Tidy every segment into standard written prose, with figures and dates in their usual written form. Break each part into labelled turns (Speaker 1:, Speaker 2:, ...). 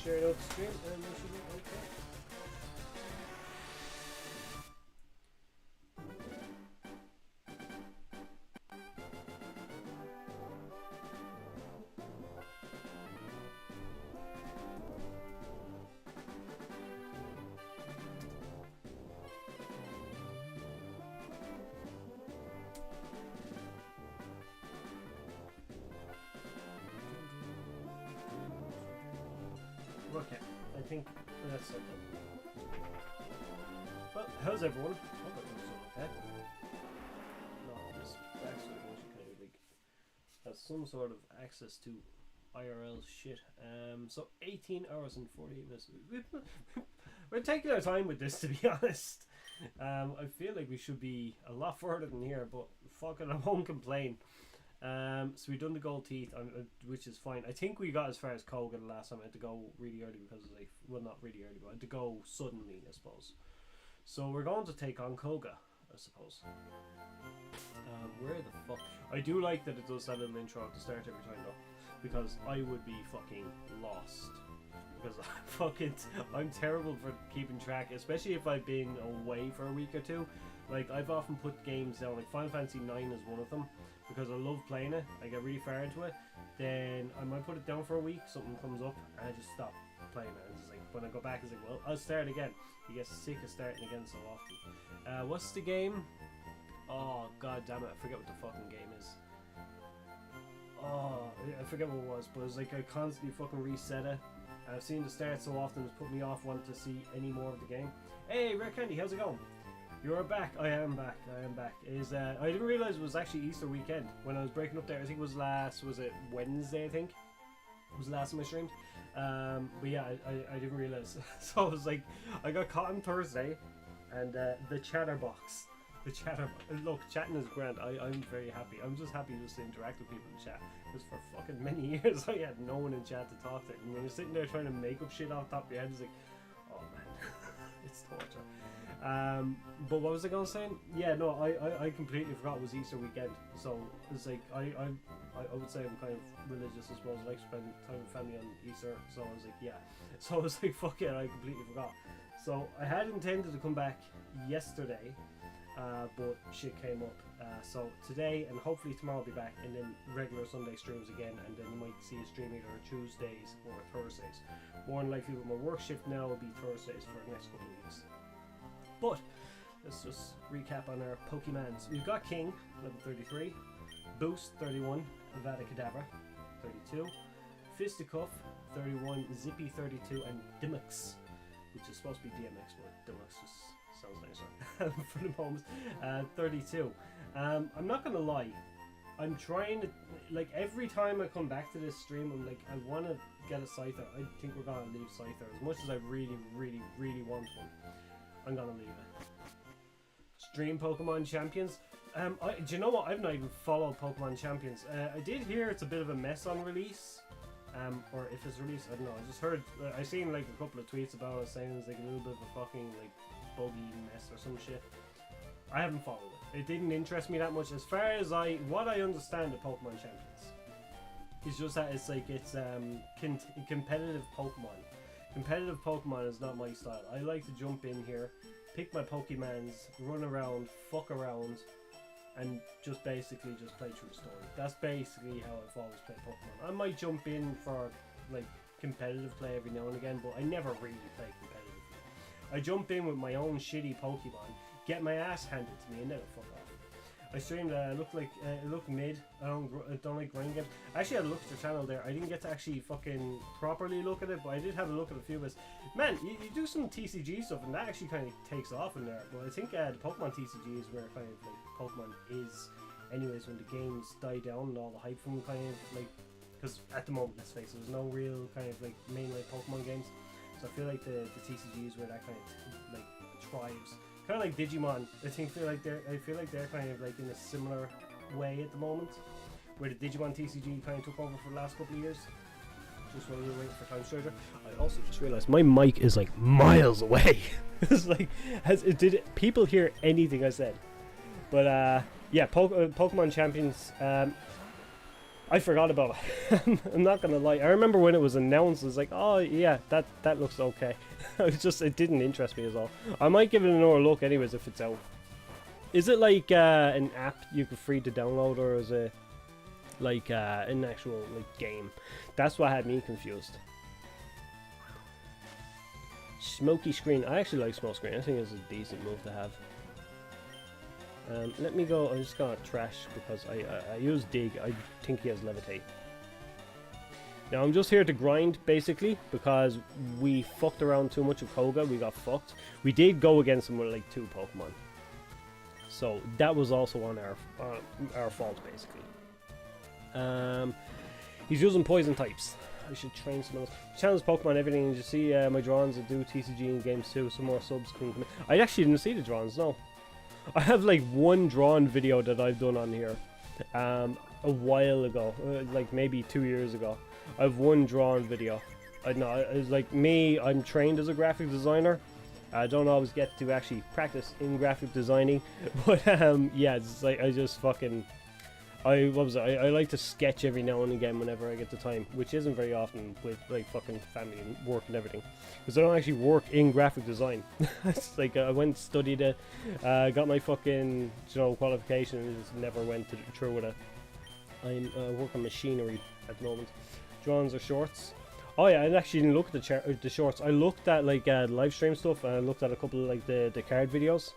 Speaker 1: straight out the stream and we should be okay. Okay, I think that's it. Well, how's everyone? Hope everyone's okay. No, this backstory motion kind of like has some sort of access to IRL shit. So 18 hours and 48 minutes. We're taking our time with this, to be honest. I feel like we should be a lot further than here, but fucking I won't complain. So we done the gold teeth, which is fine. I think we got as far as Koga the last time. I had to go really early because like, well, not really early, but I had to go suddenly, I suppose. So we're going to take on Koga, I suppose. Where the fuck? I do like that it does that little intro at the start every time though, because I would be fucking lost. Because I'm terrible for keeping track, especially if I've been away for a week or two. Like I've often put games down, like Final Fantasy 9 is one of them. Because I love playing it, I get really far into it. Then I might put it down for a week, something comes up, and I just stop playing it. And it's like when I go back, it's like, well, I'll start again. You get sick of starting again so often. What's the game? Oh god damn it, I forget what the fucking game is. Oh, I forget what it was, but it was like I constantly fucking reset it. I've seen the start so often, it's put me off wanting to see any more of the game. Hey, Rare Candy, how's it going? You're back. I am back. I didn't realize it was actually Easter weekend when I was breaking up there. I think it was was it Wednesday, I think? It was the last time I streamed. But yeah, I didn't realize. So I was like, I got caught on Thursday, and the chatterbox. Look, chatting is grand. I'm very happy. I'm just happy just to interact with people in chat. Because for fucking many years, I had no one in chat to talk to. And when you're sitting there trying to make up shit off the top of your head, it's like, oh man, it's torture. But what was I going to say? Yeah, no, I completely forgot it was Easter weekend. So it's like I would say I'm kind of religious, I suppose. I like to spend time with family on Easter. So I was like, yeah. So I was like, fuck it, I completely forgot. So I had intended to come back yesterday, but shit came up. So today and hopefully tomorrow I'll be back, and then regular Sunday streams again, and then you might see a stream either Tuesdays or Thursdays. More than likely with my work shift now will be Thursdays for the next couple of weeks. But let's just recap on our Pokemons. We've got King, level 33, Boost, 31, Avada Kedavra, 32, Fisticuff, 31, Zippy, 32, and Dimmox, which is supposed to be DMX, but Dimmox just sounds nicer for the moment, 32. I'm not going to lie, I'm trying to, like, every time I come back to this stream, I'm like, I want to get a Scyther. I think we're going to leave Scyther. As much as I really, really, really want one, I'm gonna leave it. Stream Pokemon Champions. Do you know what? I've not even followed Pokemon Champions. I did hear it's a bit of a mess on release. Or if it's released, I don't know. I just heard. I seen like a couple of tweets about it saying it's like a little bit of a fucking like buggy mess or some shit. I haven't followed it. It didn't interest me that much. As far as what I understand of Pokemon Champions, it's just that it's like it's competitive Pokemon. Competitive Pokemon is not my style. I like to jump in here, pick my Pokemons, run around, fuck around, and just basically just play through the story. That's basically how I've always played Pokemon. I might jump in for like competitive play every now and again, but I never really play competitively. I jump in with my own shitty Pokemon, get my ass handed to me, and then I fuck off. I streamed, it looked mid. I don't like grind games. I actually had a look at your channel there. I didn't get to actually fucking properly look at it, but I did have a look at a few bits. Man, you do some TCG stuff, and that actually kind of takes off in there. But I think the Pokemon TCG is where kind of like Pokemon is, anyways, when the games die down and all the hype from kind of like, because at the moment, let's face it, there's no real kind of like mainline Pokemon games. So I feel like the TCG is where that kind of like thrives. Kind of like Digimon. I feel like they're kind of like in a similar way at the moment, where the Digimon TCG kind of took over for the last couple of years. Just while we were waiting for Time Strider. I also just realized my mic is like miles away. It's like, did people hear anything I said? But yeah, Pokemon Champions. I forgot about it. I'm not gonna lie. I remember when it was announced, it was like, oh yeah, that looks okay. It didn't interest me at all. I might give it another look anyways if it's out. Is it like an app you can free to download, or is it like an actual like game? That's what had me confused. Smoky screen. I actually like smoke screen. I think it's a decent move to have. Let me go. I'm just gonna trash because I use dig. I think he has levitate. Now I'm just here to grind basically because we fucked around too much with Koga. We got fucked. We did go against him with like 2 Pokemon. So that was also on our fault, basically. He's using poison types. I should train some of those. Challenge Pokemon, everything. Did you see my drawings that do TCG in games too? Some more subs can come in. I actually didn't see the drawings, no. I have like one drawn video that I've done on here a while ago, like maybe 2 years ago. I have one drawn video. I know, it's like me, I'm trained as a graphic designer. I don't always get to actually practice in graphic designing, but yeah, it's like I just fucking, I like to sketch every now and again whenever I get the time, which isn't very often with like fucking family and work and everything, because I don't actually work in graphic design. It's like I went studied it, got my fucking qualification, and just never went through with it. I work on machinery at the moment. Drawings or shorts. Oh yeah, I actually didn't look at the shorts. I looked at like live stream stuff, and I looked at a couple of like the card videos.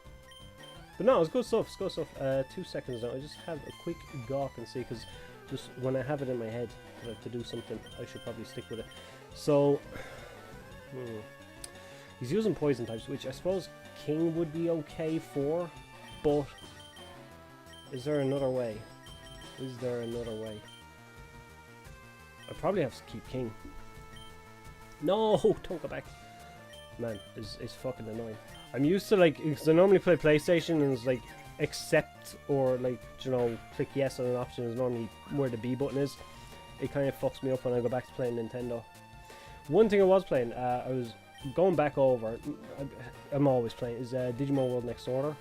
Speaker 1: But no, it's good stuff. It's good stuff. 2 seconds now. I just have a quick gawk and see, because just when I have it in my head to do something, I should probably stick with it. So he's using poison types, which I suppose King would be okay for, but is there another way? Is there another way? I probably have to keep King. No, don't go back. Man, it's fucking annoying. I'm used to like, because I normally play PlayStation and it's like accept or like, click yes on an option is normally where the B button is. It kind of fucks me up when I go back to playing Nintendo. One thing I was playing, I was going back over, I'm always playing, is Digimon World Next Order.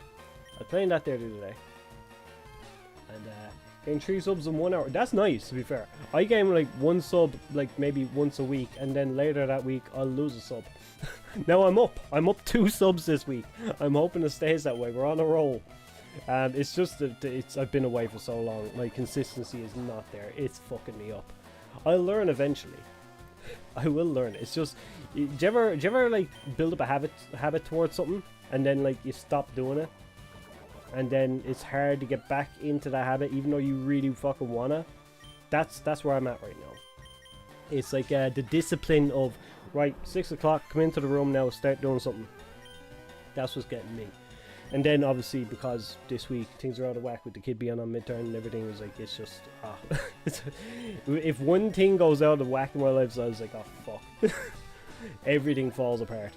Speaker 1: I was playing that there the other day. And getting 3 subs in 1 hour. That's nice, to be fair. I game like 1 sub like maybe once a week, and then later that week I'll lose a sub. Now I'm up 2 subs this week. I'm hoping it stays that way. We're on a roll. It's just that I've been away for so long. My consistency is not there. It's fucking me up. I'll learn eventually. I will learn. It's just, do you ever like build up a habit towards something, and then like you stop doing it? And then it's hard to get back into that habit, even though you really fucking wanna. That's where I'm at right now. It's like the discipline of, right, 6 o'clock, come into the room now, start doing something. That's what's getting me. And then obviously, because this week things are out of whack with the kid being on midterm and everything, it was like, it's just, if one thing goes out of whack in my life, so I was like, oh fuck. Everything falls apart.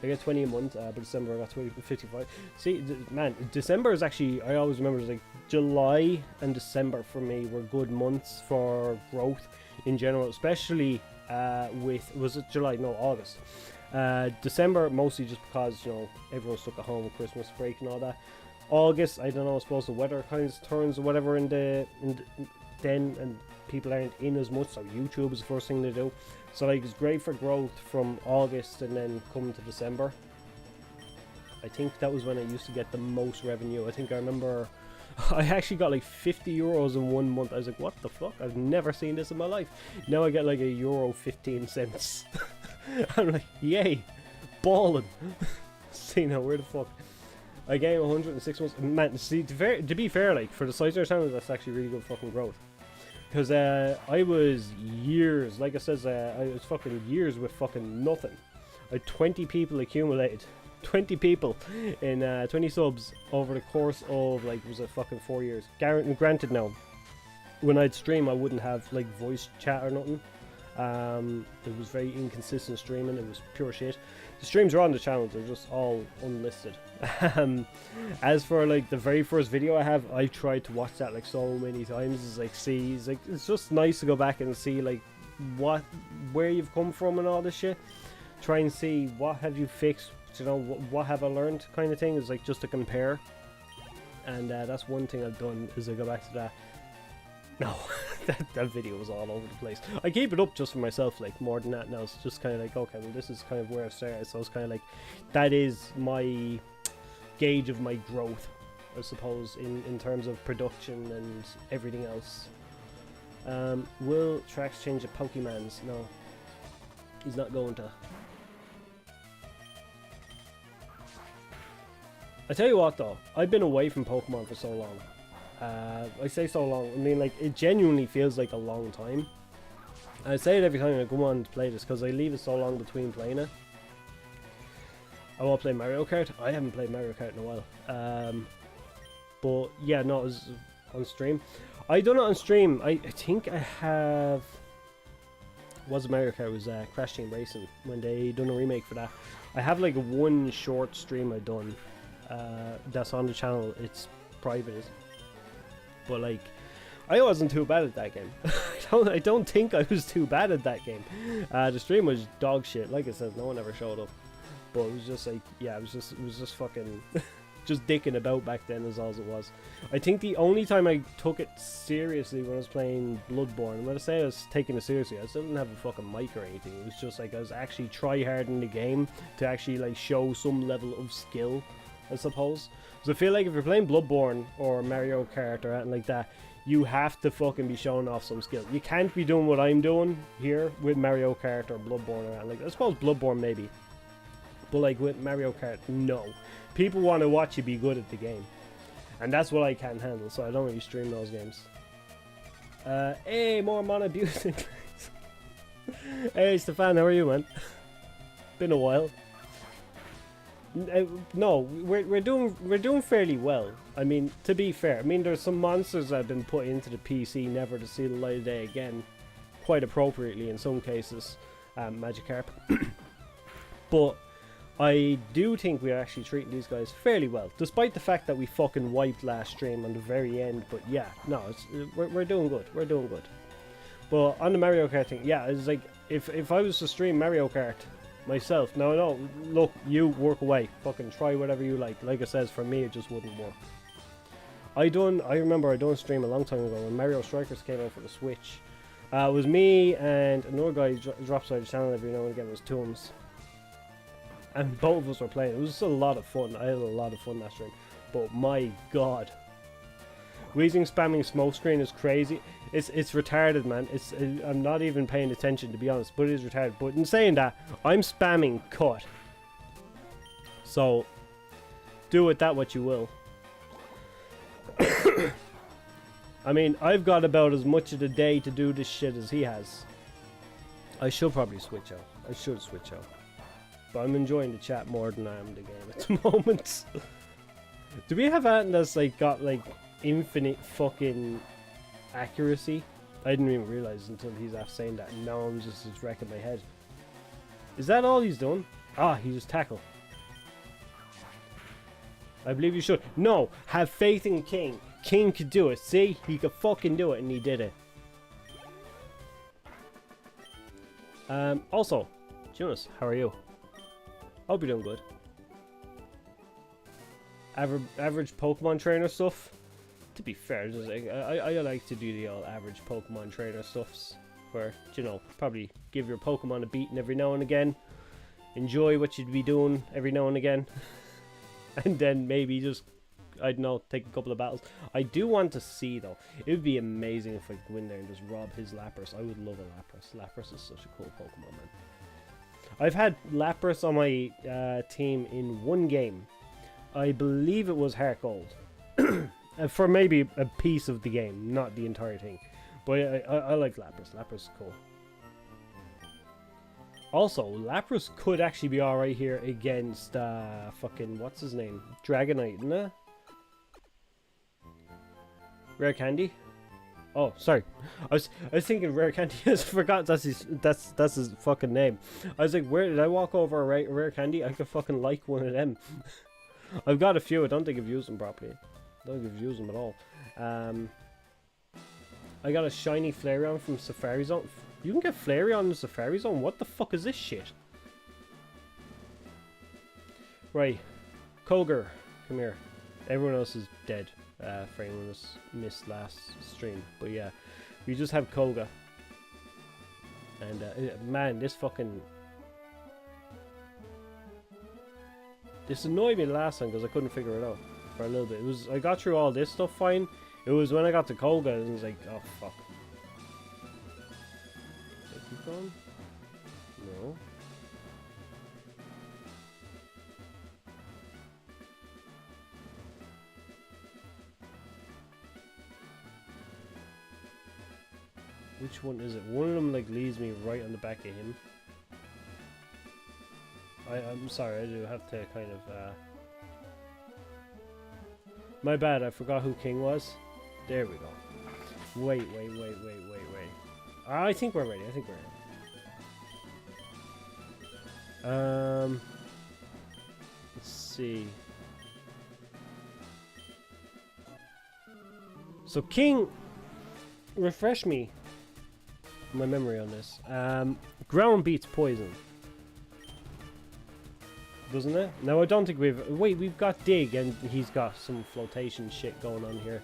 Speaker 1: I get 20 a month, but December I got 55. See, man, December is actually, I always remember, like July and December for me were good months for growth in general, especially with, was it July? No, August. December mostly just because, everyone's stuck at home with Christmas break and all that. August, I don't know, I suppose the weather kind of turns or whatever then, and people aren't in as much, so YouTube is the first thing to do. So like, it's great for growth from August and then coming to December. I think that was when I used to get the most revenue. I think I remember I actually got like 50 euros in 1 month. I was like, what the fuck? I've never seen this in my life. Now I get like €1.15. I'm like, yay, balling. See now, where the fuck? I gained 106 months. Man, see, to be fair, like for the size of our channel, that's actually really good fucking growth. Because I was years, like I says, I was fucking years with fucking nothing. I had 20 people accumulated. 20 people in 20 subs over the course of, like, was it fucking 4 years. Granted now, when I'd stream, I wouldn't have, like, voice chat or nothing. It was very inconsistent streaming. It was pure shit. The streams are on the channel. They're just all unlisted. As for like the very first video I have, I tried to watch that like so many times. It's like, see, it's just nice to go back and see like where you've come from and all this shit. Try and see what have you fixed, what have I learned, kind of thing. It's like just to compare. And that's one thing I've done, is I go back to that. No, that video was all over the place. I keep it up just for myself, like, more than that now. It's just kind of like, okay, well, this is kind of where I started. So it's kind of like, that is my gauge of my growth, I suppose, in terms of production and everything else. Will Trax change the Pokemons? No. He's not going to. I tell you what though, I've been away from Pokemon for so long. I say so long, I mean like it genuinely feels like a long time. I say it every time I go on to play this because I leave it so long between playing it. I want to play Mario Kart. I haven't played Mario Kart in a while. But yeah, no, it was on stream. I done it on stream. I think I have... Was Mario Kart was Crash Team Racing when they done a remake for that. I have like one short stream I done. That's on the channel. It's private, but like I wasn't too bad at that game. I don't think I was too bad at that game. The stream was dog shit. Like I said, no one ever showed up, but it was just like, yeah, it was just fucking just dicking about back then is all it was. I think the only time I took it seriously when I was playing Bloodborne, when I say I was taking it seriously, I still didn't have a fucking mic or anything. It was just like I was actually try-harding the game to actually like show some level of skill, I suppose. So I feel like if you're playing Bloodborne or Mario Kart or anything like that, you have to fucking be showing off some skill. You can't be doing what I'm doing here with Mario Kart or Bloodborne or anything like that. I suppose Bloodborne maybe, but like with Mario Kart, no. People want to watch you be good at the game, and that's what I can't handle, so I don't really stream those games. Hey, more mono abusing. Hey Stefan, how are you, man? Been a while. No, we're doing fairly well. I mean, to be fair, I mean there's some monsters that have been put into the PC never to see the light of day again, quite appropriately in some cases, Magikarp. But I do think we're actually treating these guys fairly well, despite the fact that we fucking wiped last stream on the very end. But yeah, no, we're doing good. We're doing good. But on the Mario Kart thing, yeah, it's like if I was to stream Mario Kart myself, no, look, you work away, fucking try whatever you like. Like I says, for me it just wouldn't work. I remember I done a stream a long time ago when Mario Strikers came out for the Switch. It was me and another guy drops by the channel every now and again. It was Tooms. And both of us were playing. It was just a lot of fun. I had a lot of fun that stream. But my god. Wheezing spamming smokescreen is crazy. It's retarded, man. I'm not even paying attention, to be honest. But it is retarded. But in saying that, I'm spamming cut. So, do with that what you will. I mean, I've got about as much of the day to do this shit as he has. I should probably switch out. I should switch out. But I'm enjoying the chat more than I am the game at the moment. Do we have anything that's like got like infinite fucking accuracy? I didn't even realize until he's after saying that. Now I'm just wrecking my head. Is that all he's done? Ah, he just tackle. I believe you should. No, have faith in King. King could do it. See, he could fucking do it, and he did it. Also, Jonas, how are you? Hope you're doing good. Average Pokemon trainer stuff. To be fair, just like, I like to do the old average Pokemon trainer stuffs, where, you know, probably give your Pokemon a beating every now and again, enjoy what you'd be doing every now and again, and then maybe just, I don't know, take a couple of battles. I do want to see though. It would be amazing if I could go in there and just rob his Lapras. I would love a Lapras. Lapras is such a cool Pokemon, man. I've had Lapras on my team in one game. I believe it was Heart Gold. For maybe a piece of the game, not the entire thing. But I like Lapras. Lapras is cool. Also, Lapras could actually be alright here against fucking, what's his name? Dragonite, isn't it? Rare Candy? Oh, sorry. I was thinking Rare Candy. I forgot that's his fucking name. I was like, where did I walk over a Rare Candy? I could fucking like one of them. I've got a few. I don't think I've used them properly. I don't think I've used them at all. I got a shiny Flareon from Safari Zone. You can get Flareon in the Safari Zone? What the fuck is this shit? Right. Koger, come here. Everyone else is dead for anyone who's missed last stream. But yeah, we just have Koga. And man, this annoyed me last time because I couldn't figure it out for a little bit. I got through all this stuff fine. It was when I got to Koga and it was like, oh fuck. Did I keep going? No. Which one is it? One of them like leads me right on the back of him. I'm sorry, I do have to kind of my bad, I forgot who King was. There we go. Wait. I think we're ready. Let's see. So King, refresh me my memory on this. Ground beats poison, doesn't it? No, I don't think we've got Dig and he's got some flotation shit going on here.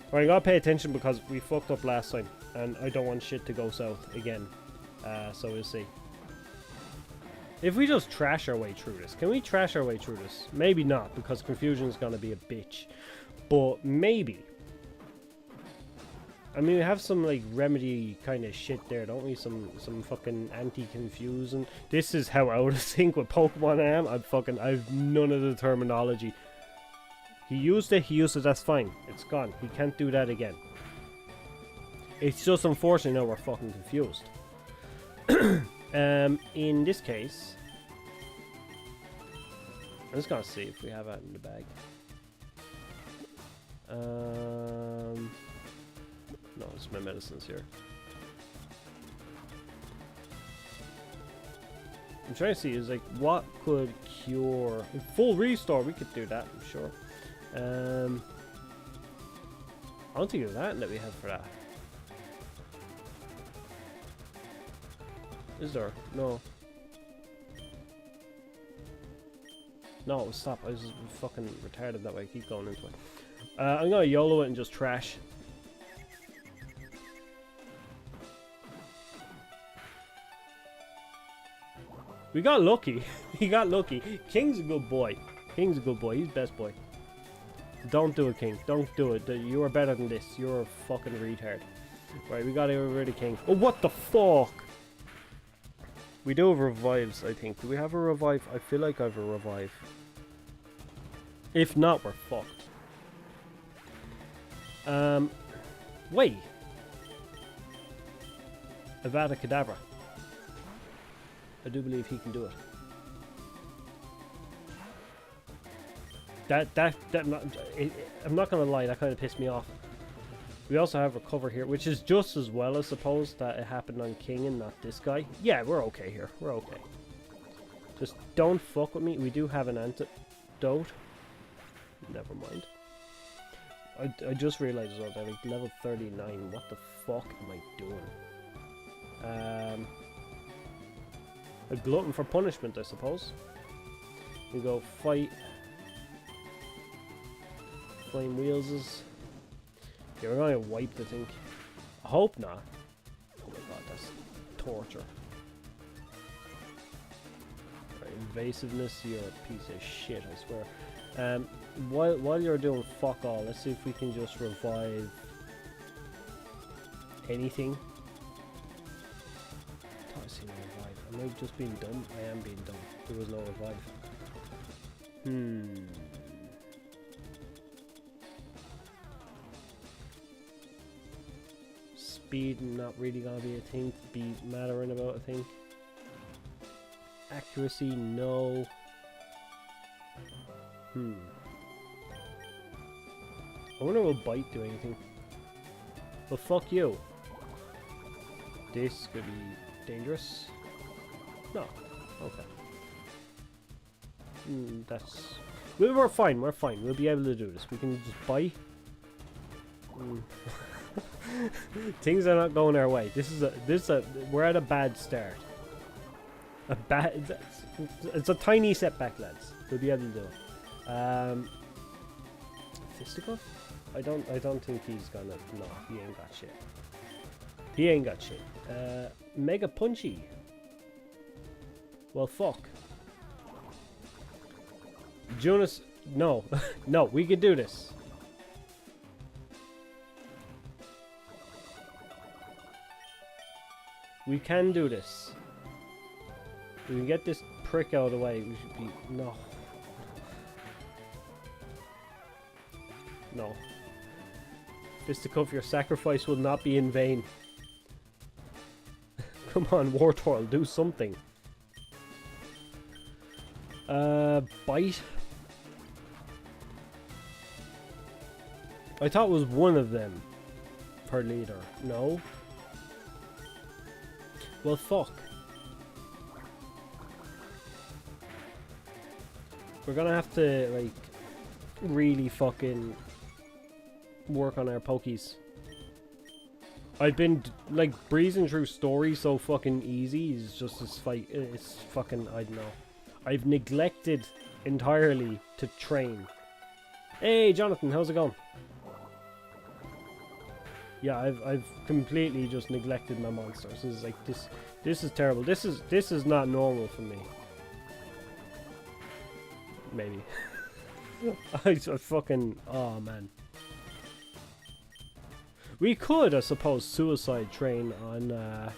Speaker 1: Alright, I gotta pay attention because we fucked up last time and I don't want shit to go south again. So we'll see. If we just trash our way through this, can we trash our way through this? Maybe not, because confusion is gonna be a bitch. But maybe. I mean, we have some like remedy kind of shit there, don't we? Some fucking anti-confusing. This is how out of sync with Pokemon I am. I've none of the terminology. He used it, that's fine. It's gone. He can't do that again. It's just unfortunate now we're fucking confused. In this case, I'm just gonna see if we have that in the bag. No, it's my medicines here. I'm trying to see, is like, what could cure... Full restore, we could do that, I'm sure. I don't think there's that we have for that. Is there? No. No, stop. I was just fucking retarded that way. I keep going into it. I'm gonna YOLO it and just trash. We got lucky. He got lucky. King's a good boy. He's best boy. Don't do it, King. Don't do it. You are better than this. You're a fucking retard. Right, we gotta get rid of King. Oh, what the fuck? We do have revives, I think. Do we have a revive? I feel like I have a revive. If not, we're fucked. Wait. Avada Kedavra. I do believe he can do it. I'm not gonna lie, that kind of pissed me off. We also have Recover here, which is just as well, I suppose, that it happened on King and not this guy. Yeah, we're okay here. We're okay. Just don't fuck with me. We do have an antidote. Never mind. I just realized as well that like level 39. What the fuck am I doing? A glutton for punishment, I suppose. We go fight. Flame wheels is. Yeah, we're gonna wipe the thing. I hope not. Oh my god, that's torture. Right, invasiveness, you're a piece of shit, I swear. While you're doing fuck all, let's see if we can just revive anything. I thought I seen a revive. Am I just being dumb? I am being dumb. There was no revive. Speed not really gonna be a thing to be mattering about, I think. Accuracy, no. I wonder will Bite do anything. Well, fuck you. This could be dangerous. No. Okay. That's... We're fine, we're fine. We'll be able to do this. We can just bite. Things are not going our way. We're at a bad start. It's a tiny setback, lads. We'll be able to do it. Fisticuff? I don't think he's gonna. No, he ain't got shit. He ain't got shit. Mega Punchy. Well, fuck. Jonas, no, no, we could do this. We can do this. We can get this prick out of the way. We should be... No. No. Fisticuff, your sacrifice will not be in vain. Come on, Wartortle, do something. Bite? I thought it was one of them per leader. No? Well, fuck. We're gonna have to, like, really fucking work on our pokies. I've been, like, breezing through stories so fucking easy. It's just this fight. It's fucking, I don't know. I've neglected entirely to train. Hey, Jonathan, how's it going? Yeah, I've completely just neglected my monsters. This is like this is terrible. This is not normal for me. Maybe. I fucking, oh man. We could, I suppose, suicide train on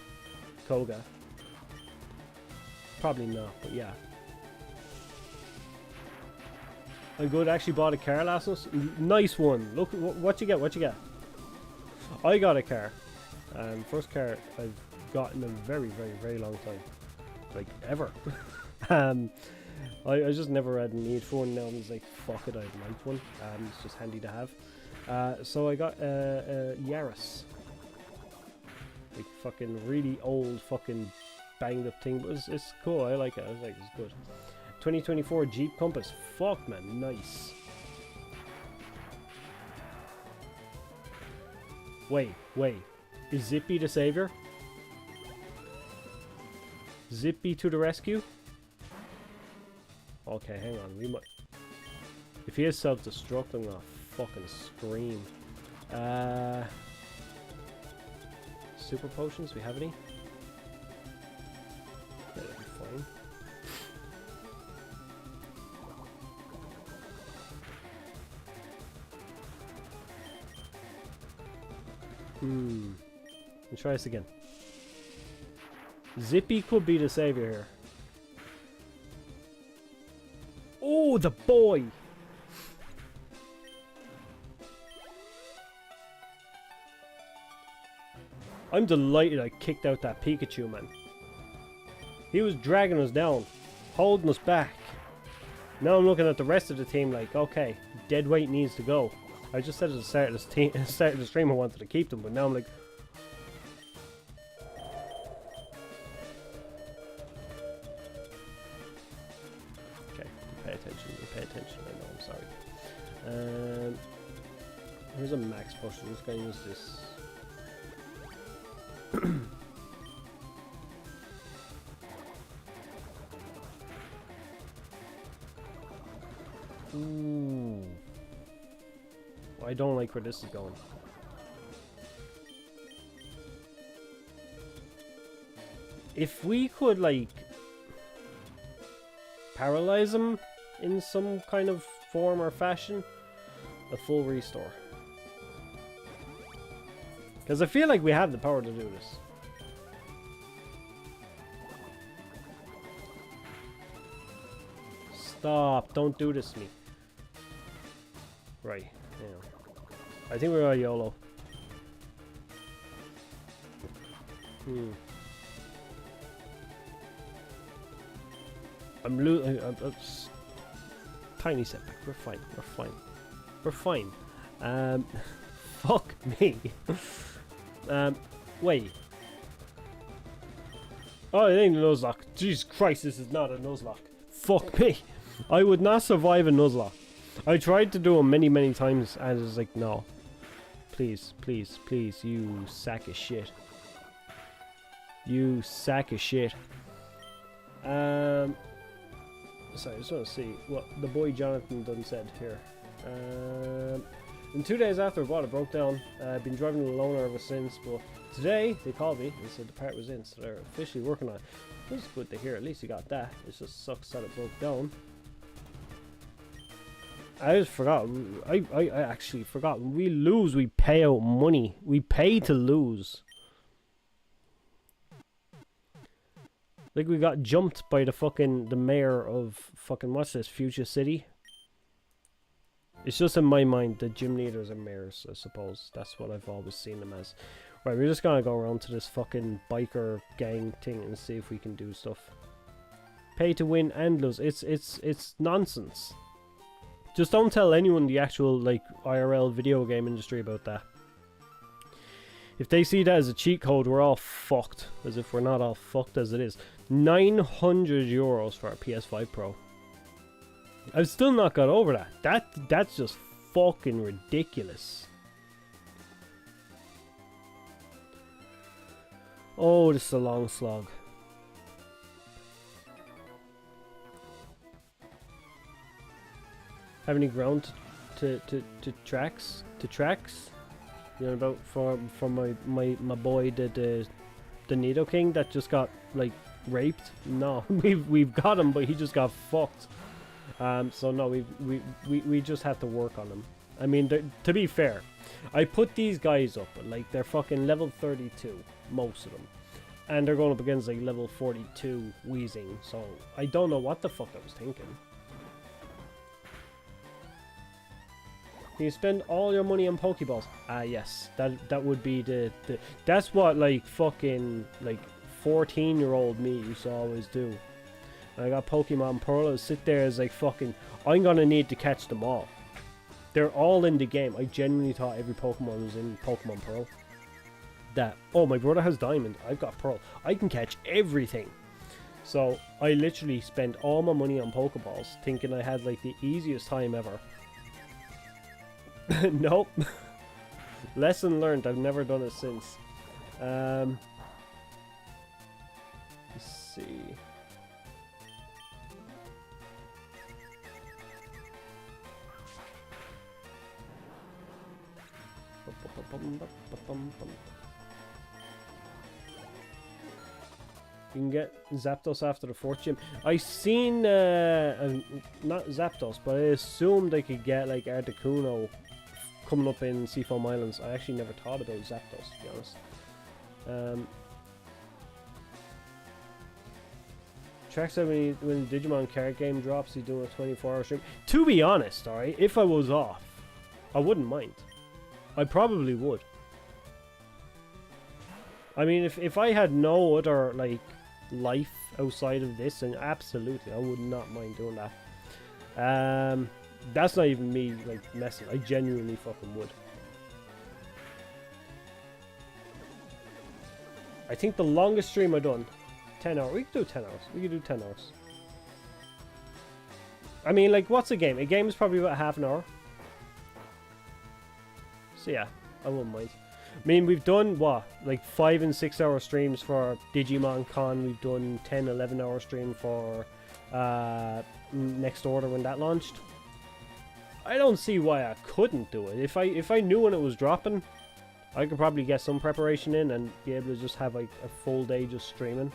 Speaker 1: Koga. Probably not, but yeah. I'm good. I actually bought a car last night. Nice one. Look, what you get? What you get? I got a car. First car I've got in a very, very, very long time. Like, ever. I just never had a need for one. Now I was like, fuck it, I'd like one. It's just handy to have. So I got a Yaris. Like, fucking really old, fucking banged up thing. But it's cool. I like it. I was like, it's good. 2024 Jeep Compass. Fuck, man. Nice. Wait. Is Zippy the savior? Zippy to the rescue? Okay, hang on. We might... If he is self-destruct, I'm gonna fucking scream. Super potions? We have any? Yeah, that'd be fine. Let's try this again. Zippy could be the savior here. Oh, the boy! I'm delighted I kicked out that Pikachu, man. He was dragging us down, holding us back. Now I'm looking at the rest of the team like, okay, deadweight needs to go. I just said at the start of the stream I wanted to keep them, but now I'm like... Okay, pay attention, I know, I'm sorry. Here's a max potion, I'm just gonna use this. Ooh. I don't like where this is going. If we could, like, paralyze him in some kind of form or fashion, a full restore. Because I feel like we have the power to do this. Stop, don't do this to me. Right, yeah. I think we're on YOLO. I'm losing. Tiny setback. We're fine. We're fine. We're fine. Fuck me. Wait. Oh, it ain't a Nuzlocke. Jesus Christ, this is not a Nuzlocke. Fuck me. I would not survive a Nuzlocke. I tried to do them many, many times, and it's like, no. Please, please, please, you sack of shit. You sack of shit. Sorry, I just want to see what the boy Jonathan done said here. And 2 days after I bought it, broke down. I've been driving the loaner ever since, but today they called me and said the part was in, so they're officially working on it. It's good to hear, at least you got that. It just sucks that it broke down. I just forgot. I actually forgot. When we lose, we pay out money. We pay to lose. Like we got jumped by the mayor of fucking, what's this, Future City? It's just in my mind that gym leaders are mayors, I suppose. That's what I've always seen them as. Right, we're just gonna go around to this fucking biker gang thing and see if we can do stuff. Pay to win and lose. It's nonsense. Just don't tell anyone the actual, like, IRL video game industry about that. If they see that as a cheat code, we're all fucked. As if we're not all fucked as it is. 900 euros for a PS5 Pro. I've still not got over that. That's just fucking ridiculous. Oh, this is a long slog. Have any ground to tracks? To tracks? You know about for my boy the Nido King that just got like raped? No, we've got him, but he just got fucked. So no, we just have to work on them. I mean, to be fair, I put these guys up, like they're fucking level 32, most of them, and they're going up against like level 42 Wheezing. So I don't know what the fuck I was thinking. Can you spend all your money on Pokeballs? Ah, yes, that would be the that's what like fucking like 14-year-old me used to always do. I got Pokemon Pearl, I sit there as like fucking, I'm gonna need to catch them all. They're all in the game. I genuinely thought every Pokemon was in Pokemon Pearl. That, oh, my brother has Diamond, I've got Pearl. I can catch everything. So I literally spent all my money on Pokeballs, thinking I had like the easiest time ever. Nope. Lesson learned, I've never done it since. Let's see. You can get Zapdos after the 4th gym. I seen, not Zapdos, but I assumed I could get like Articuno coming up in Seafoam Islands. I actually never thought about Zapdos, to be honest. Track said when the Digimon card game drops, he's doing a 24-hour stream. To be honest, alright, if I was off, I wouldn't mind. I probably would. I mean, if I had no other like life outside of this, then absolutely I would not mind doing that. That's not even me like messing. I genuinely fucking would. I think the longest stream I've done, 10 hours. We could do 10 hours. We could do 10 hours. I mean, like, what's a game? A game is probably about half an hour. So yeah, I wouldn't mind. I mean, we've done, what, like 5 and 6 hour streams for Digimon Con. We've done 10, 11 hour stream for Next Order when that launched. I don't see why I couldn't do it. If I knew when it was dropping, I could probably get some preparation in and be able to just have like a full day just streaming.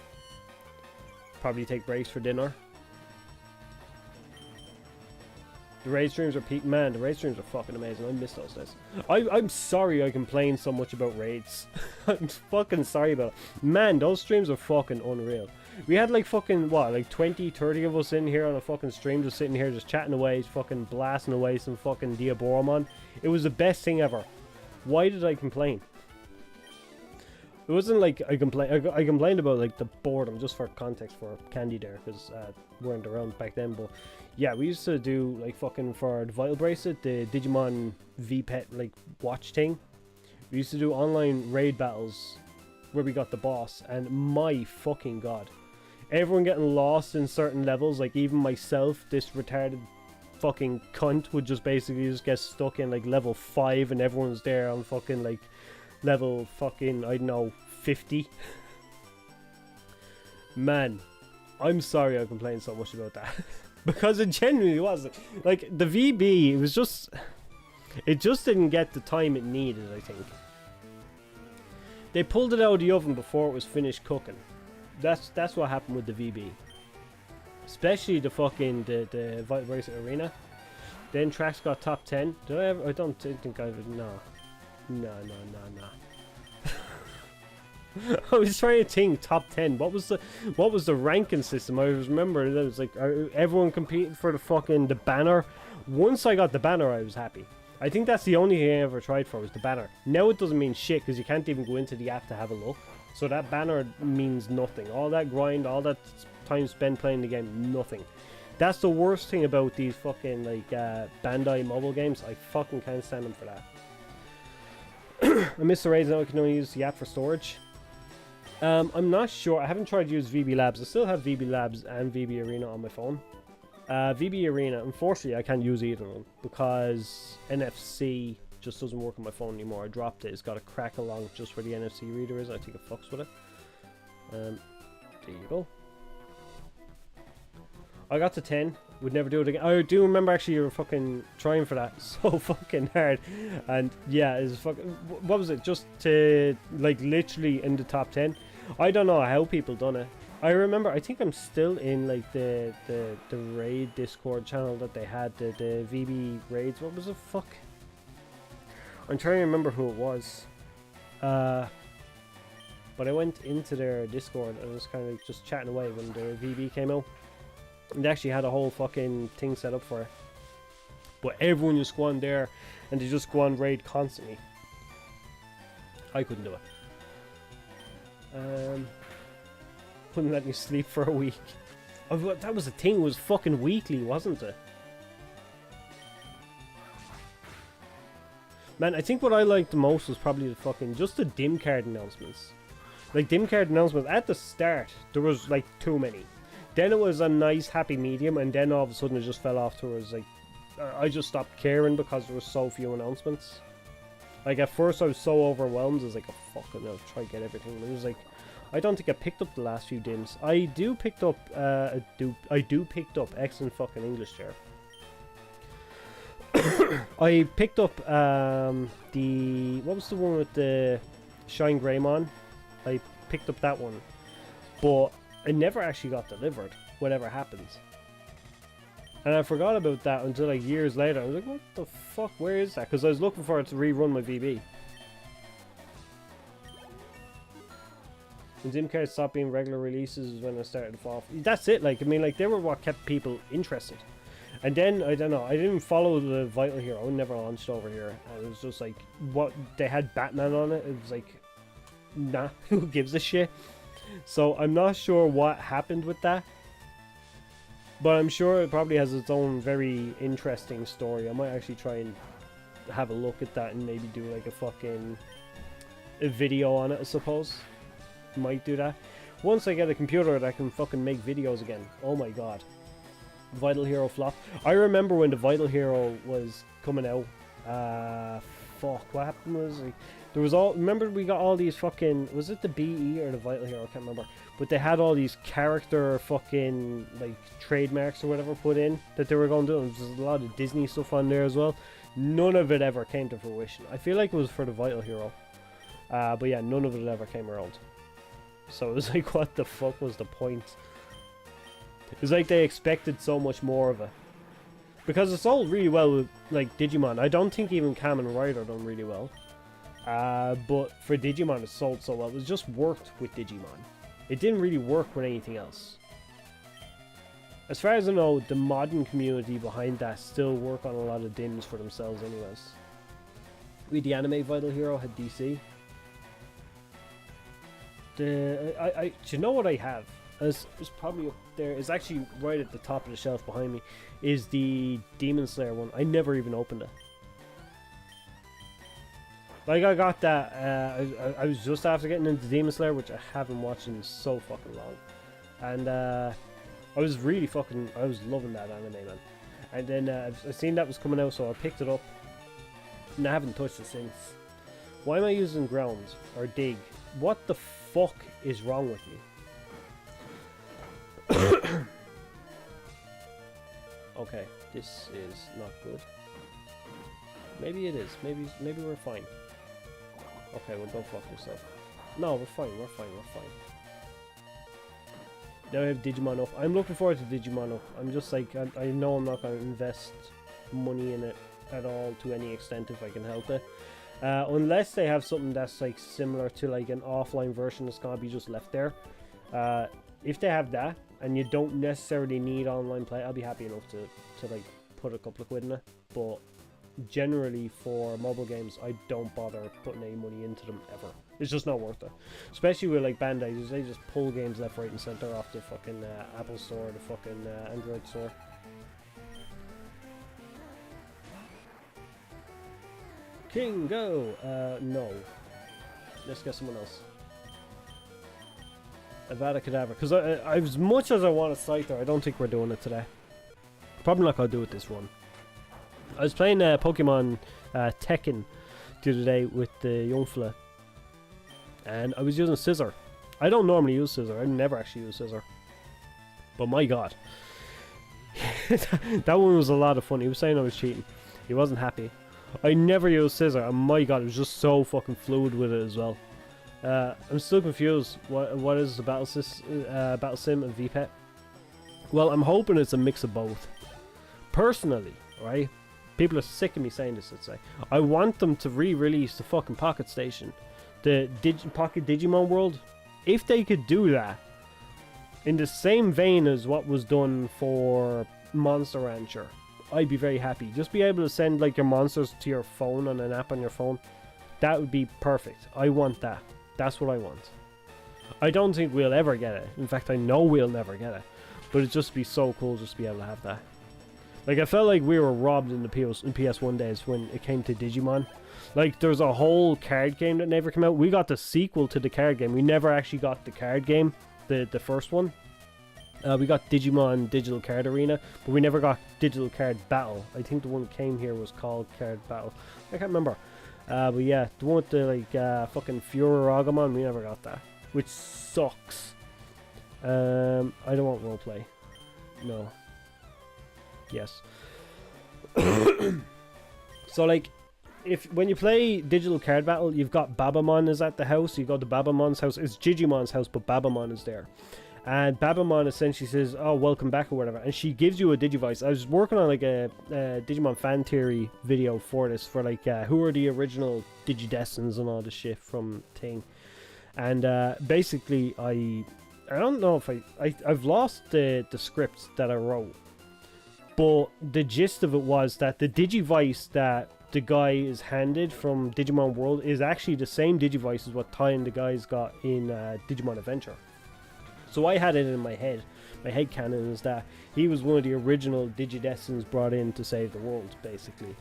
Speaker 1: Probably take breaks for dinner. The raid streams are peak. Man, the raid streams are fucking amazing. I miss those days. I'm sorry I complain so much about raids. I'm fucking sorry about it. Man, those streams are fucking unreal. We had like fucking, what, like 20, 30 of us in here on a fucking stream, just sitting here, just chatting away, fucking blasting away some fucking Diaboromon. It was the best thing ever. Why did I complain? It wasn't like I complained about like the boredom, just for context for Candy there, because we weren't around back then, but yeah, we used to do like fucking for the Vital Bracelet, the Digimon V-Pet like watch thing. We used to do online raid battles where we got the boss, and my fucking god. Everyone getting lost in certain levels, like even myself, this retarded fucking cunt would just basically just get stuck in like level 5 and everyone's there on fucking like level fucking, I don't know, 50. Man, I'm sorry I complained so much about that. Because it genuinely was. Like, the VB, it was just... It just didn't get the time it needed, I think. They pulled it out of the oven before it was finished cooking. That's what happened with the VB. Especially the fucking the Vital Racing Arena. Then tracks got top 10. Did I ever? I don't think I've. No. I was trying to think top 10. What was the ranking system? I was remembering it was like everyone competed for the banner. Once I got the banner, I was happy. I think that's the only thing I ever tried for was the banner. Now it doesn't mean shit because you can't even go into the app to have a look. So that banner means nothing. All that grind, all that time spent playing the game, nothing. That's the worst thing about these fucking like Bandai mobile games. I fucking can't stand them for that. I miss the raids now. I can only use the app for storage. I'm not sure. I haven't tried to use VB Labs. I still have VB Labs and VB Arena on my phone. VB Arena, unfortunately, I can't use either of them because NFC just doesn't work on my phone anymore. I dropped it. It's got a crack along just where the NFC reader is. I think it fucks with it. There you go. I got to 10. Would never do it again. I do remember actually you were fucking trying for that so fucking hard. And yeah, it's fucking... What was it? Just to, like, literally in the top 10? I don't know how people done it. I remember, I think I'm still in, like, the raid Discord channel that they had. The VB raids. What was the fuck? I'm trying to remember who it was. But I went into their Discord and was kind of just chatting away when the VB came out. And they actually had a whole fucking thing set up for it. But everyone just go on there and they just go on raid constantly. I couldn't do it. Wouldn't let me sleep for a week. Oh, that was the thing, it was fucking weekly, wasn't it? Man, I think what I liked the most was probably the fucking, just the dim card announcements. Like, dim card announcements, at the start, there was, like, too many. Then it was a nice, happy medium, and then all of a sudden it just fell off towards, like, I just stopped caring because there were so few announcements. Like, at first I was so overwhelmed, I was like, oh, fuck it, I'll try to get everything. But it was like, I don't think I picked up the last few dims. I do picked up, picked up excellent fucking English there. I picked up what was the one with the Shine Greymon? I picked up that one, but it never actually got delivered, whatever happens. And I forgot about that until like years later. I was like, what the fuck, where is that? Because I was looking for it to rerun my VB. When dim cards stopped being regular releases is when I started to fall off. That's it, like, I mean, like, they were what kept people interested. And then, I don't know, I didn't follow the Vital Hero, never launched over here. And it was just like, what, they had Batman on it, it was like, nah, who gives a shit? So I'm not sure what happened with that. But I'm sure it probably has its own very interesting story. I might actually try and have a look at that and maybe do like a video on it, I suppose. Might do that. Once I get a computer that can fucking make videos again. Oh my god. Vital Hero flop. I remember when the Vital Hero was coming out. Fuck, what happened was like, there was all, remember we got all these fucking, was it the BE or the Vital Hero? I can't remember. But they had all these character fucking like trademarks or whatever put in that they were going to do. There's a lot of Disney stuff on there as well. None of it ever came to fruition. I feel like it was for the Vital Hero. But yeah, none of it ever came around. So it was like, what the fuck was the point? It was like they expected so much more of it. Because it sold really well with, like, Digimon. I don't think even Kamen Rider done really well. But for Digimon it sold so well. It was just worked with Digimon. It didn't really work with anything else. As far as I know, the modern community behind that still work on a lot of dims for themselves anyways. The anime Vital Hero had DC. Do you know what I have? It's probably up there. It's actually right at the top of the shelf behind me. Is the Demon Slayer one. I never even opened it. Like, I got that. I was just after getting into Demon Slayer, which I haven't watched in so fucking long. And I was really fucking. I was loving that anime, man. And then I've seen that was coming out, so I picked it up. And I haven't touched it since. Why am I using ground or dig? What the fuck is wrong with me? Okay, this is not good. Maybe it is. Maybe we're fine. Okay, well, don't fuck yourself. No, we're fine. We're fine. We're fine. Now I have Digimon up. I'm looking forward to Digimon up. I'm just like, I know I'm not going to invest money in it at all to any extent if I can help it. Unless they have something that's like similar to like an offline version that's going to be just left there. If they have that, and you don't necessarily need online play, I'll be happy enough to like put a couple of quid in it. But generally for mobile games, I don't bother putting any money into them ever. It's just not worth it. Especially with like Bandai, they just pull games left, right and center off the fucking Apple store, the fucking Android store. King, go! No. Let's get someone else. Avada Kedavra. Because as much as I want a Scyther, I don't think we're doing it today. Probably not going to do it this run. I was playing Pokemon Tekken the other day with the young fella. And I was using Scissor. I don't normally use Scissor. I never actually use Scissor. But my god. That one was a lot of fun. He was saying I was cheating. He wasn't happy. I never use Scissor. And my god, it was just so fucking fluid with it as well. I'm still confused. What is the Battle Sim and VPET? Well, I'm hoping it's a mix of both. Personally, right? People are sick of me saying this, let's say. I want them to re-release the fucking Pocket Station. The Pocket Digimon World. If they could do that in the same vein as what was done for Monster Rancher, I'd be very happy. Just be able to send like your monsters to your phone on an app on your phone. That would be perfect. I want that. That's what I want. I don't think we'll ever get it. In fact, I know we'll never get it. But it'd just be so cool just to be able to have that. Like, I felt like we were robbed in the PS1 days when it came to Digimon. Like, there's a whole card game that never came out. We got the sequel to the card game. We never actually got the card game, the first one. We got Digimon Digital Card Arena, but we never got Digital Card Battle. I think the one that came here was called Card Battle. I can't remember. But yeah, the one with the like fucking Furagamon, we never got that, which sucks. I don't want roleplay. No. Yes. So like, when you play Digital Card Battle, you've got Babamon is at the house. You go to Babamon's house. It's Gigimon's house, but Babamon is there. And Babamon essentially says, "Oh, welcome back" or whatever, and she gives you a Digivice. I was working on like a Digimon fan theory video for this, for like who are the original Digidestins and all the shit from Thing. And basically, I don't know if I've lost the script that I wrote, but the gist of it was that the Digivice that the guy is handed from Digimon World is actually the same Digivice as what Ty and the guys got in Digimon Adventure. So I had it in my head. My head canon is that he was one of the original Digidestins brought in to save the world, basically.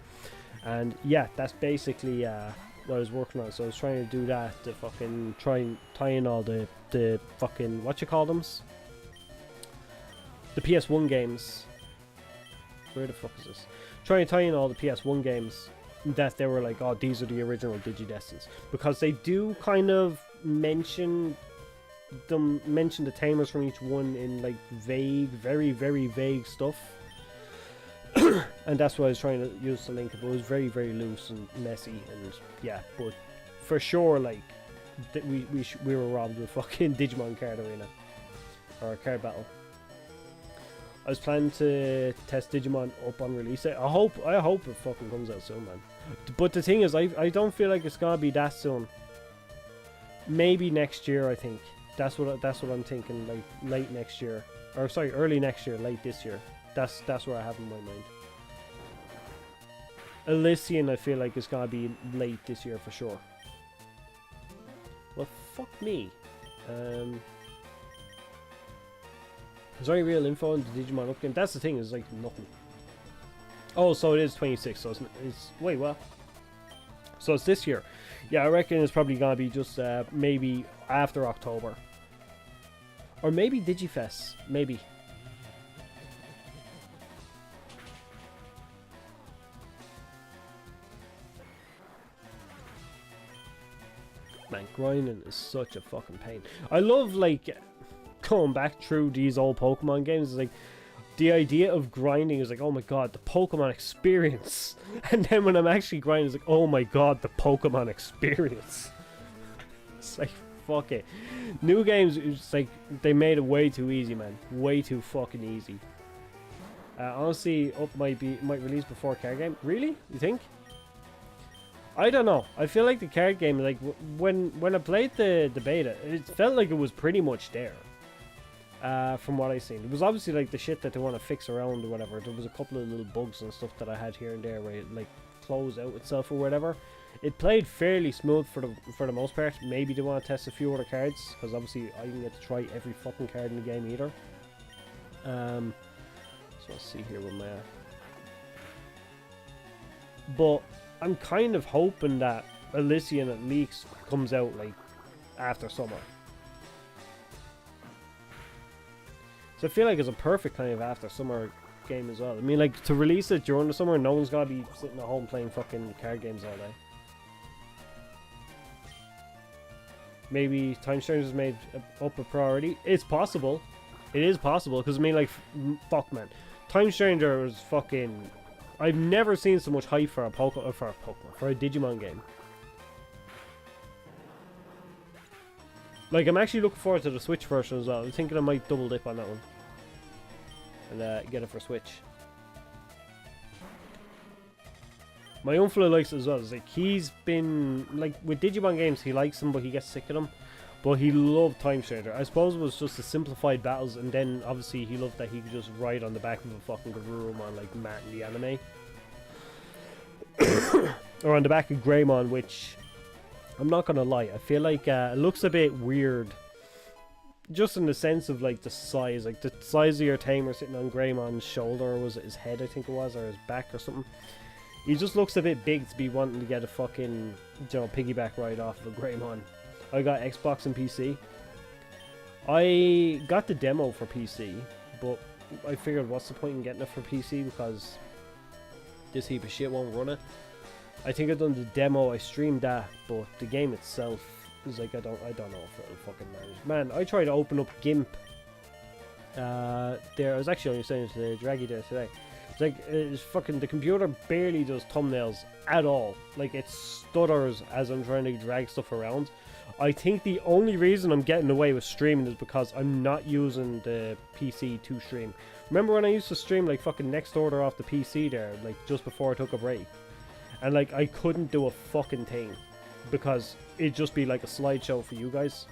Speaker 1: And yeah, that's basically what I was working on. So I was trying to do that to fucking try and tie in all the fucking, what you call them? The PS1 games. Where the fuck is this? Trying to tie in all the PS1 games that they were like, oh, these are the original Digidestins. Because they do kind of mention the tamers from each one in like vague, very, very vague stuff. And that's what I was trying to use to link it, but it was very, very loose and messy, and yeah, but for sure, like, we were robbed with fucking Digimon Card Arena, or Card Battle. I was planning to test Digimon up on release day. I hope it fucking comes out soon, man. But the thing is, I don't feel like it's gonna be that soon. Maybe next year, I think. That's what I'm thinking, like late next year, or sorry, early next year, late this year. That's what I have in my mind. Elysian, I feel like it's gonna be late this year for sure. Well, fuck me. Is there any real info on the Digimon up game? That's the thing, is like nothing. Oh, so it is 26. So it's wait, what? So it's this year. Yeah, I reckon it's probably gonna be just maybe after October, or maybe Digifest, maybe. Man, grinding is such a fucking pain. I love like going back through these old Pokemon games. It's like the idea of grinding is like, oh my god, the Pokemon experience. And then when I'm actually grinding, it's like, oh my god, the Pokemon experience. It's like, fuck it. New games, it's like, they made it way too easy, man. Way too fucking easy. Honestly, Up might release before card game. Really? You think? I don't know. I feel like the card game, like, when I played the beta, it felt like it was pretty much there. From what I've seen. It was obviously like the shit that they want to fix around or whatever. There was a couple of little bugs and stuff that I had here and there where it like closed out itself or whatever. It played fairly smooth for the most part. Maybe they want to test a few other cards, because obviously I didn't get to try every fucking card in the game either. So let's see here with my... But I'm kind of hoping that Elysian at least comes out like after summer. So I feel like it's a perfect kind of after summer game as well. I mean, like, to release it during the summer, no one's gonna be sitting at home playing fucking card games all day. Maybe Time Strangers made up a priority. It's possible. It is possible, because I mean, like, fuck, man. Time Stranger was fucking... I've never seen so much hype for a Digimon game. Like, I'm actually looking forward to the Switch version as well. I'm thinking I might double dip on that one. And get it for Switch. My uncle likes it as well. It's like, he's been... Like, with Digimon games, he likes them, but he gets sick of them. But he loved Time Stranger. I suppose it was just the simplified battles, and then, obviously, he loved that he could just ride on the back of a fucking Garurumon like Matt in the anime. Or on the back of Greymon, which... I'm not gonna lie, I feel like it looks a bit weird. Just in the sense of like the size of your tamer sitting on Greymon's shoulder, or was it his head I think it was, or his back or something. He just looks a bit big to be wanting to get a fucking, you know, piggyback ride off of a Greymon. I got Xbox and PC. I got the demo for PC, but I figured what's the point in getting it for PC, because this heap of shit won't run it. I think I've done the demo, I streamed that, but the game itself is like, I don't know if it'll fucking manage. Man, I tried to open up GIMP. I was actually only saying to the Draggy there today. It's like, it's fucking, the computer barely does thumbnails at all. Like, it stutters as I'm trying to drag stuff around. I think the only reason I'm getting away with streaming is because I'm not using the PC to stream. Remember when I used to stream like fucking Next Order off the PC there, like just before I took a break? And like, I couldn't do a fucking thing because it'd just be like a slideshow for you guys.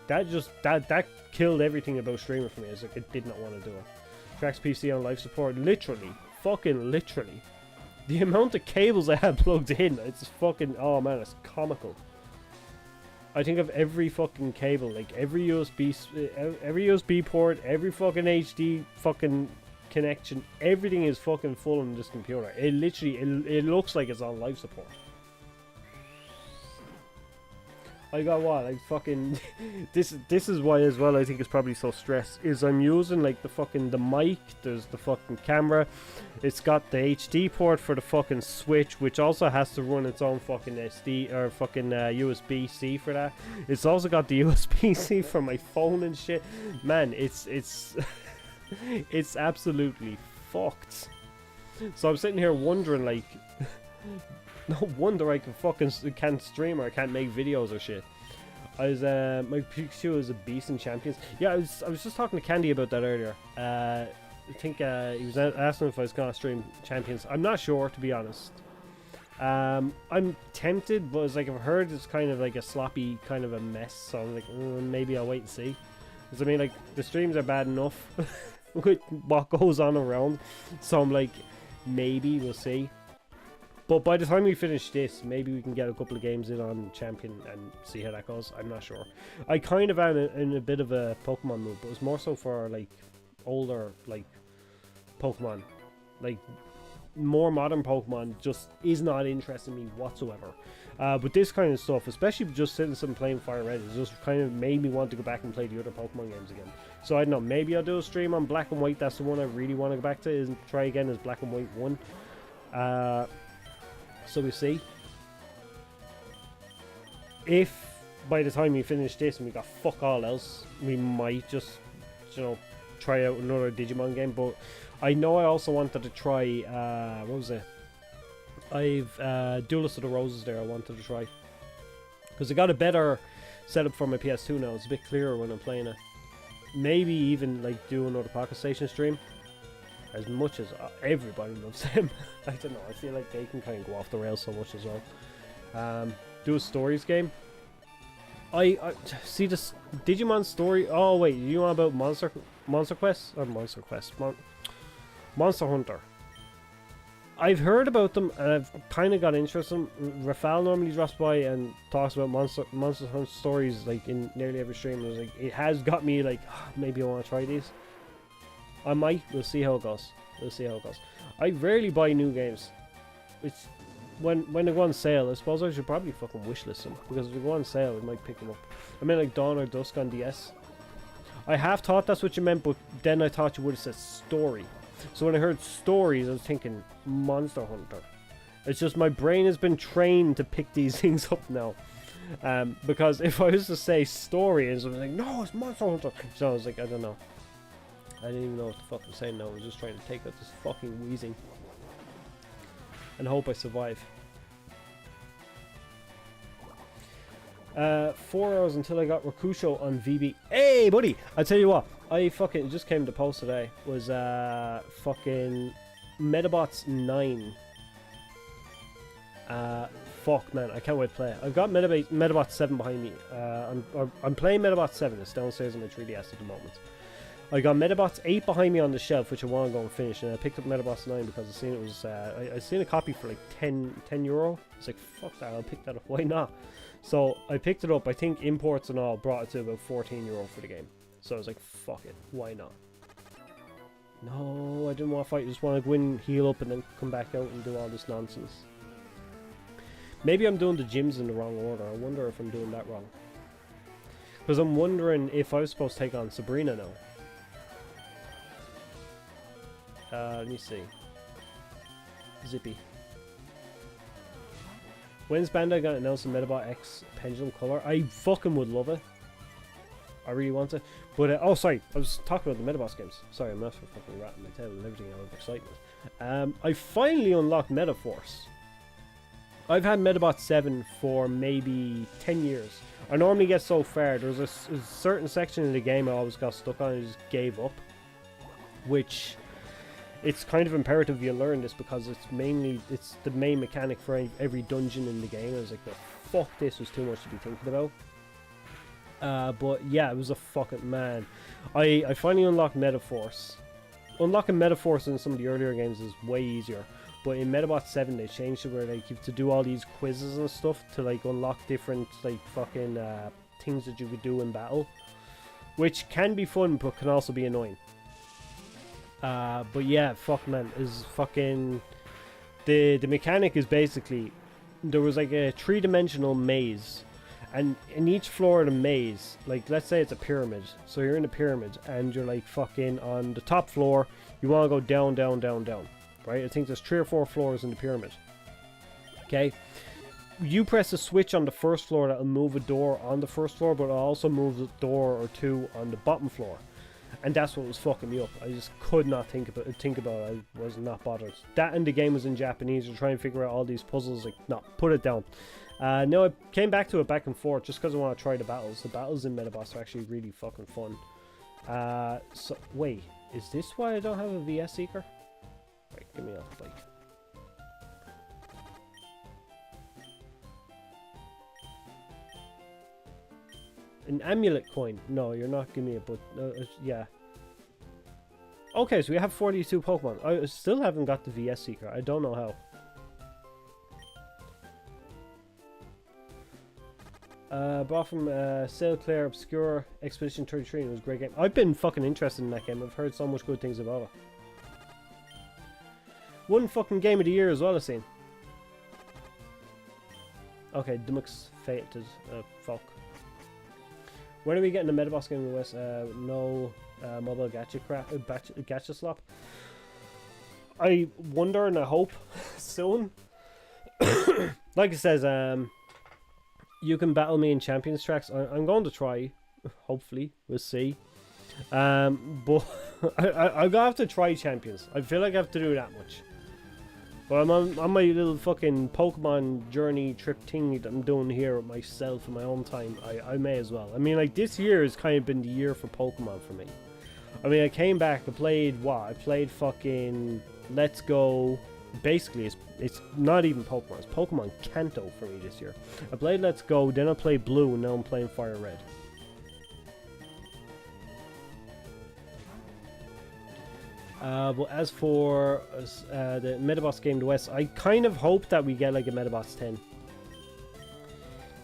Speaker 1: That killed everything about streaming for me. It's like, I did not want to do it. Tracks PC on life support, literally, fucking literally. The amount of cables I had plugged in, it's fucking, oh man, it's comical. I think of every fucking cable, like every USB port, every fucking HD fucking connection, everything is fucking full on this computer. It literally, it looks like it's on life support. I got what, like fucking, this is why as well I think it's probably so stressed, is I'm using like the mic, there's the fucking camera, it's got the HD port for the fucking Switch, which also has to run its own fucking SD, or fucking USB-C for that. It's also got the USB-C for my phone and shit. Man, it's it's absolutely fucked. So I'm sitting here wondering, like, no wonder I can't stream or I can't make videos or shit. My Pikachu is a beast in Champions. Yeah, I was just talking to Candy about that earlier. I think he was asking if I was gonna stream Champions. I'm not sure, to be honest. I'm tempted, but it's like, I've heard it's kind of like a sloppy kind of a mess, so I'm like, maybe I'll wait and see. Because I mean, like, the streams are bad enough with what goes on around, so I'm like, maybe we'll see. But by the time we finish this, maybe we can get a couple of games in on Champion and see how that goes. I'm not sure. I kind of am in a bit of a Pokemon mood, but it's more so for like older like Pokemon. Like more modern Pokemon just is not interesting me whatsoever. But this kind of stuff, especially just sitting and playing Fire Red, it just kind of made me want to go back and play the other Pokemon games again. So I don't know, maybe I'll do a stream on Black and White. That's the one I really want to go back to, is try again as Black and White 1. So we see. If by the time we finish this and we got fuck all else, we might just, you know, try out another Digimon game. But I know I also wanted to try, what was it? I've Duelist of the Roses there I wanted to try. Because I got a better setup for my PS2 now. It's a bit clearer when I'm playing it. Maybe even like do another Pocket Station stream. As much as everybody loves them. I don't know, I feel like they can kind of go off the rails so much as well. Do a stories game. I see this Digimon story. Oh wait, you know about Monster Quest? Or Monster Quest? Monster Hunter. I've heard about them and I've kind of got interested in them. Rafal normally drops by and talks about Monster Hunter stories like in nearly every stream. And like, it has got me like, maybe I want to try these. I might. We'll see how it goes. We'll see how it goes. I rarely buy new games. Which, when they go on sale, I suppose I should probably fucking wishlist them. Because if they go on sale, I might pick them up. I mean like Dawn or Dusk on DS. I have thought that's what you meant, but then I thought you would have said story. So when I heard stories, I was thinking Monster Hunter. It's just my brain has been trained to pick these things up now. Because if I was to say story, I was like, no, it's Monster Hunter. So I was like, I don't know. I didn't even know what the fuck I'm saying now. I was just trying to take out this fucking wheezing. And hope I survive. 4 hours until I got Rakusho on VB. Hey, buddy! I tell you what. I fucking just came to post today. Was fucking Metabots 9. Fuck, man. I can't wait to play it. I've got Metabots 7 behind me. I'm playing Metabots 7. It's downstairs on my 3DS at the moment. I got Metabots 8 behind me on the shelf, which I want to go and finish, and I picked up Metabots 9 because I seen it was I seen a copy for like 10 euro. It's like, fuck that, I'll pick that up, why not? So I picked it up. I think imports and all brought it to about 14 euro for the game. So I was like, fuck it, why not? No, I didn't want to fight. I just want to go in, heal up, and then come back out and do all this nonsense. Maybe I'm doing the gyms in the wrong order. I wonder if I'm doing that wrong. Because I'm wondering if I was supposed to take on Sabrina now. Let me see. Zippy. When's Bandai gonna announce the Metabot X Pendulum Color? I fucking would love it. I really want to. But, oh, sorry. I was talking about the Metabots games. Sorry, I'm not for fucking ratting my tail and everything out of excitement. I finally unlocked Metaforce. I've had Metabot 7 for maybe 10 years. I normally get so far. There's a certain section in the game I always got stuck on and I just gave up. Which... it's kind of imperative you learn this because it's the main mechanic for every dungeon in the game. I was like, well, fuck, this was too much to be thinking about. But yeah, it was a fucking man. I finally unlocked Metaforce. Unlocking Metaforce in some of the earlier games is way easier. But in Metabot 7 they changed it where like you have to do all these quizzes and stuff to like unlock different like fucking things that you could do in battle. Which can be fun but can also be annoying. But yeah, fuck man, is fucking the mechanic is basically there was like a 3-dimensional maze, and in each floor of the maze, like let's say it's a pyramid, so you're in a pyramid and you're like fucking on the top floor, you want to go down, down, down, down, right? I think there's 3 or 4 floors in the pyramid. Okay, you press a switch on the first floor that'll move a door on the first floor, but it'll also move a door or 2 on the bottom floor. And that's what was fucking me up. I just could not think about it. I was not bothered. That and the game was in Japanese. You're trying to figure out all these puzzles. Like, no, put it down. No, I came back to it back and forth just because I want to try the battles. The battles in Metabots are actually really fucking fun. So, wait. Is this why I don't have a VS Seeker? Wait, give me a bike. An amulet coin. No, you're not giving me a but. Yeah. Okay, so we have 42 Pokemon. I still haven't got the VS Seeker. I don't know how. Bought from Sail Clair Obscure Expedition 33. It was a great game. I've been fucking interested in that game. I've heard so much good things about it. One fucking game of the year as well, I've seen. Okay, Dumux Fated. Fuck. When are we getting the Metaboss game in the West? No mobile gacha slop. I wonder and I hope soon. Like it says, you can battle me in Champions tracks. I'm going to try. Hopefully, we'll see. But I'm gonna have to try champions. I feel like I have to do that much. But I'm on my little fucking Pokemon journey trip thing that I'm doing here with myself in my own time. I may as well. I mean, like, this year has kind of been the year for Pokemon for me. I mean, I came back, I played what? I played fucking Let's Go. Basically, it's not even Pokemon. It's Pokemon Kanto for me this year. I played Let's Go, then I played Blue, and now I'm playing Fire Red. But as for the Metabots Game to West, I kind of hope that we get like a Metabots 10.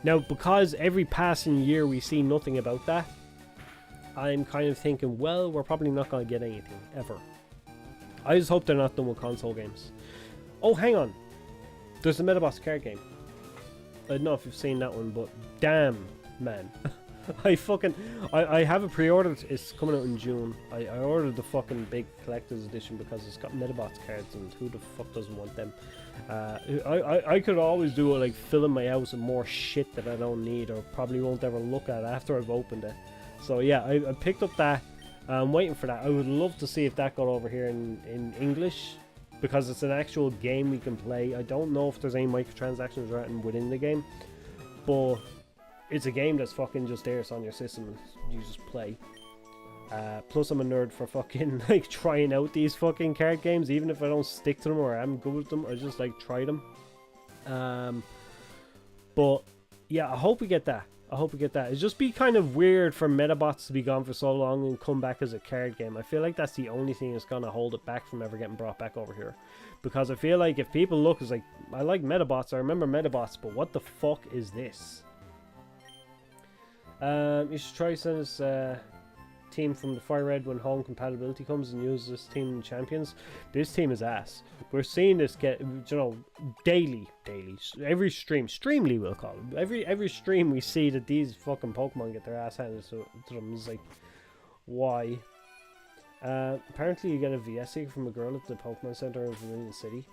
Speaker 1: Now, because every passing year we see nothing about that, I'm kind of thinking, well, we're probably not going to get anything, ever. I just hope they're not done with console games. Oh, hang on. There's a Metabots card game. I don't know if you've seen that one, but damn, man. I have it pre-ordered. It's coming out in June. I ordered the fucking big collector's edition because it's got Metabots cards, and who the fuck doesn't want them? I could always do it, like filling my house with more shit that I don't need or probably won't ever look at after I've opened it. So yeah, I picked up that. I'm waiting for that. I would love to see if that got over here in English, because it's an actual game we can play. I don't know if there's any microtransactions written within the game, but it's a game that's fucking just there. It's on your system and you just play. Plus I'm a nerd for fucking like trying out these fucking card games, even if I don't stick to them or I'm good with them. I just like try them. But yeah, I hope we get that. I hope we get that. It'd just be kind of weird for Metabots to be gone for so long and come back as a card game. I feel like that's the only thing that's gonna hold it back from ever getting brought back over here. Because I feel like if people look, it's like, I like Metabots, I remember Metabots, but what the fuck is this? You should try send this team from the Fire Red when home compatibility comes and use this team in Champions. This team is ass. We're seeing this get, you know, daily, every streamly we'll call it. Every stream we see that these fucking Pokemon get their ass handed to them. It's like, why? Apparently you get a VS Seeker from a girl at the Pokemon Center in Vermilion City.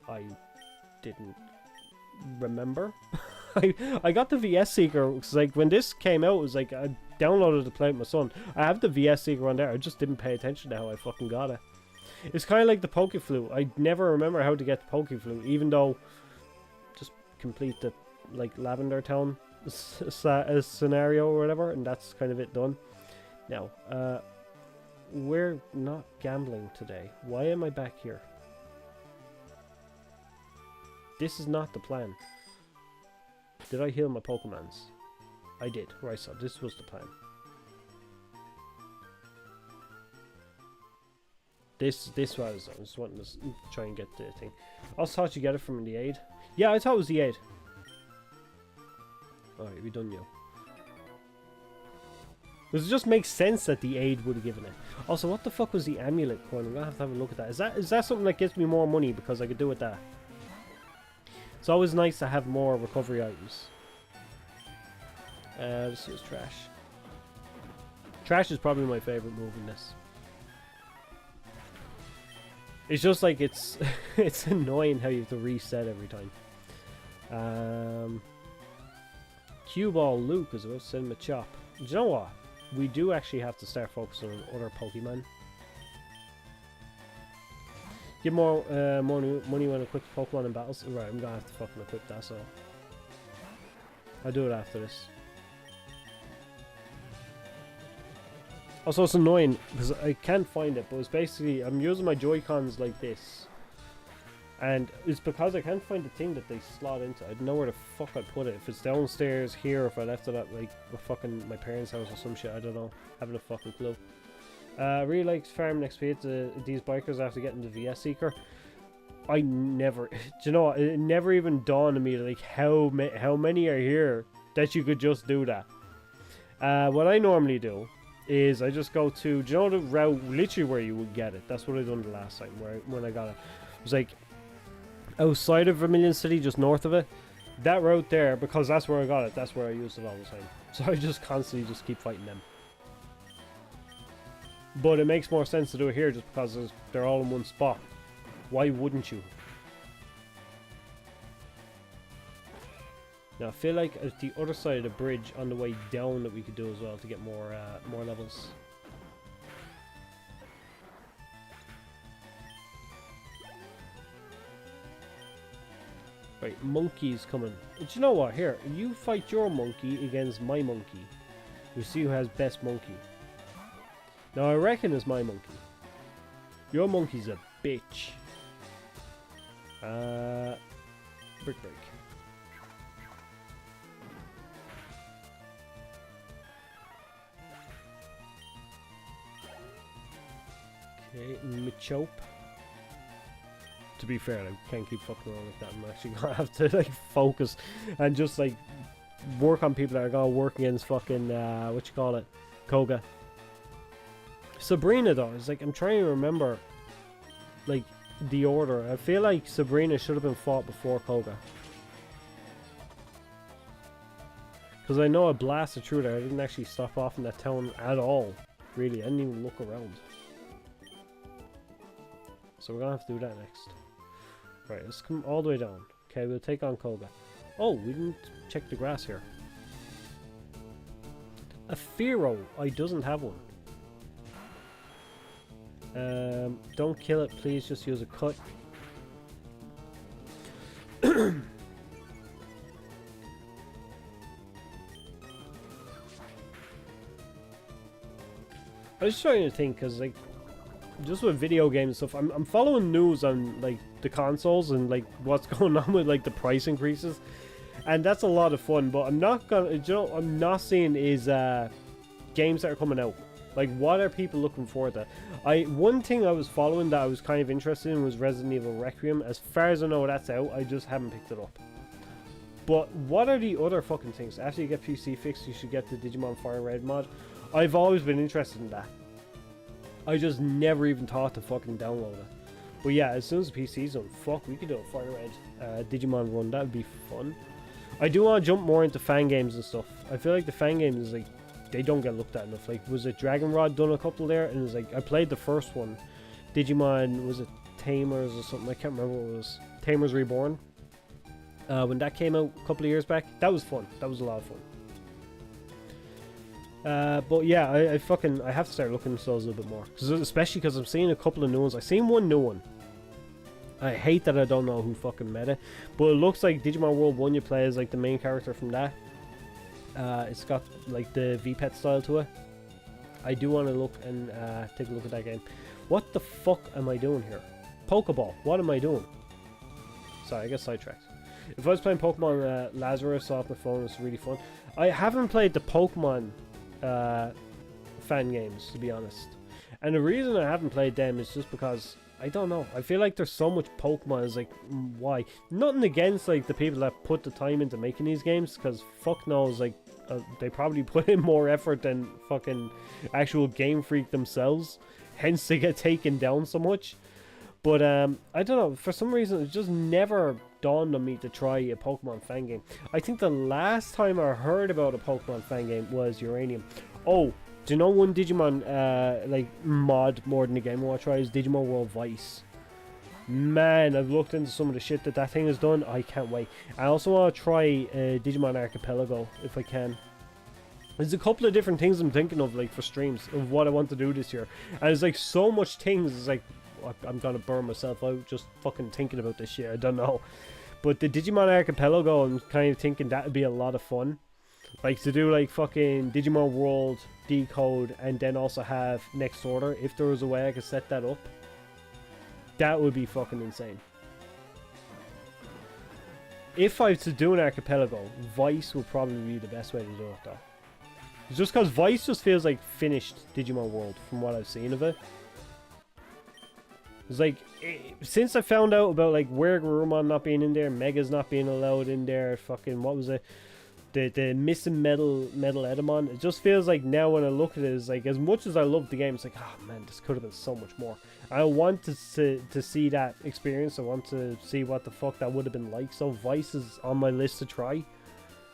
Speaker 1: I didn't remember. I got the VS Seeker because, like, when this came out, it was like I downloaded to play with my son. I have the VS Seeker on there. I just didn't pay attention to how I fucking got it. It's kind of like the Pokeflute. I never remember how to get the Pokeflute, even though just complete the like Lavender Town scenario or whatever, and that's kind of it done. Now, we're not gambling today. Why am I back here? This is not the plan. Did I heal my Pokemons? I did. Right, so this was the plan. This was, I was wanting to try and get the thing. I also thought you get it from the aid. Yeah, I thought it was the aid. Alright, we done, yo. Because it just makes sense that the aid would have given it. Also, what the fuck was the amulet coin? I'm gonna have to have a look at that. Is that something that gives me more money because I could do with that? It's always nice to have more recovery items. This is trash. Trash is probably my favorite move in this. It's just like it's annoying how you have to reset every time. Cue Ball Luke is about to send him a chop. Do you know what? We do actually have to start focusing on other Pokemon. Get more money when equipped Pokemon in battles. Right, I'm gonna have to fucking equip that, so I'll do it after this. Also, it's annoying because I can't find it, but it's basically I'm using my Joy-Cons like this, and it's because I can't find the thing that they slot into. I don't know where the fuck I'd put it. If it's downstairs here, or if I left it at like fucking my parents' house or some shit, I don't know. Having a fucking clue. Really liked farming XP to these bikers after getting the VS Seeker. I never, do you know what? It never even dawned on me like how many are here that you could just do that. What I normally do is I just go to, do you know the route literally where you would get it? That's what I done the last time when I got it. It was like outside of Vermilion City, just north of it. That route there, because that's where I got it. That's where I used it all the time. So I just constantly just keep fighting them. But it makes more sense to do it here just because they're all in one spot. Why wouldn't you? Now I feel like it's the other side of the bridge on the way down that we could do as well to get more levels. Right, monkey's coming. But you know what? Here, you fight your monkey against my monkey. You see who has best monkey. Now I reckon it's my monkey. Your monkey's a bitch. Brick break. Okay, Machope. To be fair, I can't keep fucking around with that. I'm actually gonna have to like focus and just like work on people that are gonna work against fucking what you call it, Koga. Sabrina though, it's like I'm trying to remember like the order. I feel like Sabrina should have been fought before Koga. Because I know I blasted through there. I didn't actually stop off in that town at all. Really, I didn't even look around. So we're gonna have to do that next. Right, let's come all the way down. Okay, we'll take on Koga. Oh, we didn't check the grass here. A Firo. I doesn't have one. Don't kill it, please. Just use a cut. I was trying to think, because like just with video games and stuff, I'm following news on like the consoles and like what's going on with like the price increases, and that's a lot of fun. But I'm not gonna, you know, I'm not seeing is games that are coming out. Like, what are people looking forward to? One thing I was following that I was kind of interested in was Resident Evil Requiem. As far as I know, that's out. I just haven't picked it up. But what are the other fucking things? After you get PC fixed, you should get the Digimon Fire Red mod. I've always been interested in that. I just never even thought to fucking download it. But yeah, as soon as the PC's on, fuck, we could do a Fire Red Digimon run. That would be fun. I do want to jump more into fan games and stuff. I feel like the fan games is like, they don't get looked at enough. Like, was it Dragon Rod done a couple there? And it was like, I played the first one. Digimon, was it Tamers or something? I can't remember what it was. Tamers Reborn. When that came out a couple of years back, that was fun. That was a lot of fun. But yeah, I have to start looking into those a little bit more. Especially because I'm seeing a couple of new ones. I've seen one new one. I hate that I don't know who fucking made it. But it looks like Digimon World 1 you play as like the main character from that. It's got like the VPET style to it. I do want to look and take a look at that game. What the fuck am I doing here? Pokeball. What am I doing? Sorry, I got sidetracked. If I was playing Pokemon Lazarus off my phone, it's really fun. I haven't played the Pokemon fan games, to be honest. And the reason I haven't played them is just because, I don't know. I feel like there's so much Pokemon. It's like, why? Nothing against like the people that put the time into making these games, because fuck knows, like they probably put in more effort than fucking actual Game Freak themselves. Hence they get taken down so much. But I don't know. For some reason, it just never dawned on me to try a Pokemon fan game. I think the last time I heard about a Pokemon fan game was Uranium. Oh, do you know one Digimon like mod more than a game I want to try is Digimon World Vice. Man, I've looked into some of the shit that thing has done. I can't wait. I also want to try Digimon Archipelago if I can. There's a couple of different things I'm thinking of, like for streams of what I want to do this year, and there's like so much things. It's like I'm gonna burn myself out just fucking thinking about this shit. I don't know, but the Digimon Archipelago, I'm kind of thinking that would be a lot of fun. Like to do like fucking Digimon World Decode and then also have Next Order. If there was a way I could set that up, that would be fucking insane. If I was to do an Archipelago, Vice would probably be the best way to do it though. Just because Vice just feels like finished Digimon World from what I've seen of it. It's like, since I found out about like Garurumon not being in there, Mega's not being allowed in there, fucking, what was it? The missing metal Edamon. It just feels like now when I look at it, it's like, as much as I love the game, it's like, oh man, this could have been so much more. I want to see that experience. I want to see what the fuck that would have been like. So Vice is on my list to try.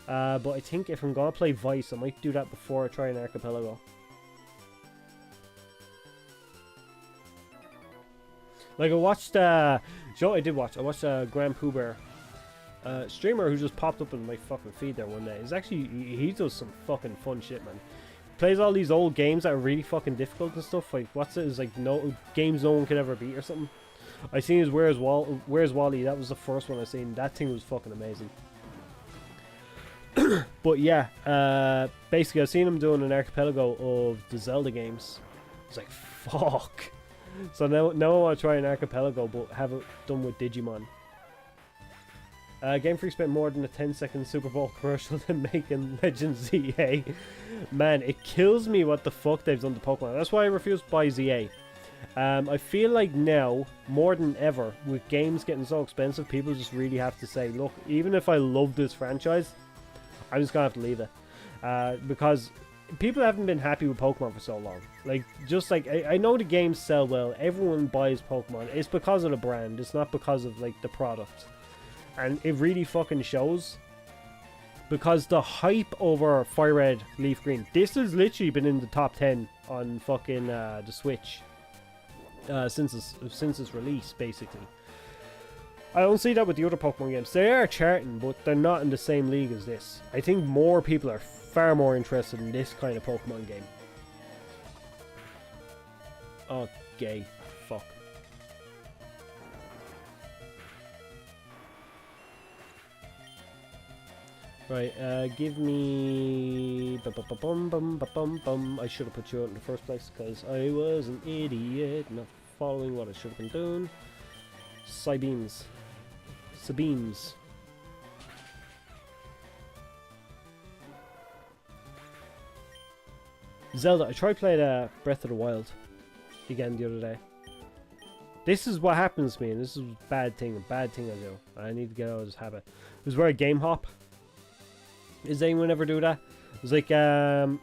Speaker 1: But I think if I'm gonna play Vice, I might do that before I try an Archipelago. Like I watched, you know what I did watch? I watched Grand Pooh Bear streamer who just popped up in my fucking feed there one day. Is actually he does some fucking fun shit, man. Plays all these old games that are really fucking difficult and stuff. Like what's it? Is like no games no one could ever beat or something. I seen his Where's Wally. That was the first one I seen. That thing was fucking amazing. But yeah, basically I've seen him doing an archipelago of the Zelda games. It's like fuck. So now I want to try an archipelago, but have it done with Digimon. Game Freak spent more than a 10-second Super Bowl commercial than making Legend ZA. Man, it kills me what the fuck they've done to Pokemon. That's why I refuse to buy ZA. I feel like now, more than ever, with games getting so expensive, people just really have to say, look, even if I love this franchise, I'm just going to have to leave it. Because people haven't been happy with Pokemon for so long. Like, just like, I know the games sell well, everyone buys Pokemon. It's because of the brand, it's not because of, like, the product. And it really fucking shows. Because the hype over Fire Red, Leaf Green, this has literally been in the top 10 on fucking the Switch. Since its release, basically. I don't see that with the other Pokemon games. They are charting, but they're not in the same league as this. I think more people are far more interested in this kind of Pokemon game. Oh, gay. Fuck. Right, give me... I should have put you out in the first place because I was an idiot, not following what I should have been doing. Psybeams. Sabeams. Zelda, I tried playing Breath of the Wild again the other day. This is what happens to me, and this is a bad thing I do. I need to get out of this habit. This is where I game hop. Does anyone ever do that? It's like, I'm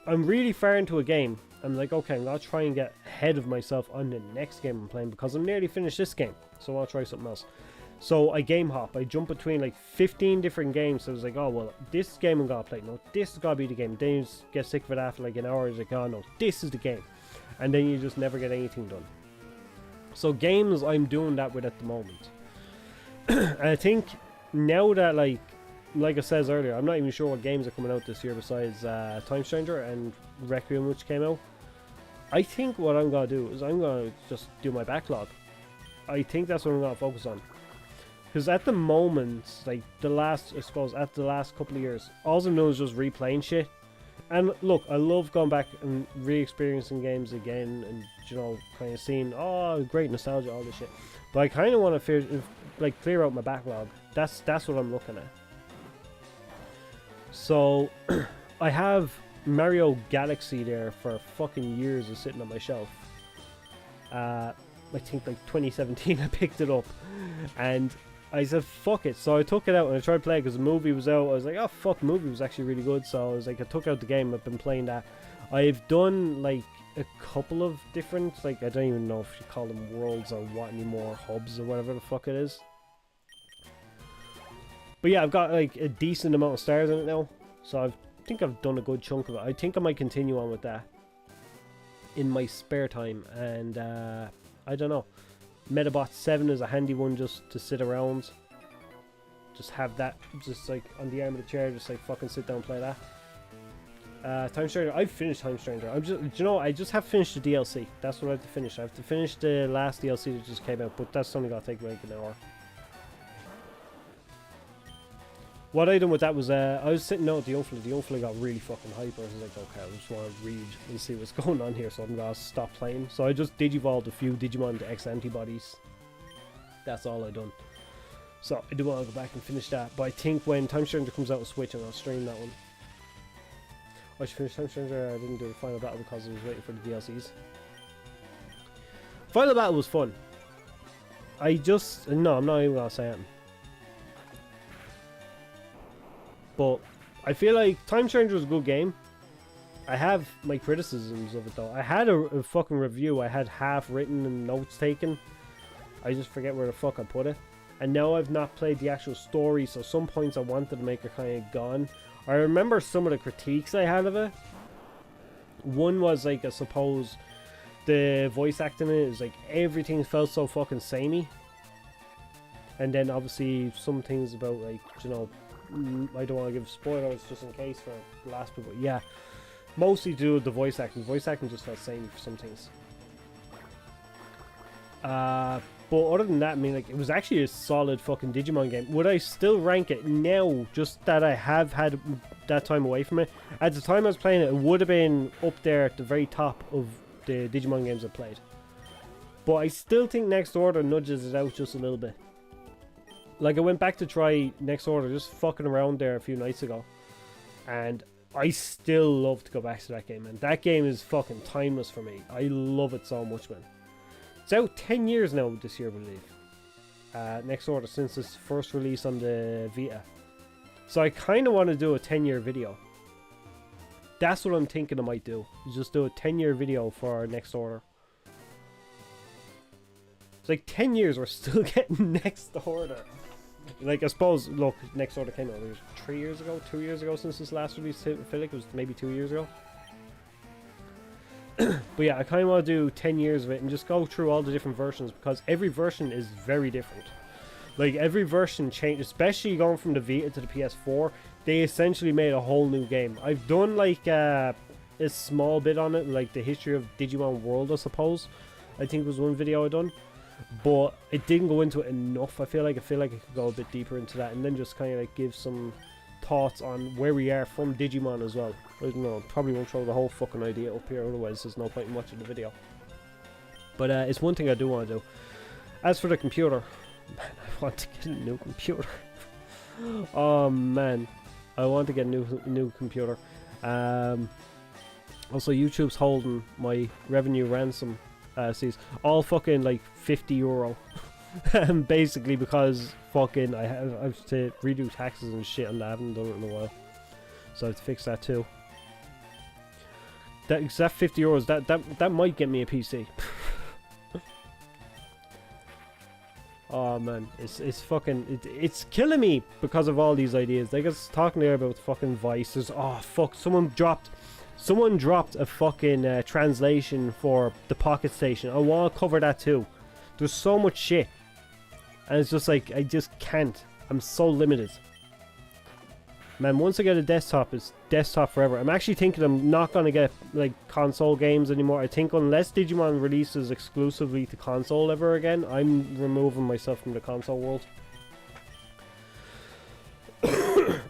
Speaker 1: really far into a game. I'm like, okay, I'm going to try and get ahead of myself on the next game I'm playing because I'm nearly finished this game. So I'll try something else. So I game hop. I jump between like 15 different games. So I was like, oh, well, this game I'm going to play. No, this has got to be the game. Then you just get sick of it after like an hour. It's like, oh, no, this is the game. And then you just never get anything done. So games I'm doing that with at the moment. And I think now that like I said earlier, I'm not even sure what games are coming out this year besides Time Stranger and Requiem, which came out. I think what I'm going to do is I'm going to just do my backlog. I think that's what I'm going to focus on. Because at the moment, like the last couple of years, all I'm doing is just replaying shit. And look, I love going back and re-experiencing games again and, you know, kind of seeing, oh, great nostalgia, all this shit. But I kind of want to clear out my backlog. That's what I'm looking at. So, I have Mario Galaxy there for fucking years is sitting on my shelf. I think like 2017 I picked it up. And I said, fuck it. So I took it out and I tried to play it because the movie was out. I was like, oh fuck, the movie was actually really good. So I was like, I took out the game. I've been playing that. I've done like a couple of different, like, I don't even know if you call them worlds or what anymore, hubs or whatever the fuck it is. But yeah, I've got like a decent amount of stars in it now. So I think I've done a good chunk of it. I think I might continue on with that in my spare time. And I don't know. Metabot 7 is a handy one just to sit around. Just have that just like on the arm of the chair. Just like fucking sit down and play that. Time Stranger. I've finished Time Stranger. I just have finished the DLC. That's what I have to finish. I have to finish the last DLC that just came out. But that's only going to take like an hour. What I done with that was, I was sitting down at the Unfley. The Unfley got really fucking hype. I was like, okay, I just want to read and see what's going on here, so I'm going to stop playing. So I just digivolved a few Digimon to X antibodies. That's all I done. So I do want to go back and finish that. But I think when Time Stranger comes out on Switch, I'm going to stream that one. I should finish Time Stranger. I didn't do the final battle because I was waiting for the DLCs. Final battle was fun. No, I'm not even going to say anything. But I feel like Time Stranger was a good game. I have my criticisms of it though. I had a fucking review I had half written and notes taken. I just forget where the fuck I put it. And now I've not played the actual story, so some points I wanted to make are kind of gone. I remember some of the critiques I had of it. One was like, I suppose, the voice acting in it is like everything felt so fucking samey. And then obviously some things about like, you know, I don't want to give spoilers just in case for the last bit, but yeah, mostly to do with the voice acting. Voice acting just felt samey for some things. But other than that, I mean, like, it was actually a solid fucking Digimon game. Would I still rank it now, just that I have had that time away from it? At the time I was playing it, it would have been up there at the very top of the Digimon games I played. But I still think Next Order nudges it out just a little bit. Like, I went back to try Next Order, just fucking around there a few nights ago. And I still love to go back to that game, man. That game is fucking timeless for me. I love it so much, man. It's out 10 years now this year, I believe. Next Order, since its first release on the Vita. So I kind of want to do a 10-year video. That's what I'm thinking I might do. Just do a 10-year video for Next Order. It's like 10 years, we're still getting Next Order. Like, I suppose, look, Next Order came out 3 years ago, 2 years ago since its last release. I feel like it was maybe 2 years ago. But yeah, I kind of want to do 10 years of it and just go through all the different versions, because every version is very different. Like, every version changed, especially going from the Vita to the PS4. They essentially made a whole new game. I've done like a small bit on it, like the history of Digimon World, I suppose. I think was one video I done, but it didn't go into it enough. I feel like I could go a bit deeper into that, and then just kind of like give some thoughts on where we are from Digimon as well. I don't know, probably won't throw the whole fucking idea up here, otherwise there's no point in watching the video. But it's one thing I do want to do. As for the computer, man, I want to get a new computer. Oh man, I want to get a new computer. Also, YouTube's holding my revenue ransom sees all fucking like €50. Basically because fucking I have to redo taxes and shit, and I haven't done it in a while, so I have to fix that too. That €50 that might get me a PC. Oh man, it's fucking it's killing me because of all these ideas. Like I was talking there about fucking Vice. There's, oh fuck, someone dropped a fucking translation for the Pocket Station. I want to cover that too. There's so much shit, and it's just like, I just can't. I'm so limited. Man, once I get a desktop, it's desktop forever. I'm actually thinking I'm not going to get like console games anymore. I think unless Digimon releases exclusively to console ever again, I'm removing myself from the console world.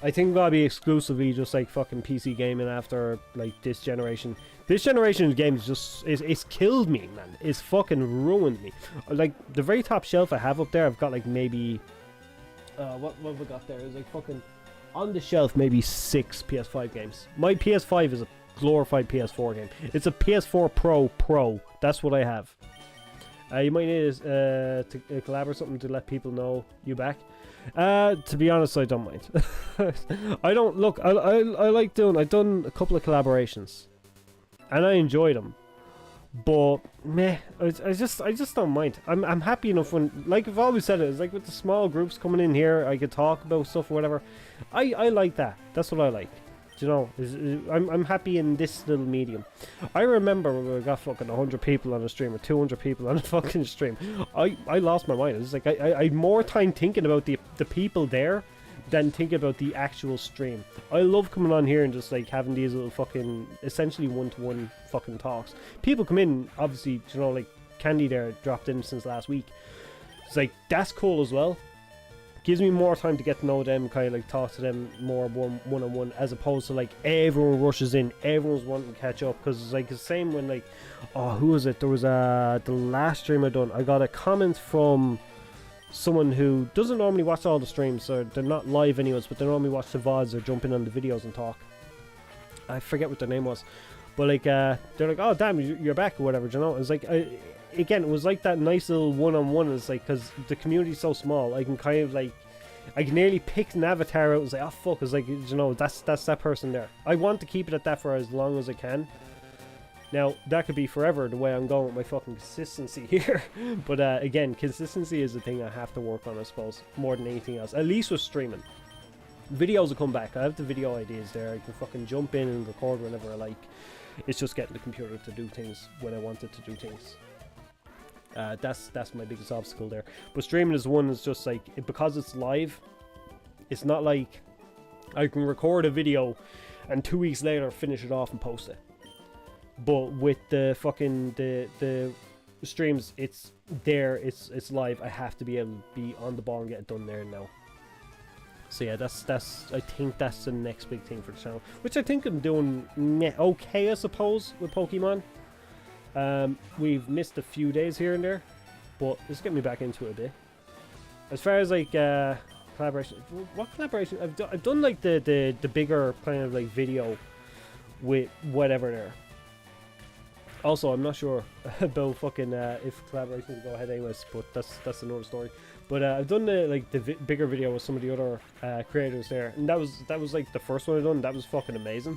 Speaker 1: I think I'll be exclusively just like fucking PC gaming after like this generation. This generation of games just it's killed me, man. It's fucking ruined me. Like the very top shelf I have up there, I've got like maybe what have I got there? It's like fucking on the shelf maybe 6 PS5 games. My PS5 is a glorified PS4 game. It's a PS4 Pro. That's what I have. You might need to collab or something to let people know you back. To be honest, I don't mind. I don't look. I like doing. I've done a couple of collaborations, and I enjoy them. But meh, I just don't mind. I'm happy enough when, like I've always said, it's like with the small groups coming in here, I could talk about stuff or whatever. I like that. That's what I like. Do you know? I'm happy in this little medium. I remember when we got fucking 100 people on a stream or 200 people on a fucking stream. I lost my mind. It's like I had more time thinking about the people there than thinking about the actual stream. I love coming on here and just like having these little fucking essentially one-to-one fucking talks. People come in, obviously, you know, like Candy there dropped in since last week. It's like, that's cool as well. Gives me more time to get to know them, kind of like talk to them more one-on-one, as opposed to like everyone rushes in, everyone's wanting to catch up. Because it's like the same when like, oh, who was it? There was the last stream I done, I got a comment from someone who doesn't normally watch all the streams, so they're not live anyways, but they normally watch the VODs or jump in on the videos and talk. I forget what their name was, but like they're like, oh damn, you're back or whatever, you know. It's like again, it was like that nice little one-on-one. It's like, because the community's so small, I can kind of like, I can nearly pick an avatar out and say, oh fuck, it's like, you know, that's that person there. I want to keep it at that for as long as I can. Now, that could be forever the way I'm going with my fucking consistency here. But again, consistency is the thing I have to work on, I suppose, more than anything else. At least with streaming. Videos will come back. I have the video ideas there. I can fucking jump in and record whenever I like. It's just getting the computer to do things when I want it to do things. That's my biggest obstacle there. But streaming is one that's just like, because it's live, it's not like I can record a video and 2 weeks later finish it off and post it. But with the fucking the streams, it's there, it's live. I have to be able to be on the ball and get it done there and now. So yeah, that's I think that's the next big thing for the channel, which I think I'm doing okay, I suppose, with Pokemon. We've missed a few days here and there, but let's get me back into it a bit. As far as like collaboration, what collaboration? I've done like the bigger kind of like video with whatever there. Also, I'm not sure about fucking if collaborations will go ahead anyways, but that's another story. But I've done the bigger video with some of the other creators there, and that was like the first one I done. That was fucking amazing.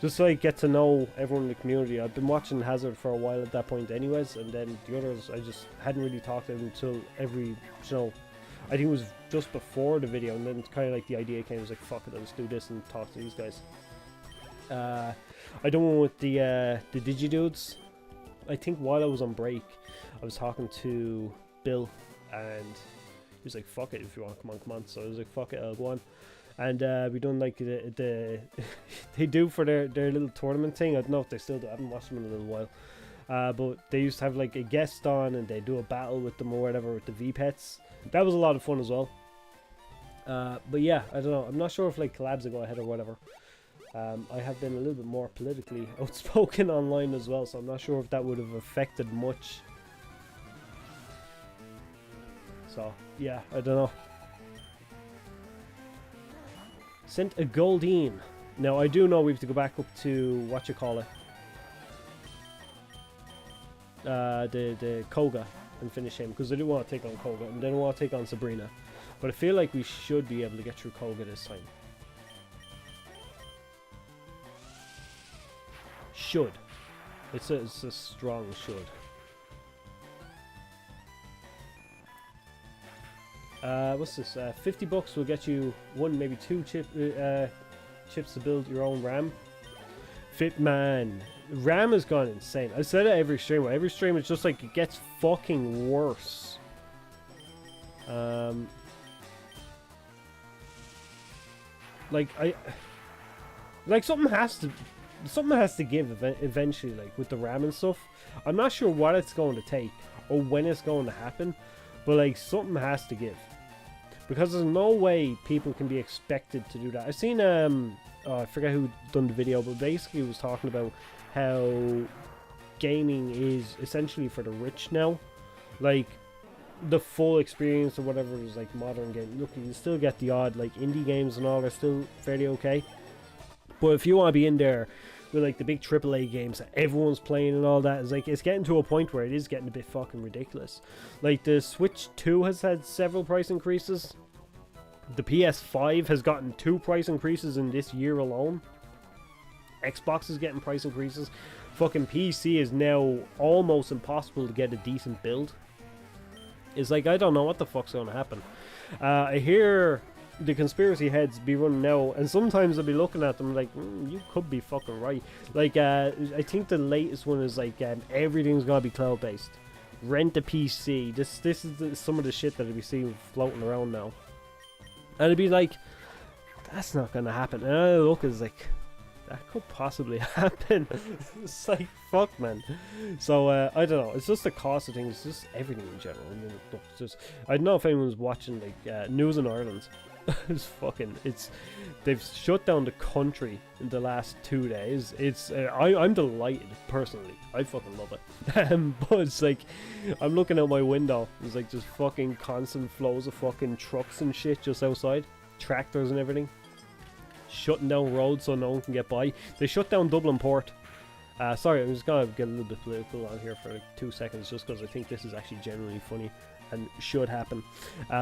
Speaker 1: Just like get to know everyone in the community. I've been watching Hazard for a while at that point anyways, and then the others I just hadn't really talked to them until I think it was just before the video, and then kind of like the idea came. I was like, fuck it, I'll just do this and talk to these guys. I done one with the Digidudes. I think while I was on break, I was talking to Bill, and he was like, fuck it, if you want to come on. So I was like, fuck it, I'll go on. And we done like the they do for their little tournament thing. I don't know if they still do. I haven't watched them in a little while. But they used to have like a guest on, and they do a battle with them or whatever with the V-Pets. That was a lot of fun as well. But yeah, I don't know. I'm not sure if like collabs will go ahead or whatever. I have been a little bit more politically outspoken online as well, so I'm not sure if that would have affected much. So yeah, I don't know. Sent a Goldeen. Now I do know we have to go back up to what you call it, the Koga, and finish him, because I do want to take on Koga and then I want to take on Sabrina, but I feel like we should be able to get through Koga this time. Should. It's a strong should. What's this? 50 bucks will get you one, maybe two chips to build your own RAM. Man, RAM has gone insane. I said it every stream. Every stream it's just like it gets fucking worse. Like something has to give eventually, like with the RAM and stuff. I'm not sure what it's going to take or when it's going to happen, but like something has to give, because there's no way people can be expected to do that. I've seen I forget who done the video, but basically it was talking about how gaming is essentially for the rich now. Like the full experience or whatever is like modern game. Look, you still get the odd like indie games and all, they're still fairly okay. But if you want to be in there with like the big AAA games that everyone's playing and all that, it's getting to a point where it is getting a bit fucking ridiculous. Like the Switch 2 has had several price increases. The PS5 has gotten 2 price increases in this year alone. Xbox is getting price increases. Fucking PC is now almost impossible to get a decent build. It's like, I don't know what the fuck's going to happen. I hear the conspiracy heads be running now, and sometimes I'll be looking at them like, you could be fucking right. Like, I think the latest one is like, everything's gonna be cloud based. Rent a PC. This is some of the shit that I'll be seeing floating around now, and it'd be like, that's not gonna happen. And I look, it's like, that could possibly happen. It's like, fuck, man. So I don't know, it's just the cost of things, it's just everything in general. I mean, look, it's just, I don't know if anyone's watching like news in Ireland. They've shut down the country in the last 2 days. I'm delighted personally. I fucking love it. But it's like, I'm looking out my window, there's like just fucking constant flows of fucking trucks and shit just outside, tractors and everything, shutting down roads so no one can get by. They shut down Dublin Port. Sorry, I'm just gonna get a little bit political on here for like 2 seconds, just because I think this is actually genuinely funny and should happen.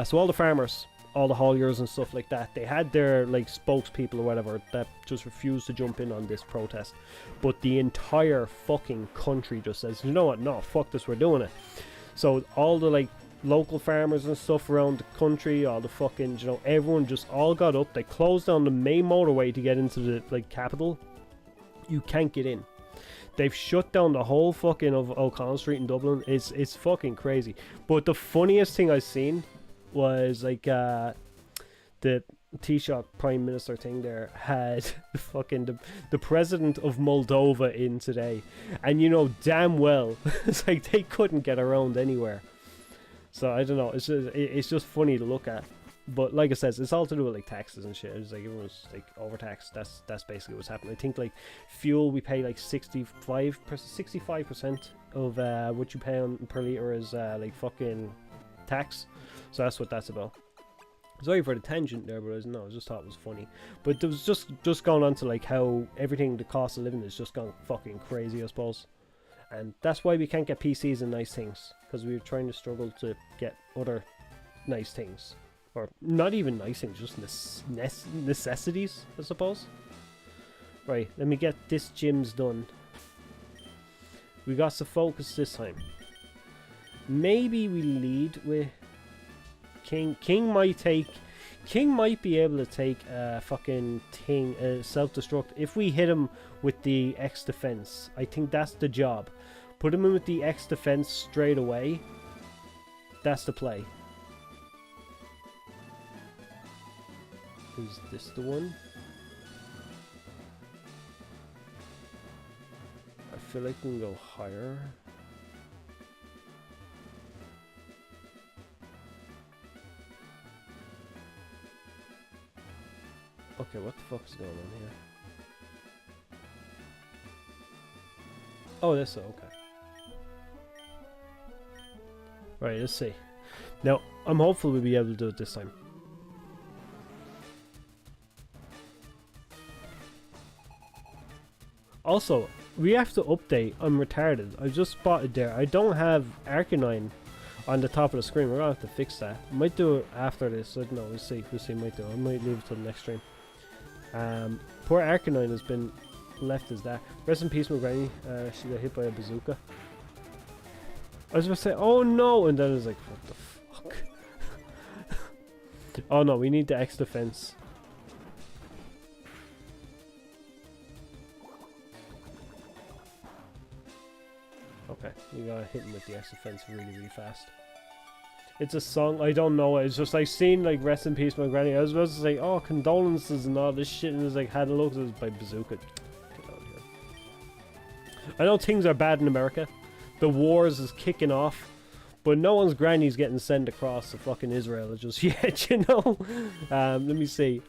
Speaker 1: So all the farmers, all the hauliers and stuff like that, they had their like spokespeople or whatever that just refused to jump in on this protest, but the entire fucking country just says, you know what, no, fuck this, we're doing it. So all the like local farmers and stuff around the country, all the fucking, you know, everyone just all got up. They closed down the main motorway to get into the like capital. You can't get in. They've shut down the whole fucking of O'Connell Street in Dublin. It's fucking crazy. But the funniest thing I've seen was like the Taoiseach Prime Minister thing there had the president of Moldova in today, and you know damn well it's like they couldn't get around anywhere. So I don't know. It's just funny to look at. But like I said, it's all to do with like taxes and shit. It's like everyone's like overtaxed. That's basically what's happening. I think like fuel, we pay like 65% of what you pay on per liter is like fucking tax. So that's what that's about. Sorry for the tangent there, but I just thought it was funny. But it was just going on to like how everything, the cost of living is just gone fucking crazy, I suppose. And that's why we can't get PCs and nice things, because we're trying to struggle to get other nice things. Or not even nice things, just necessities, I suppose. Right, let me get this gym's done. We got to focus this time. Maybe we lead with King. King might be able to take a fucking thing, self-destruct. If we hit him with the X defense, I think that's the job. Put him in with the X defense straight away. That's the play. Is this the one? I feel like we can go higher. Okay, what the fuck is going on here? Oh, this, okay. Right, let's see. Now, I'm hopeful we'll be able to do it this time. Also, we have to update. I'm retarded. I just spotted there. I don't have Arcanine on the top of the screen. We're gonna have to fix that. I might do it after this. I don't know. We'll see. We'll see. Might do it. I might leave it till the next stream. Poor Arcanine has been left as that. Rest in peace, my granny. She got hit by a bazooka. I was about to say, oh no, and then I was like, what the fuck? Oh no, we need the X defense. Okay, we gotta hit him with the X defense really, really fast. It's a song, I don't know, it's just like seen like Rest in Peace My Granny. I was supposed to say, oh, condolences and all this shit, and it was like, had a look, it was by bazooka. Get out here. I know things are bad in America. The wars is kicking off, but no one's granny's getting sent across to fucking Israel just yet, you know? Let me see.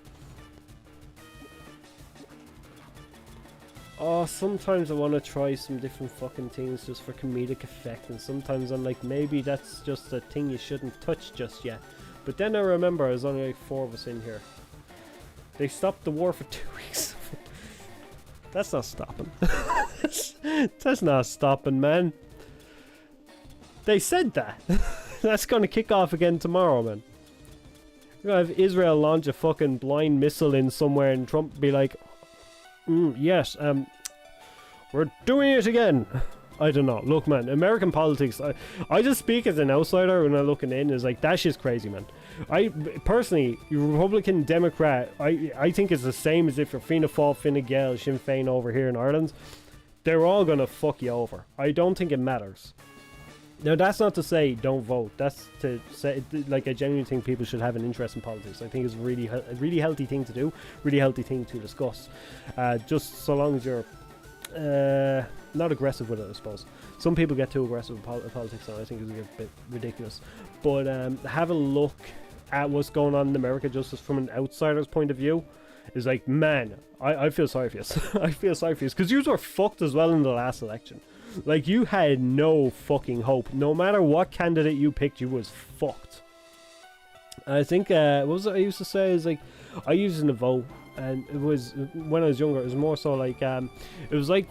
Speaker 1: Oh, sometimes I want to try some different fucking things just for comedic effect, and sometimes I'm like, maybe that's just a thing you shouldn't touch just yet. But then I remember there's only like 4 of us in here. They stopped the war for 2 weeks. That's not stopping. That's not stopping, man. They said that. That's gonna kick off again tomorrow, man. We're gonna have Israel launch a fucking blind missile in somewhere and Trump be like, yes, we're doing it again. I don't know. Look, man, American politics, I just speak as an outsider when I'm looking in. Is like, that shit's crazy, man. I personally, Republican, Democrat, I think it's the same as if you're Fianna Fáil, Fine Gael, Sinn Féin over here in Ireland. They're all gonna fuck you over. I don't think it matters. Now, that's not to say don't vote. That's to say, like, I genuinely think people should have an interest in politics. I think it's a really healthy thing to do, really healthy thing to discuss. Just so long as you're not aggressive with it, I suppose. Some people get too aggressive with politics, and I think it's a bit ridiculous. But have a look at what's going on in America, just from an outsider's point of view. Is like, man, I feel sorry for you. I feel sorry for you, because you were fucked as well in the last election. Like, you had no fucking hope. No matter what candidate you picked, you was fucked. And I think, what was it I used to say? Is like, I used to vote, and it was, when I was younger, it was more so like, it was like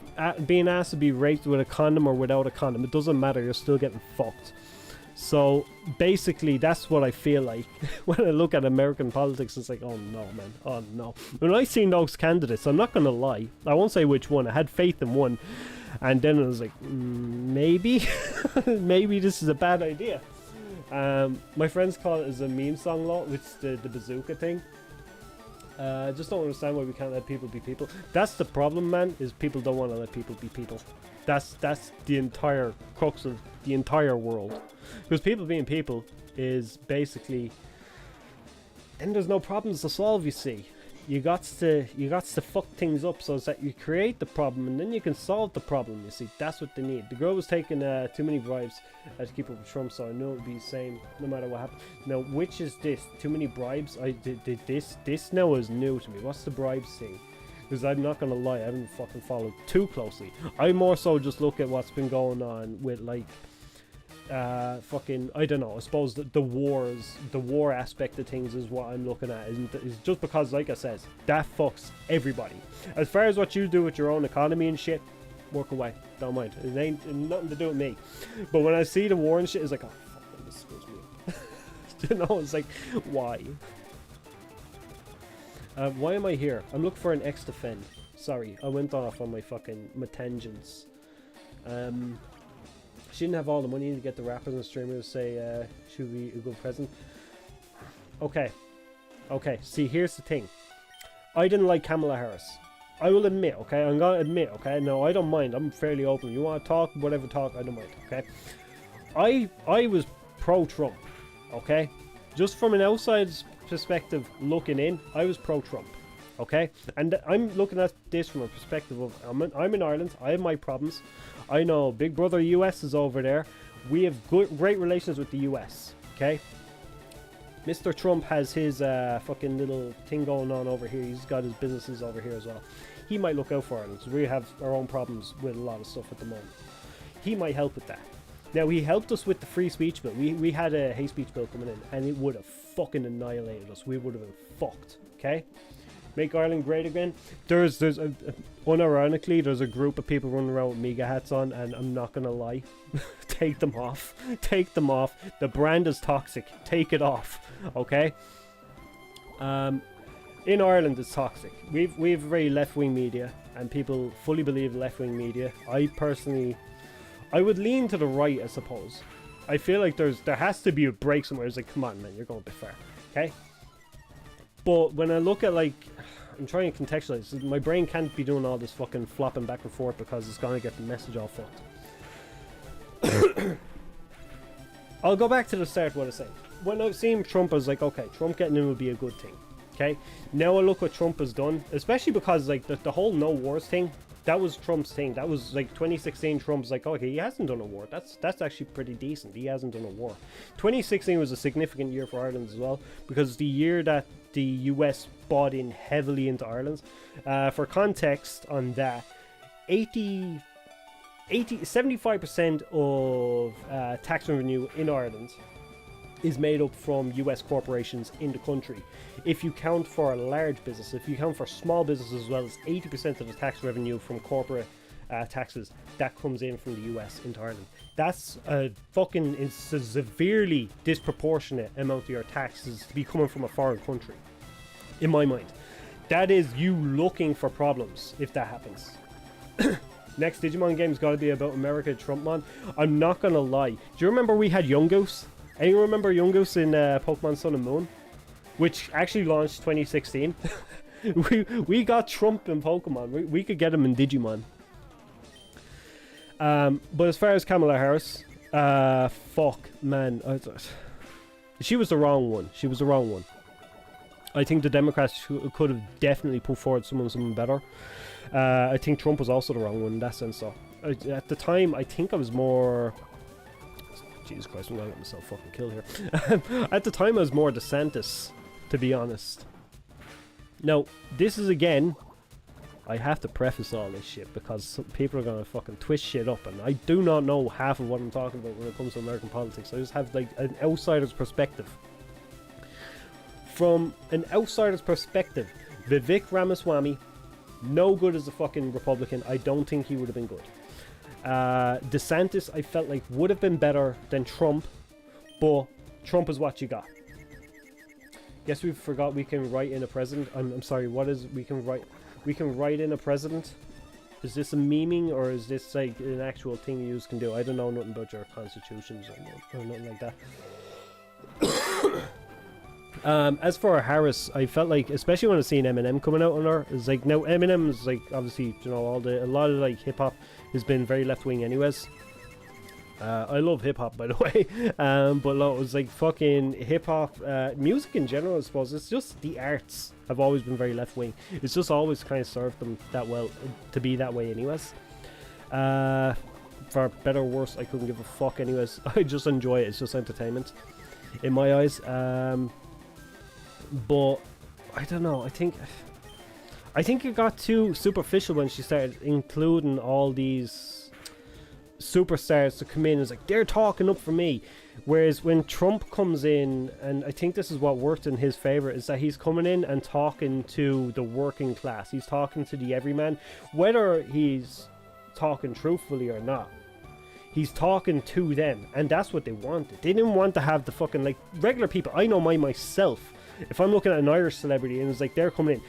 Speaker 1: being asked to be raped with a condom or without a condom. It doesn't matter, you're still getting fucked. So, basically, that's what I feel like. When I look at American politics, it's like, oh no, man, oh no. When I seen those candidates, I'm not gonna lie, I won't say which one, I had faith in one. And then I was like, maybe, maybe this is a bad idea. My friends call it as a meme song, which is the bazooka thing. I just don't understand why we can't let people be people. That's the problem, man, is people don't want to let people be people. That's the entire crux of the entire world. Because people being people is basically... Then there's no problems to solve, you see. You got to fuck things up so that you create the problem and then you can solve the problem, you see. That's what they need. The girl was taking too many bribes to keep up with Trump, so I know it would be the same no matter what happens. Now, which is this? Too many bribes? I did this now is new to me. What's the bribes thing? Because I'm not gonna lie, I haven't fucking followed too closely. I more so just look at what's been going on with, like, fucking, I don't know, I suppose the war aspect of things is what I'm looking at, is just because, like I says, that fucks everybody. As far as what you do with your own economy and shit, work away, don't mind, it ain't nothing to do with me. But when I see the war and shit, it's like, oh fuck, this screws me up. You know, it's like, why? Why am I here? I'm looking for an X defend. Sorry, I went off on my tangents. She didn't have all the money to get the rappers and streamers to say should be a good present. Okay, see, here's the thing. I didn't like Kamala Harris. I will admit, okay? I'm gonna admit, okay? No, I don't mind. I'm fairly open. You want to talk, whatever talk, I don't mind, okay? I was pro-Trump, okay? Just from an outside perspective looking in, I was pro-Trump, okay? And I'm looking at this from a perspective of, I'm in Ireland, I have my problems. I know Big Brother US is over there. We have great relations with the US, okay? Mr. Trump has his fucking little thing going on over here. He's got his businesses over here as well. He might look out for Ireland because we have our own problems with a lot of stuff at the moment. He might help with that. Now, he helped us with the free speech bill. We had a hate speech bill coming in and it would have fucking annihilated us. We would have been fucked, okay? Make Ireland great again. Unironically, there's a group of people running around with MAGA hats on, and I'm not gonna lie. Take them off. Take them off. The brand is toxic. Take it off. Okay? In Ireland, it's toxic. We've very left-wing media, and people fully believe left-wing media. I would lean to the right, I suppose. I feel like there has to be a break somewhere. It's like, come on, man, you're going a bit far. Okay? But when I look at, like, I'm trying to contextualize, my brain can't be doing all this fucking flopping back and forth because it's gonna get the message all fucked. I'll go back to the start of what I was saying. When I've seen Trump, I was like, okay, Trump getting in would be a good thing. Okay? Now I look what Trump has done, especially because, like, the whole no wars thing, that was Trump's thing. That was, like, 2016, Trump's like, okay, he hasn't done a war. That's actually pretty decent. He hasn't done a war. 2016 was a significant year for Ireland as well, because the year that the US bought in heavily into Ireland. For context on that, 75% of tax revenue in Ireland is made up from US corporations in the country. If you count for a large business, if you count for small businesses as well, as 80% of the tax revenue from corporate taxes that comes in from the US into Ireland. That's a fucking, it's a severely disproportionate amount of your taxes to be coming from a foreign country, in my mind. That is you looking for problems if that happens. Next Digimon game's got to be about America Trumpmon. I'm not gonna lie. Do you remember we had Young Goose? Anyone remember Young Goose in Pokemon Sun and Moon? Which actually launched 2016. we got Trump in Pokemon. We could get him in Digimon. But as far as Kamala Harris, fuck, man. She was the wrong one. She was the wrong one. I think the Democrats could have definitely put forward someone better. I think Trump was also the wrong one in that sense. So at the time, I think I was more... Jesus Christ, I'm gonna get myself fucking killed here. At the time, I was more DeSantis, to be honest. Now, this is again... I have to preface all this shit because some people are gonna fucking twist shit up, and I do not know half of what I'm talking about when it comes to American politics. I just have like an outsider's perspective. From an outsider's perspective, Vivek Ramaswamy, no good as a fucking Republican. I don't think he would have been good. DeSantis, I felt like would have been better than Trump, but Trump is what you got. Guess we forgot we can write in a president. I'm sorry. What is we can write? We can write in a president. Is this a memeing or is this like an actual thing you can do? I don't know nothing about your constitutions or nothing like that. As for Harris, I felt like, especially when I seen Eminem coming out on her, it's like, now Eminem is like, obviously, you know, a lot of like hip hop has been very left wing anyways. I love hip hop, by the way, but no, it was like fucking hip hop, music in general, I suppose. It's just the arts have always been very left wing. It's just always kind of served them that well to be that way, anyways. For better or worse, I couldn't give a fuck, anyways. I just enjoy it. It's just entertainment in my eyes. But I don't know. I think it got too superficial when she started including all these superstars to come in. It's like, they're talking up for me. Whereas when Trump comes in, and I think this is what worked in his favor, is that he's coming in and talking to the working class. He's talking to the everyman, whether he's talking truthfully or not. He's talking to them, and that's what they wanted. They didn't want to have the fucking, like, regular people. I know myself. If I'm looking at an Irish celebrity and it's like they're coming in,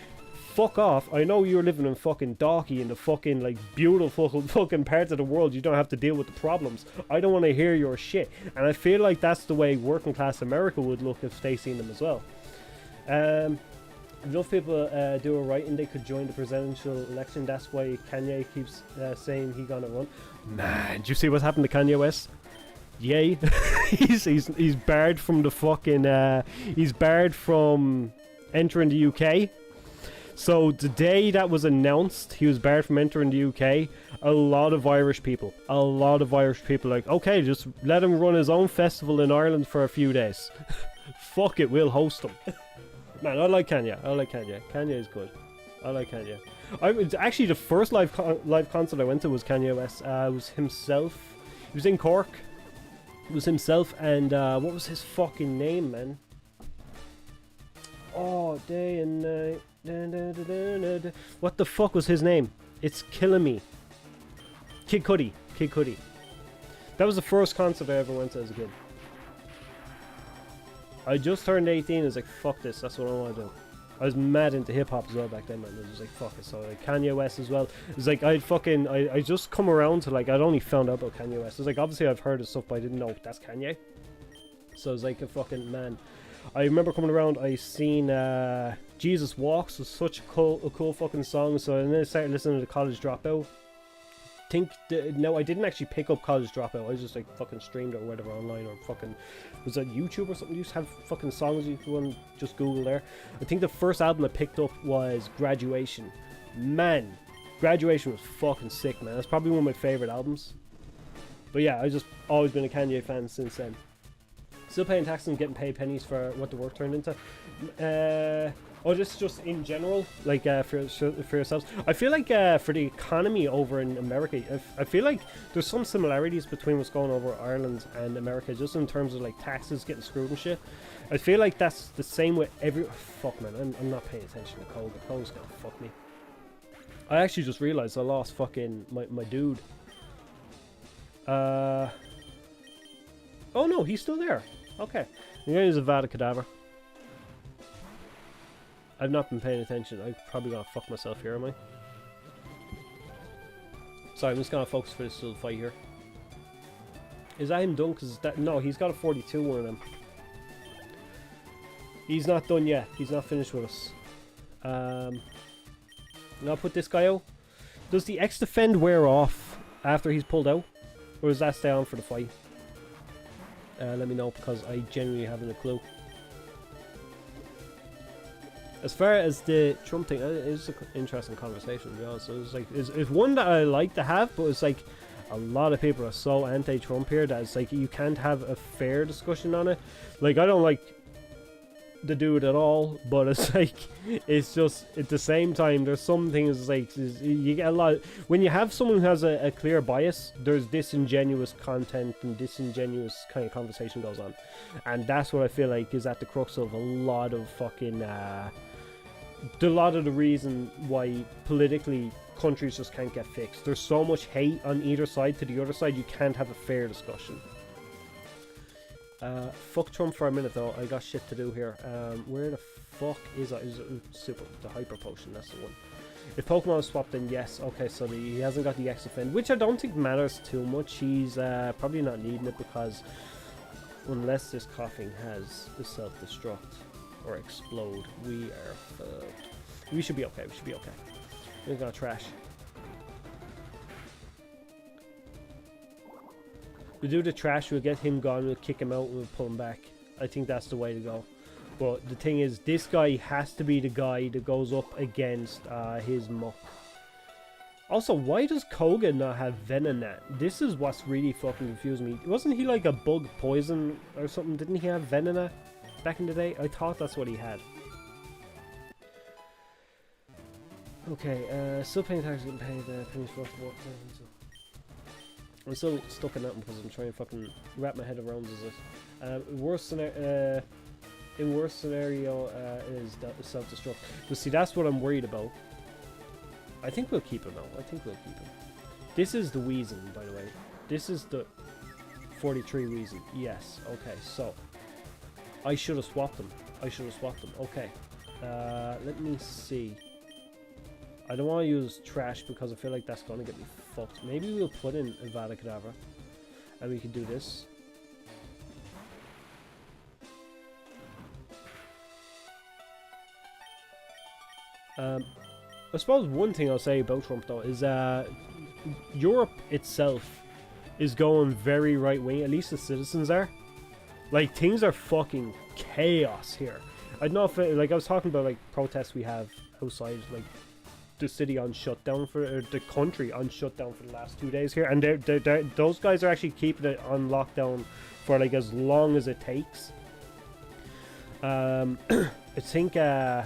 Speaker 1: fuck off. I know you're living in fucking Dalkey in the fucking like beautiful fucking parts of the world. You don't have to deal with the problems. I don't want to hear your shit. And I feel like that's the way working class America would look if they seen them as well. Enough people do it right and they could join the presidential election. That's why Kanye keeps saying he gonna run. Man, do you see what's happened to Kanye West? Yay. he's barred from the fucking he's barred from entering the UK. So the day that was announced he was barred from entering the UK, a lot of Irish people like, okay, just let him run his own festival in Ireland for a few days. Fuck it, we'll host him. Man, I like Kanye. Kanye is good. I like Kanye. Actually, the first live concert I went to was Kanye West. It was himself. He was in Cork. It was himself and what was his fucking name, man? Oh, day and night. What the fuck was his name? It's killing me. Kid Cudi. That was the first concert I ever went to as a kid. I just turned 18 and was like, fuck this, that's what I want to do. I was mad into hip hop as well back then, man. I was just like, fuck it. So like Kanye West as well. It's like I just come around to, like, I'd only found out about Kanye West. It's like, obviously I've heard of stuff, but I didn't know that's Kanye. So it's like a fucking man. I remember coming around, I seen Jesus Walks was such a cool fucking song. So then I started listening to College Dropout. No, I didn't actually pick up College Dropout. I just like fucking streamed it or whatever online, or fucking was that YouTube or something. You used to have fucking songs you could just Google there. I think the first album I picked up was Graduation. Man, Graduation was fucking sick, man. That's probably one of my favorite albums. But yeah, I just always been a Kanye fan since then. Still paying taxes and getting paid pennies for what the work turned into. This is just in general, like for yourselves. I feel like for the economy over in America, I feel like there's some similarities between what's going over Ireland and America, just in terms of like taxes getting screwed and shit. I feel like that's the same with fuck, man, I'm not paying attention to Cole. Cole's gonna fuck me. I actually just realized I lost fucking my dude. Oh no, he's still there. Okay. I'm gonna use a Vada Cadaver. I've not been paying attention. I'm probably gonna fuck myself here, am I? Sorry, I'm just gonna focus for this little fight here. Is that him done? Cause no, he's got a 42 one of them. He's not done yet. He's not finished with us. I'll put this guy out. Does the X defend wear off after he's pulled out, or does that stay on for the fight? Let me know, because I genuinely haven't a clue. As far as the Trump thing, it's an interesting conversation, to be honest. It's like it's one that I like to have, but it's like a lot of people are so anti-Trump here that it's like you can't have a fair discussion on it. Like, I don't like the dude at all, but it's like, it's just at the same time there's some things like you get a lot when you have someone who has a clear bias. There's disingenuous content and disingenuous kind of conversation goes on, and that's what I feel like is at the crux of a lot of fucking a lot of the reason why politically countries just can't get fixed. There's so much hate on either side to the other side, you can't have a fair discussion. Fuck Trump for a minute though, I got shit to do here. Where the fuck is that? Is it super, the hyper potion, that's the one. If Pokemon is swapped, then yes. Okay, so he hasn't got the X defend, which I don't think matters too much. He's probably not needing it, because unless this coughing has the self-destruct. or explode. We are fucked. We should be okay. We should be okay. We're gonna trash. We'll do the trash. We'll get him gone. We'll kick him out. And we'll pull him back. I think that's the way to go. But the thing is, this guy has to be the guy that goes up against his muck. Also, why does Koga not have Venonat? This is what's really fucking confusing me. Wasn't he like a bug poison or something? Didn't he have Venonat back in the day? I thought that's what he had. Okay, still paying taxes, getting paid pennies for work. I'm still stuck in that one because I'm trying to fucking wrap my head around this. In worst scenario is self-destruct. But see, that's what I'm worried about. I think we'll keep him now. I think we'll keep him. This is the Weezing, by the way. This is the 43 Weezing. Yes. Okay, so I should have swapped them. I should have swapped them. Okay. Let me see. I don't want to use trash because I feel like that's going to get me fucked. Maybe we'll put in Avada Kedavra and we can do this. I suppose one thing I'll say about Trump though is Europe itself is going very right wing, at least the citizens are. Like, things are fucking chaos here. I don't know if like I was talking about like protests we have outside, like the city on shutdown for the country on shutdown for the last 2 days here, and those guys are actually keeping it on lockdown for like as long as it takes. I think it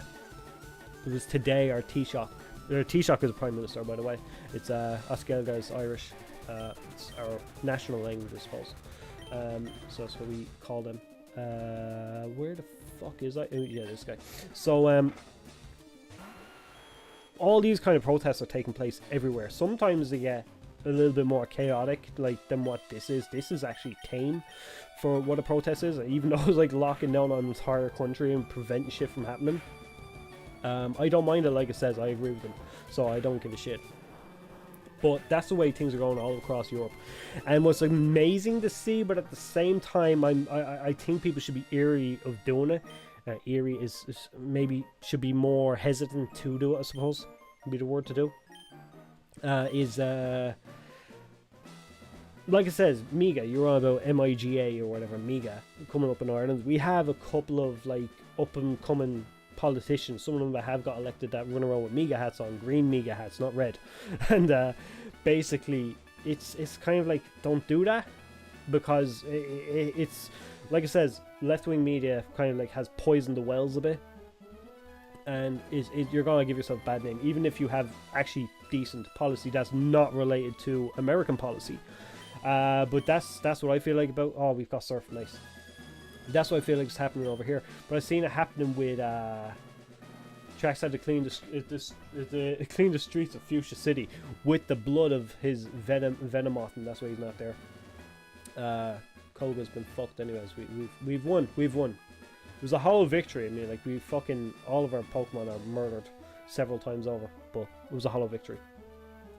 Speaker 1: was today our Taoiseach. Taoiseach is the Prime Minister, by the way. It's Oskelga is Irish. It's our national language, I suppose. So that's what we call them. Where the fuck is that? Oh, yeah, this guy. So all these kind of protests are taking place everywhere. Sometimes they get a little bit more chaotic, like than what this is. This is actually tame for what a protest is, even though it's like locking down an entire country and preventing shit from happening. I don't mind it, like it says. I agree with them, so I don't give a shit. But that's the way things are going all across Europe, and what's amazing to see, but at the same time, I think people should be eerie of doing it. Eerie is maybe should be more hesitant to do it, I suppose, would be the word to do. Like it says, MIGA, you're on about MIGA or whatever, MIGA, coming up in Ireland. We have a couple of like up and coming politicians, some of them that have got elected, that run around with MIGA hats on, green MIGA hats, not red. And basically it's kind of like, don't do that, because it's like it says, left-wing media kind of like has poisoned the wells a bit, and you're gonna give yourself a bad name, even if you have actually decent policy that's not related to American policy. But that's what I feel like about. Oh, we've got surf, nice. That's what I feel like is happening over here. But I've seen it happening with Trax had to clean clean the streets of Fuchsia City with the blood of his Venomoth, and that's why he's not there. Koga's been fucked anyways. We've won. We've won. It was a hollow victory. I mean, like, we fucking, all of our Pokemon are murdered several times over, but it was a hollow victory.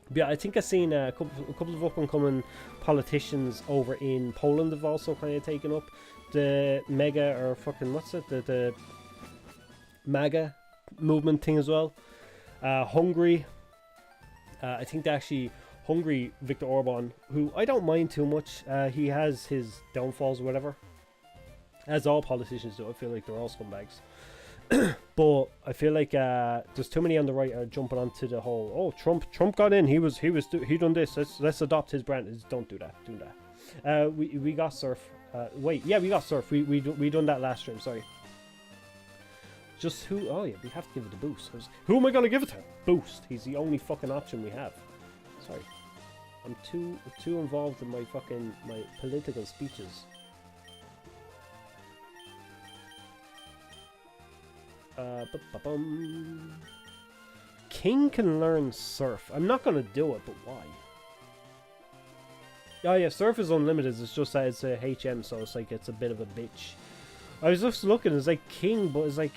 Speaker 1: But yeah, I think I've seen a couple of up-and-coming politicians over in Poland have also kind of taken up the mega, or fucking, what's it, the MAGA movement thing as well. Hungary, I think they actually, Hungary, Viktor Orban, who I don't mind too much. He has his downfalls or whatever, as all politicians do. I feel like they're all scumbags. But I feel like there's too many on the right are jumping onto the whole, oh, Trump got in, he done this, let's adopt his brand. Don't do that, we got surf. Wait, yeah, we got surf. We done that last stream. Sorry. Just who? Oh yeah, we have to give it a boost. Who am I gonna give it to? Boost. He's the only fucking option we have. Sorry, I'm too involved in my political speeches. King can learn surf. I'm not gonna do it, but why? Oh yeah, surf is unlimited. It's just that it's a HM, so it's like it's a bit of a bitch. I was just looking, it's like King, but it's like,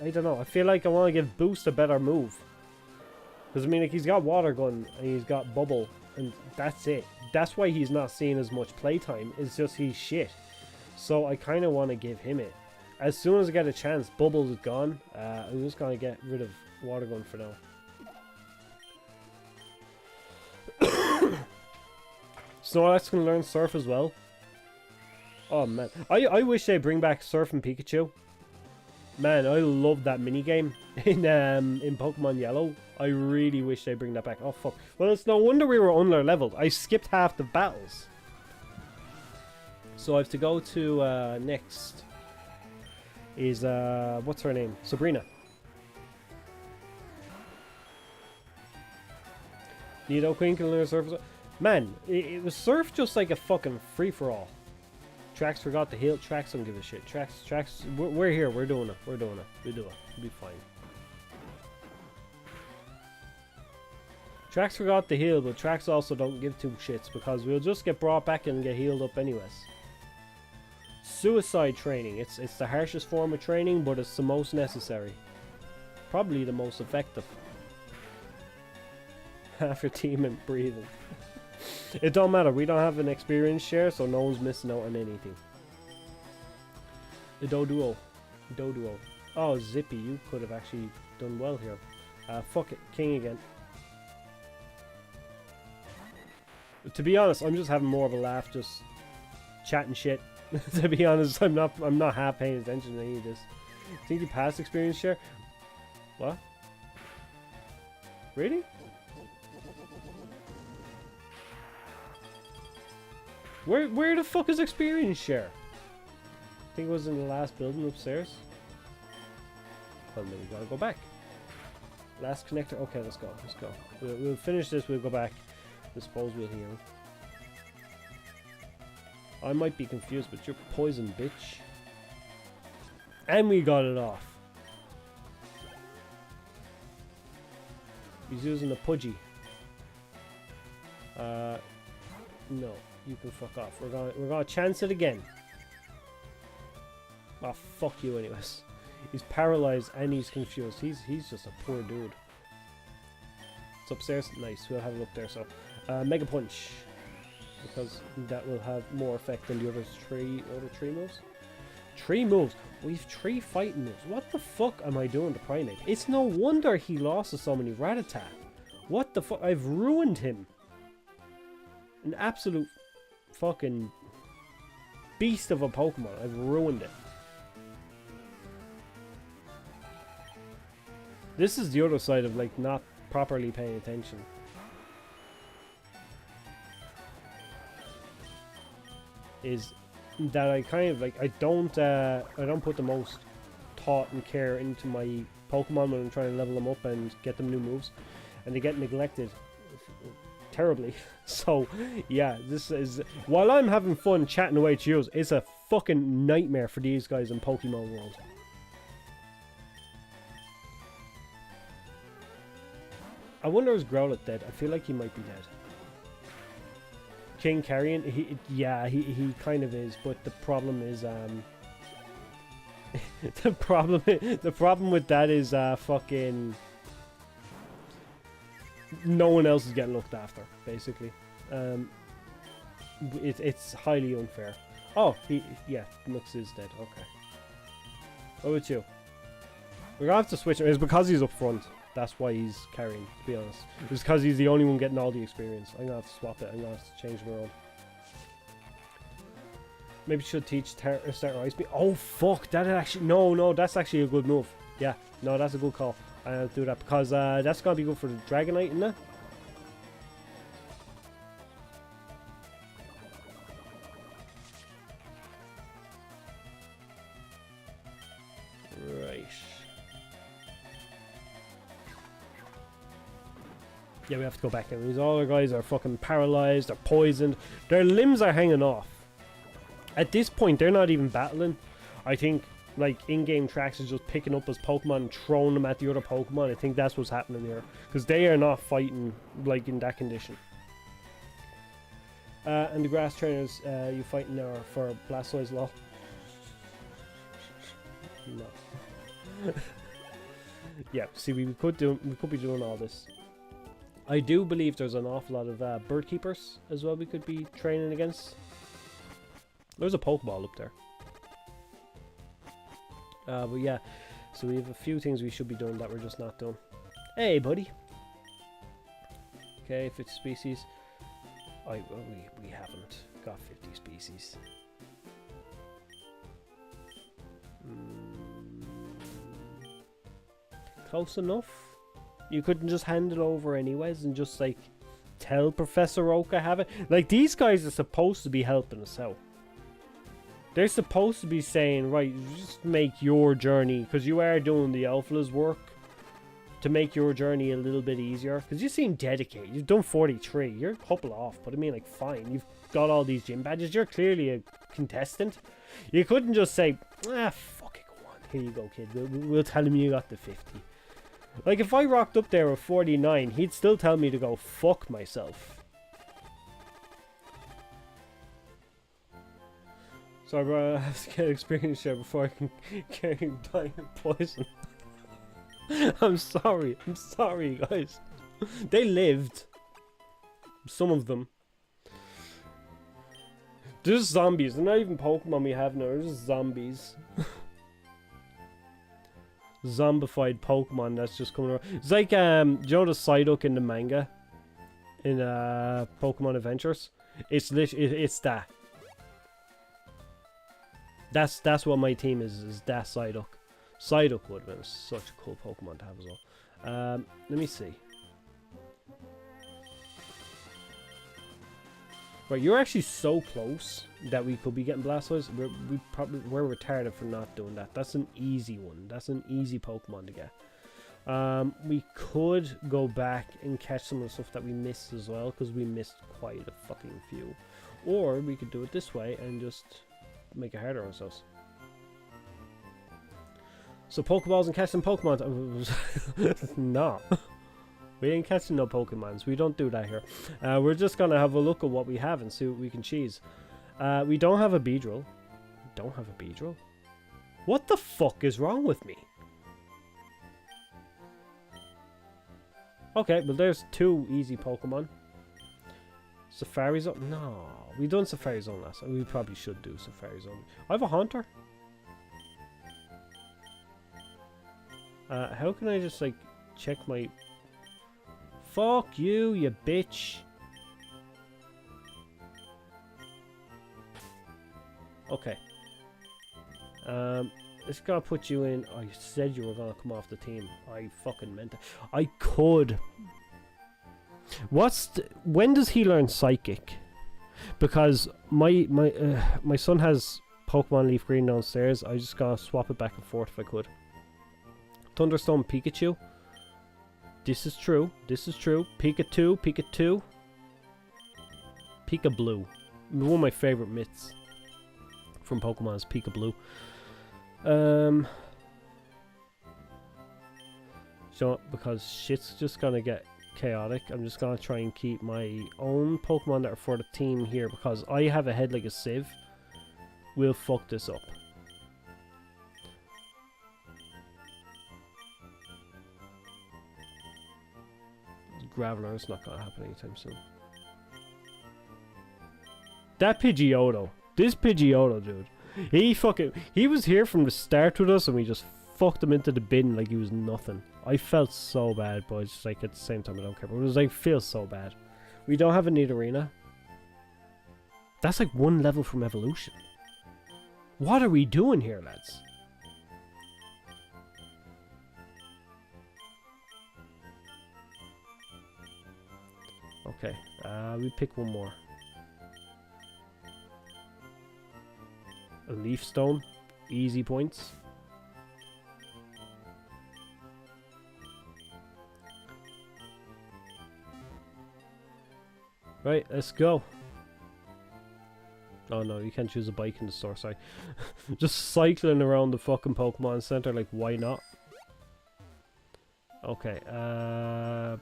Speaker 1: I don't know. I feel like I want to give Boost a better move. Because I mean, like, he's got Water Gun and he's got Bubble, and that's it. That's why he's not seeing as much playtime. It's just he's shit. So I kind of want to give him it. as soon as I get a chance, Bubbles is gone. I'm just gonna get rid of Water Gun for now. Snorlax can learn Surf as well. Oh man, I wish they bring back Surf and Pikachu. Man, I love that minigame in Pokemon Yellow. I really wish they bring that back. Oh fuck. Well, it's no wonder we were under leveled. I skipped half the battles. So I have to go to next is what's her name? Sabrina. Nidoqueen can learn Surf. Man, it was Surf just like a fucking free-for-all. Trax forgot to heal. Trax don't give a shit. Trax, we're here. We're doing it. We're doing it. We do it. We'll be fine. Trax forgot to heal, but Trax also don't give two shits because we'll just get brought back and get healed up anyways. Suicide training. It's the harshest form of training, but it's the most necessary. Probably the most effective. Half your team and breathing. It don't matter. We don't have an experience share, so no one's missing out on anything. The Doduo. Oh, Zippy, you could have actually done well here. Fuck it. King again. To be honest, I'm just having more of a laugh, just chatting shit. To be honest, I'm not half paying attention to any of this. Think you passed experience share? What? Really? Where the fuck is experience share? I think it was in the last building upstairs. Well, then we gotta go back. Last connector. Okay, let's go. Let's go. We'll finish this. We'll go back. I suppose we'll heal. I might be confused, but you're poison, bitch. And we got it off. He's using a Pudgy. No. You can fuck off. We're gonna chance it again. Oh, fuck you anyways. He's paralyzed and he's confused. He's just a poor dude. It's upstairs. Nice. We'll have it up there. So, Mega Punch, because that will have more effect than the other three moves. 3 moves. We've 3 fighting moves. What the fuck am I doing to Primate? It's no wonder he lost to so many Rattata. What the fuck? I've ruined him. An absolute fucking beast of a Pokemon. I've ruined it. This is the other side of like not properly paying attention. Is that I kind of like I don't put the most thought and care into my Pokemon when I'm trying to level them up and get them new moves, and they get neglected terribly. So yeah, this is, while I'm having fun chatting away to you, it's a fucking nightmare for these guys in Pokemon World. I wonder is Growlithe dead? I feel like he might be dead. King Carrion, he kind of is, but the problem is the problem with that is fucking no one else is getting looked after, basically. It's highly unfair. Oh, Nux is dead. Okay. What about you? We're gonna have to switch him. It's because he's up front. That's why he's carrying, to be honest. It's because he's the only one getting all the experience. I'm gonna have to swap it. I'm gonna have to change my own. Maybe should teach start Ice Beam. Oh fuck! That actually no. That's actually a good move. Yeah, no, that's a good call. I'll do that because that's gonna be good for the Dragonite, isn't it? Right. Yeah, we have to go back in. These other guys are fucking paralyzed, they're poisoned, their limbs are hanging off. At this point, they're not even battling. I think, like, in-game Trax is just picking up his Pokemon and throwing them at the other Pokemon. I think that's what's happening here. Because they are not fighting, like, in that condition. And the grass trainers you fighting now are for Blastoise, lol. No. Yeah, see, we could be doing all this. I do believe there's an awful lot of bird keepers as well we could be training against. There's a Pokeball up there. But yeah, so we have a few things we should be doing that we're just not doing. Hey, buddy. Okay, 50 species. We haven't got 50 species. Close enough. You couldn't just hand it over anyways and just like tell Professor Oak I have it. Like, these guys are supposed to be helping us out. They're supposed to be saying, right, just make your journey, because you are doing the Alpha's work, to make your journey a little bit easier. Because you seem dedicated. You've done 43. You're a couple off, but I mean, like, fine. You've got all these gym badges. You're clearly a contestant. You couldn't just say, fuck it, go on. Here you go, kid. We'll tell him you got the 50. Like, if I rocked up there with 49, he'd still tell me to go fuck myself. So I have to get experience here before I can die of poison. I'm sorry guys. They lived. Some of them. They're just zombies. They're not even Pokemon we have now. They're just zombies. Zombified Pokemon that's just coming around. It's like do you know the Psyduck in the manga? In Pokemon Adventures? It's that. That's what my team is that Psyduck. Psyduck would have been such a cool Pokemon to have as well. Let me see. Right, you're actually so close that we could be getting Blastoise. We're retarded for not doing that. That's an easy one. That's an easy Pokemon to get. We could go back and catch some of the stuff that we missed as well, because we missed quite a fucking few. Or we could do it this way and just make it harder on ourselves. So Pokeballs and catch some Pokemon. No. We ain't catching no Pokemons. We don't do that here. We're just gonna have a look at what we have and see what we can cheese. We don't have a Beedrill. Don't have a Beedrill. What the fuck is wrong with me? Okay, well there's two easy Pokemon. Safari Zone? No. We done Safari Zone last time. We probably should do Safari Zone. I have a Haunter. How can I just like check my... Fuck you, you bitch. Okay. It's gonna put you in... Oh, you said you were gonna come off the team. I fucking meant it. I could. When does he learn Psychic? Because my son has Pokemon Leaf Green downstairs. I just gotta swap it back and forth if I could. Thunderstone Pikachu. This is true. This is true. Pikachu. Pikachu. Pika Blue. One of my favorite myths from Pokemon is Pika Blue. So, because shit's just gonna get chaotic, I'm just gonna try and keep my own Pokemon that are for the team here, because I have a head like a sieve. We'll fuck this up. Graveler is not gonna happen anytime soon. That Pidgeotto. This Pidgeotto, dude. He was here from the start with us and we just fucked him into the bin like he was nothing. I felt so bad, but it's just like at the same time I don't care. But it was like, feels so bad. We don't have a Nidorina. That's like one level from evolution. What are we doing here, lads? Okay, we pick one more. A Leaf Stone. Easy points. Right, let's go. Oh no, you can't choose a bike in the store, sorry. Just cycling around the fucking Pokemon Center, like, why not? Okay, so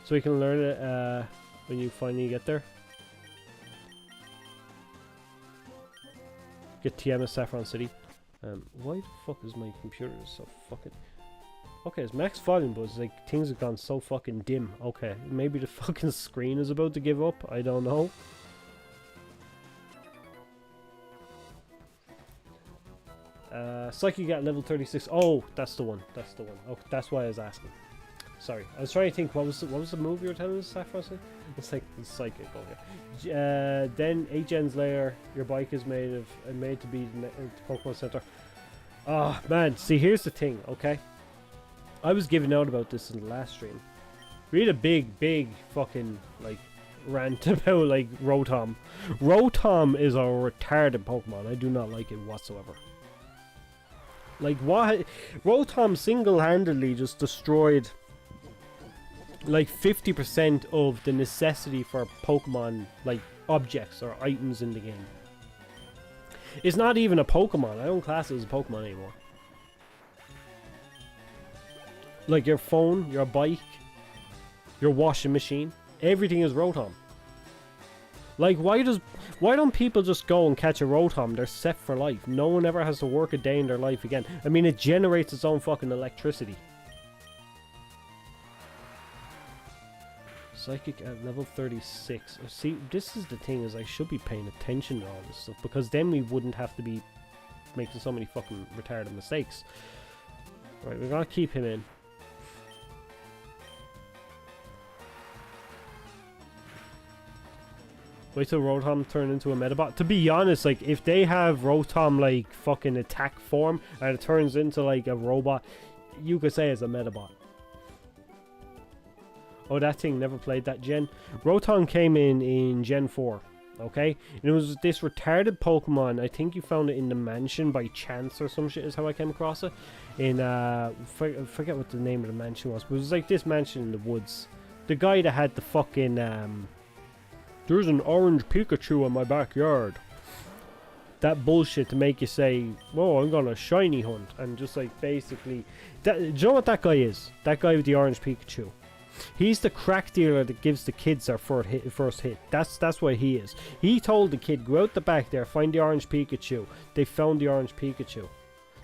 Speaker 1: we can learn it when you finally get there. Get TM at Saffron City. Why the fuck is my computer so fucking... Okay, it's max volume, but it's like things have gone so fucking dim. Okay, maybe the fucking screen is about to give up. I don't know. Psychic at level 36. Oh, that's the one. That's the one. Oh, that's why I was asking. Sorry, I was trying to think. What was the move you were telling us, Saffron? It's like the Psychic. Oh yeah. Then 8 gens later, your bike is made to be the Pokemon Center. Oh man, see, here's the thing. Okay, I was giving out about this in the last stream. We had a big fucking like rant about like Rotom. Rotom is a retarded Pokemon. I do not like it whatsoever. Like what? Rotom single-handedly just destroyed like 50% of the necessity for Pokemon like objects or items in the game. It's not even a Pokemon. I don't class it as a Pokemon anymore. Like your phone, your bike, your washing machine, everything is Rotom. Like why don't people just go and catch a Rotom? They're set for life. No one ever has to work a day in their life again. I mean, it generates its own fucking electricity. Psychic at level 36. See, this is the thing, is I should be paying attention to all this stuff, because then we wouldn't have to be making so many fucking retarded mistakes. Right, we're gonna keep him in. Wait till Rotom turn into a Metabot. To be honest, like, if they have Rotom, like, fucking attack form, and it turns into, like, a robot, you could say it's a Metabot. Oh, that thing never played that gen. Rotom came in Gen 4, okay? And it was this retarded Pokemon. I think you found it in the mansion by chance or some shit is how I came across it. In, forget what the name of the mansion was, but it was like this mansion in the woods. The guy that had the fucking, there's an orange Pikachu in my backyard. That bullshit to make you say, "Oh, I'm gonna shiny hunt," and just like basically, do you know what that guy is? That guy with the orange Pikachu. He's the crack dealer that gives the kids their first hit. That's what he is. He told the kid, "Go out the back there, find the orange Pikachu." They found the orange Pikachu.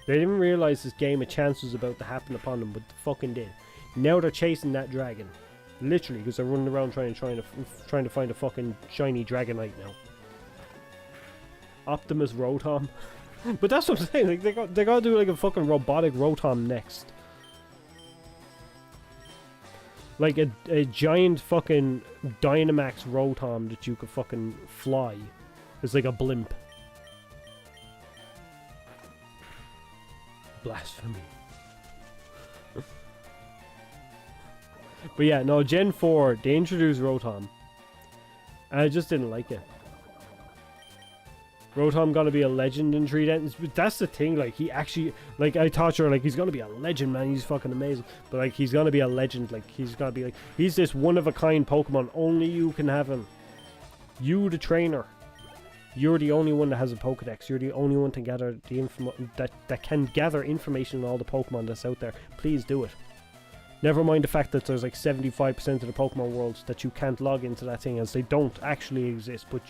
Speaker 1: They didn't realize this game of chance was about to happen upon them, but they fucking did. Now they're chasing that dragon. Literally, because they're running around trying to find a fucking shiny Dragonite now. Optimus Rotom. But that's what I'm saying, like they gotta do like a fucking robotic Rotom next. Like a giant fucking Dynamax Rotom that you could fucking fly. It's like a blimp. Blasphemy. But yeah, no, Gen 4, they introduced Rotom. And I just didn't like it. Rotom gonna be a legend in 3 But that's the thing, like, he actually, like, I thought you were like, he's gonna be a legend, man, he's fucking amazing. But, like, he's gonna be a legend, like, he's gonna be, like, he's this one-of-a-kind Pokemon, only you can have him. You, the trainer. You're the only one that has a Pokedex. You're the only one to gather the that can gather information on all the Pokemon that's out there. Please do it. Never mind the fact that there's like 75% of the Pokemon world that you can't log into that thing, as they don't actually exist, but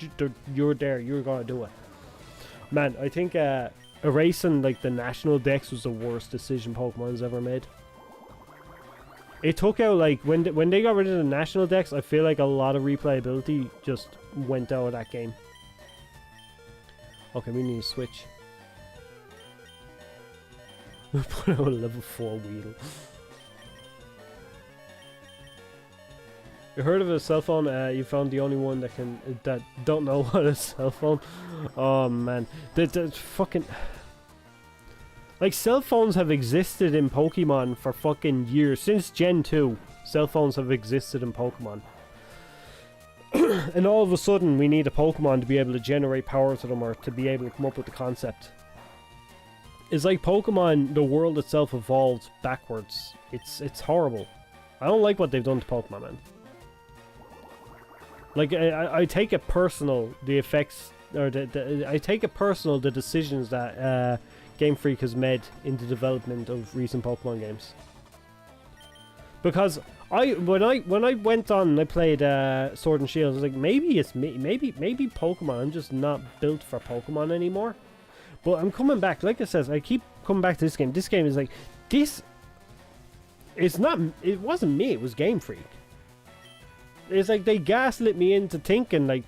Speaker 1: you're there, you're gonna do it. Man, I think erasing like the national dex was the worst decision Pokemon's ever made. It took out, like, when they got rid of the national dex, I feel like a lot of replayability just went out of that game. Okay, we need to switch. Put out a level 4 Weedle. You heard of a cell phone? You found the only one that don't know what a cell phone. Oh man, that's fucking. Like, cell phones have existed in Pokemon for fucking years. Since Gen 2, cell phones have existed in Pokemon. And all of a sudden, we need a Pokemon to be able to generate power to them, or to be able to come up with the concept. It's like Pokemon, the world itself evolved backwards. It's horrible. I don't like what they've done to Pokemon, man. Like, I take it personal, the effects, or I take it personal, the decisions that Game Freak has made in the development of recent Pokemon games. Because when I went on and I played Sword and Shield, I was like, maybe it's me, maybe Pokemon, I'm just not built for Pokemon anymore. But I'm coming back, like I said, I keep coming back to this game. This game is like, it wasn't me, it was Game Freak. It's like they gaslit me into thinking like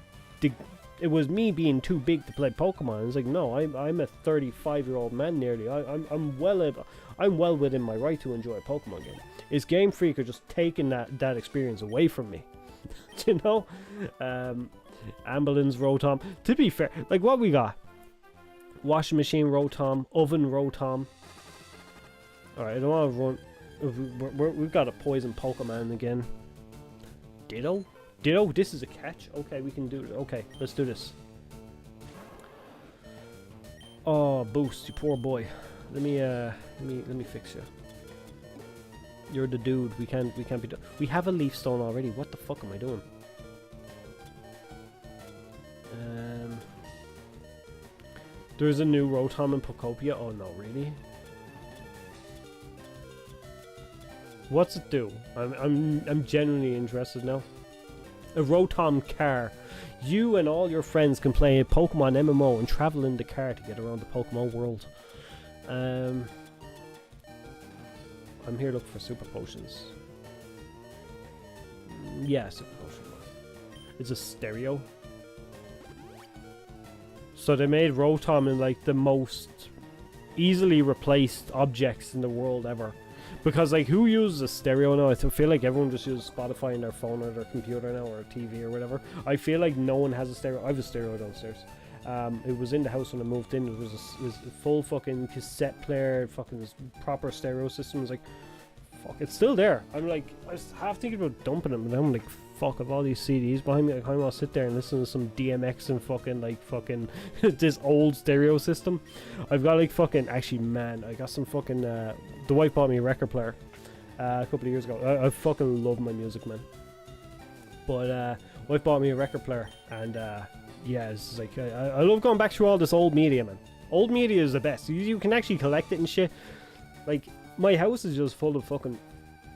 Speaker 1: it was me being too big to play Pokemon. It's like, no, I'm a 35-year-old man nearly. I'm well within my right to enjoy a Pokemon game. Is Game Freak are just taking that experience away from me? You know, Ambulance Rotom. To be fair, like what we got: washing machine Rotom, oven Rotom. All right, I don't want to run. We've got a poison Pokemon again. Ditto. This is a catch. Okay, we can do it. Okay, let's do this. Oh, Boost, you poor boy. Let me fix you. You're the dude. We can't be done. We have a Leaf Stone already. What the fuck am I doing? There's a new Rotom in Pokopia. Oh no, really? What's it do? I'm genuinely interested now. A Rotom car. You and all your friends can play a Pokemon MMO and travel in the car to get around the Pokemon world. I'm here looking for super potions. Yeah, super potion. It's a stereo. So they made Rotom in like the most easily replaced objects in the world ever. Because like, who uses a stereo now? I feel like everyone just uses Spotify in their phone or their computer now, or TV or whatever. I feel like no one has a stereo. I have a stereo downstairs. It was in the house when I moved in. It was a full fucking cassette player, fucking this proper stereo system. It was like, fuck, it's still there. I'm like, I was half thinking about dumping it, but then I'm like, fuck, I've all these CDs behind me. Like, I'm gonna sit there and listen to some DMX and fucking this old stereo system. I've got like fucking, actually, man, I got some fucking, the wife bought me a record player a couple of years ago. I fucking love my music, man. But wife bought me a record player, and yeah, it's like, I love going back through all this old media, man. Old media is the best. You can actually collect it and shit. Like, my house is just full of fucking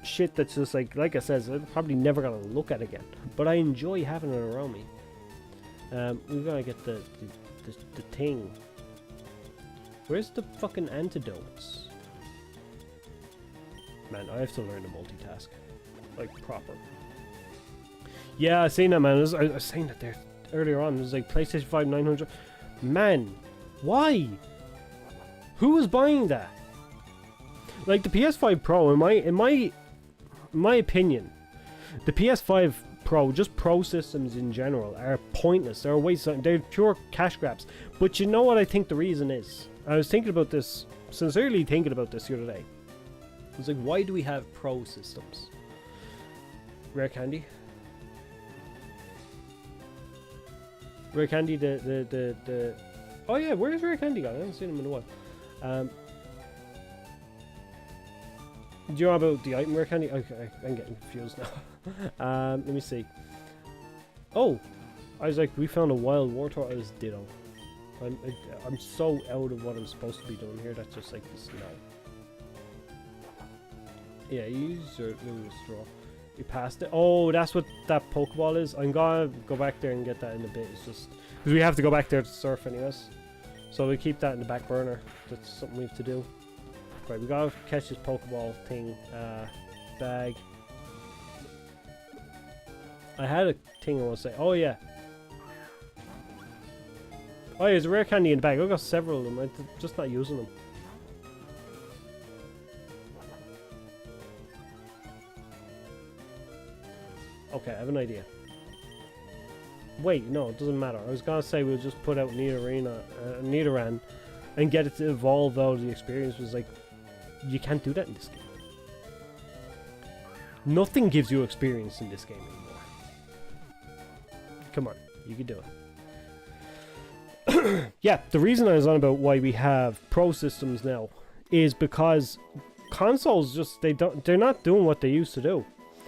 Speaker 1: shit that's just like I said, I'm probably never gonna look at again, but I enjoy having it around me. We gotta get the thing. Where's the fucking antidotes? Man, I have to learn to multitask, like proper. Yeah, I seen that, man. I was saying that there earlier on. It was like PlayStation 5 900. Man, why? Who was buying that? Like the PS5 Pro, in my opinion, the PS5 Pro, just Pro systems in general, are pointless. They're a waste of time. They're pure cash grabs. But you know what I think the reason is? I was thinking about this, sincerely thinking about this the other day. I was like, why do we have Pro systems? Rare Candy? Rare Candy, the oh yeah, where's Rare Candy gone? I haven't seen him in a while. Do you know about the item Rare Candy? Okay, I'm getting confused now. Let me see. Oh, I was like, we found a wild Wartortle. As ditto. I'm so out of what I'm supposed to be doing here. That's just like this now. Yeah, use your little straw. You passed it. Oh, that's what that Pokeball is. I'm gonna go back there and get that in a bit. It's just because we have to go back there to surf anyways. So we keep that in the back burner. That's something we have to do. Right, we gotta catch this Pokeball thing. Bag. I had a thing I want to say. Oh yeah. Oh yeah, there's a Rare Candy in the bag. I've got several of them. I'm just not using them. Okay, I have an idea. Wait, no, it doesn't matter. I was gonna say we'll just put out Nidoran and get it to evolve out of the experience. It was like, you can't do that in this game. Nothing gives you experience in this game anymore. Come on, you can do it. Yeah, the reason I was on about why we have Pro systems now is because consoles just, they're not doing what they used to do.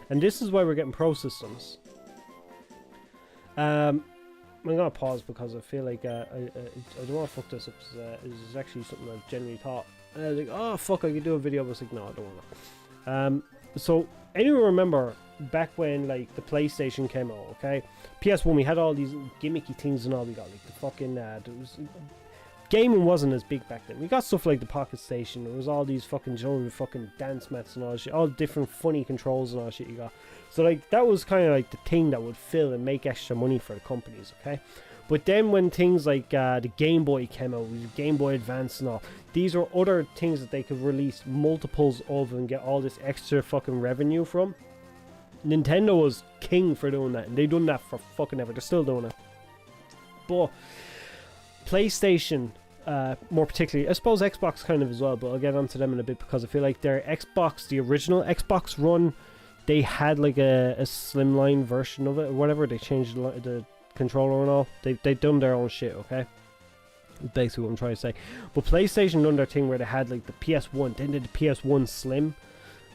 Speaker 1: And this is why we're getting Pro systems. I'm gonna pause because I feel like I don't want to fuck this up. It's actually something I've generally thought. And I was like, oh fuck, I could do a video. But I was like, no, I don't want to. So anyone remember back when like the PlayStation came out? Okay, PS1, we had all these gimmicky things and all. We got like the fucking gaming wasn't as big back then. We got stuff like the Pocket Station. There was all these fucking fucking dance mats and all shit, all different funny controls and all shit you got. So like that was kind of like the thing that would fill and make extra money for the companies, okay? But then when things like the Game Boy came out, the Game Boy Advance and all, these were other things that they could release multiples of and get all this extra fucking revenue from. Nintendo was king for doing that, and they've done that for fucking ever. They're still doing it. But PlayStation, more particularly, I suppose Xbox kind of as well, but I'll get onto them in a bit because I feel like their Xbox, the original Xbox run, they had like a slimline version of it or whatever. They changed the controller and all. They've done their own shit, okay? That's basically what I'm trying to say. But PlayStation done their thing where they had like the PS1, then did the PS1 Slim,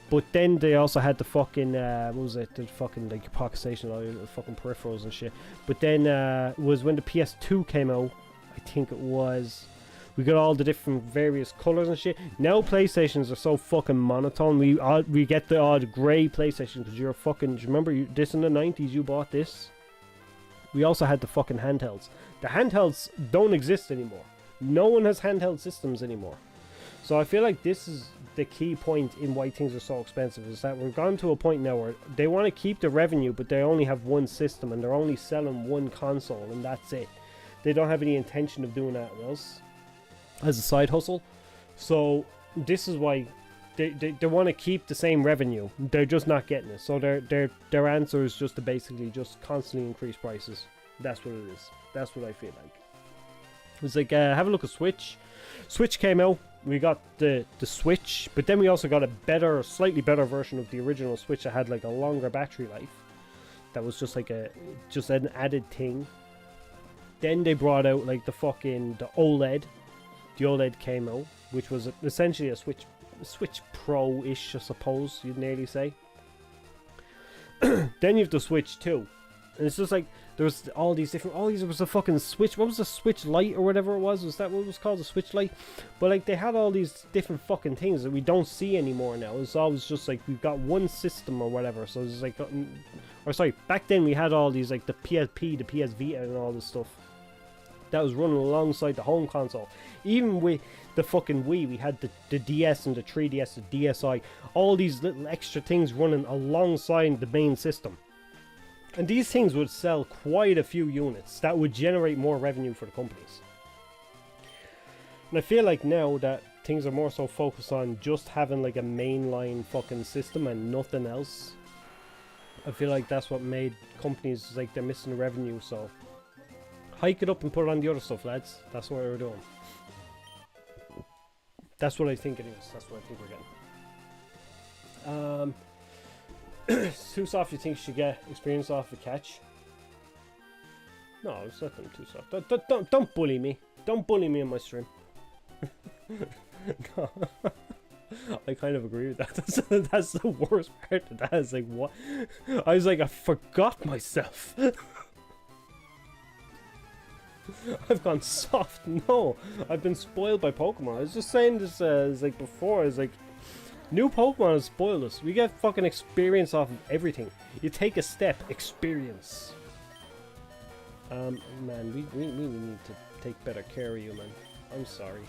Speaker 1: but then they also had the fucking what was it? The fucking like your pocket station, all your fucking peripherals and shit. But then was when the PS2 came out. I think it was. We got all the different various colors and shit. Now PlayStations are so fucking monotone. We get the odd grey PlayStation because you're fucking. Do you remember this in the 90s? You bought this. We also had the fucking handhelds. The handhelds don't exist anymore. No one has handheld systems anymore. So I feel like this is the key point in why things are so expensive, is that we're gone to a point now where they want to keep the revenue, but they only have one system and they're only selling one console, and that's it. They don't have any intention of doing that else as a side hustle. So this is why they want to keep the same revenue. They're just not getting it. So their answer is just to basically just constantly increase prices. That's what it is. That's what I feel like. It's like have a look at Switch. Switch came out. We got the Switch, but then we also got a better, slightly better version of the original Switch that had like a longer battery life. That was just like just an added thing. Then they brought out like the OLED. The OLED came out, which was essentially a Switch Pro-ish, I suppose you'd nearly say. Then you have the Switch 2. And it's just like, there was all these different, there was a fucking Switch, what was the Switch Lite or whatever it was? Was that what it was called, the Switch Lite? But like, they had all these different fucking things that we don't see anymore now. It's always just like, we've got one system or whatever. So it's like, or sorry, back then we had all these, like the PSP, the PS Vita and all this stuff that was running alongside the home console. Even with the fucking Wii, we had the DS and the 3DS, the DSi, all these little extra things running alongside the main system. And these things would sell quite a few units that would generate more revenue for the companies. And I feel like now that things are more so focused on just having like a mainline fucking system and nothing else, I feel like that's what made companies like they're missing the revenue. So hike it up and put it on the other stuff, lads. That's what we're doing. That's what I think it is. That's what I think we're getting. Too soft, you think you should get experience off the catch? No, it's not too soft. Don't bully me. Don't bully me in my stream. No. I kind of agree with that. That's the worst part of that. Is like, what? I was like, I forgot myself. I've gone soft. No, I've been spoiled by Pokemon. I was just saying this like before. I was like, new Pokemon has spoiled us. We get fucking experience off of everything. You take a step, experience. Man, we need to take better care of you, man. I'm sorry.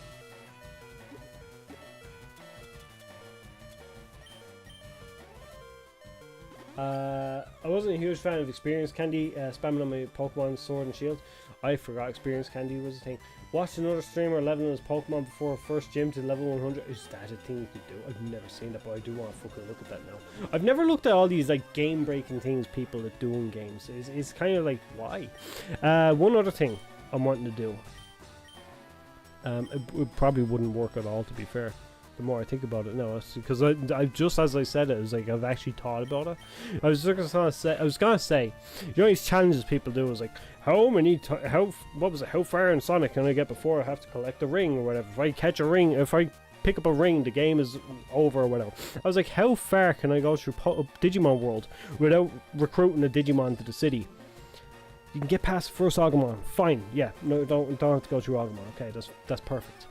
Speaker 1: I wasn't a huge fan of Experience Candy spamming on my Pokemon Sword and Shield. I forgot Experience Candy was a thing. Watch another streamer leveling his Pokemon before first gym to level 100. Is that a thing you could do? I've never seen that, but I do want to fucking look at that now. I've never looked at all these like game-breaking things people that do in games. It's kind of like, why? One other thing I'm wanting to do. It probably wouldn't work at all, to be fair. The more I think about it now, because I just as I said it was like I've actually thought about it. I was gonna say, you know, these challenges people do is like, how far in Sonic can I get before I have to collect a ring or whatever? If I catch a ring, if I pick up a ring, the game is over or whatever. I was like, how far can I go through Digimon World without recruiting a Digimon to the city? You can get past the first Agumon, fine. Yeah, no, don't have to go through Agumon. Okay, that's perfect.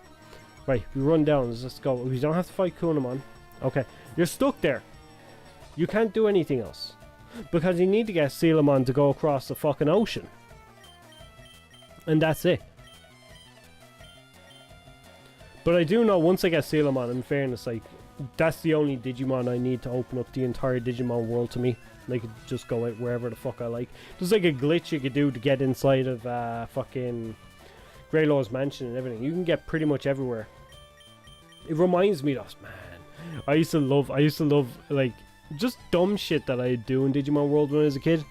Speaker 1: Right, we run down, let's go. We don't have to fight Kunamon. Okay, you're stuck there. You can't do anything else. Because you need to get Sealamon to go across the fucking ocean. And that's it. But I do know once I get Sealamon, in fairness, like, that's the only Digimon I need to open up the entire Digimon world to me. I could just go out wherever the fuck I like. There's like a glitch you could do to get inside of fucking Greylord's mansion and everything. You can get pretty much everywhere. It reminds me of, man, I used to love like just dumb shit that I do in Digimon World when I was a kid.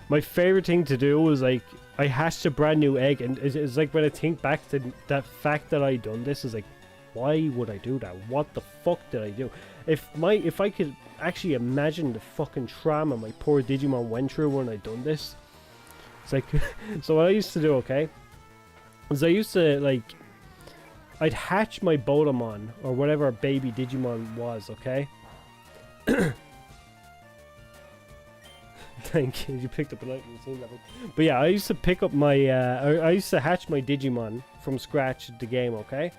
Speaker 1: My favorite thing to do was like I hatched a brand new egg, and it's like when I think back to that fact that I done this, is like, why would I do that? What the fuck did I do? If I could actually imagine the fucking trauma my poor Digimon went through when I done this. It's like, so what I used to do, okay, is I used to like, I'd hatch my Bodamon or whatever baby Digimon was, okay. Thank you. You picked up a lightning scene level. But yeah, I used to pick up my I used to hatch my Digimon from scratch at the game, okay?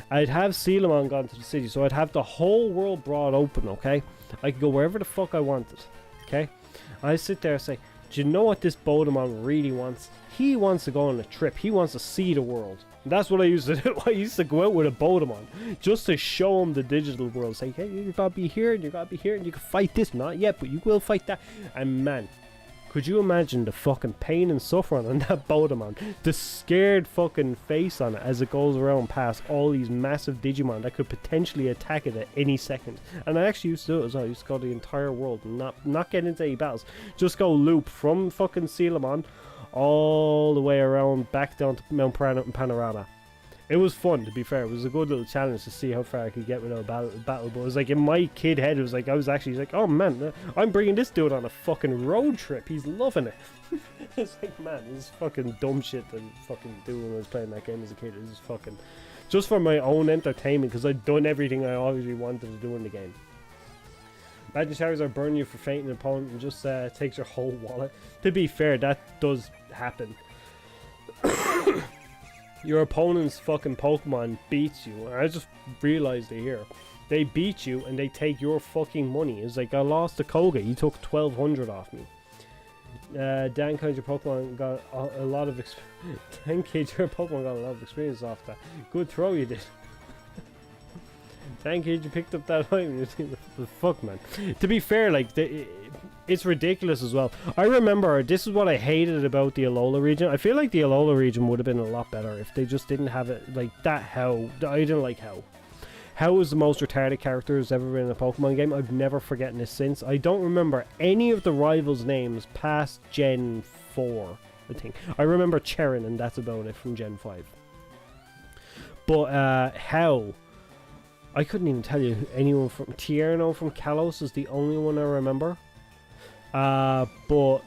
Speaker 1: I'd have Sealamon gone to the city, so I'd have the whole world broad open, okay? I could go wherever the fuck I wanted, okay? I'd sit there and say, do you know what this Bodamon really wants? He wants to go on a trip. He wants to see the world. And that's what I used to do. I used to go out with a Bodamon just to show him the digital world. Say, hey, you gotta be here, and you gotta be here, and you can fight this. Not yet, but you will fight that. And man, could you imagine the fucking pain and suffering on that Bodamon? The scared fucking face on it as it goes around past all these massive Digimon that could potentially attack it at any second. And I actually used to do it as well. I used to go the entire world and not get into any battles. Just go loop from fucking Sealamon all the way around back down to Mount Panorama. It was fun, to be fair. It was a good little challenge to see how far I could get without a battle. But it was like, in my kid head, it was like, I was actually like, oh man, I'm bringing this dude on a fucking road trip. He's loving it. It's like, man, this is fucking dumb shit to fucking do when I was playing that game as a kid. It was fucking just for my own entertainment, because I'd done everything I obviously wanted to do in the game. Magic showers are burning you for fainting an opponent and just takes your whole wallet. To be fair, that does happen. Your opponent's fucking Pokemon beats you. I just realized it here. They beat you and they take your fucking money. It's like, I lost to Koga. He took 1,200 off me. Dan Kid, your Pokemon got a lot of experience off that. Good throw you did. Thank you, you picked up that item. The fuck, man. To be fair, like, it's ridiculous as well. I remember, this is what I hated about the Alola region. I feel like the Alola region would have been a lot better if they just didn't have it like that. How I didn't like How. How is the most retarded character who's ever been in a Pokemon game. I've never forgotten this since. I don't remember any of the rivals' names past Gen 4, I think. I remember Cherin, and that's about it from Gen 5. But How, I couldn't even tell you anyone from Tierno from Kalos is the only one I remember. But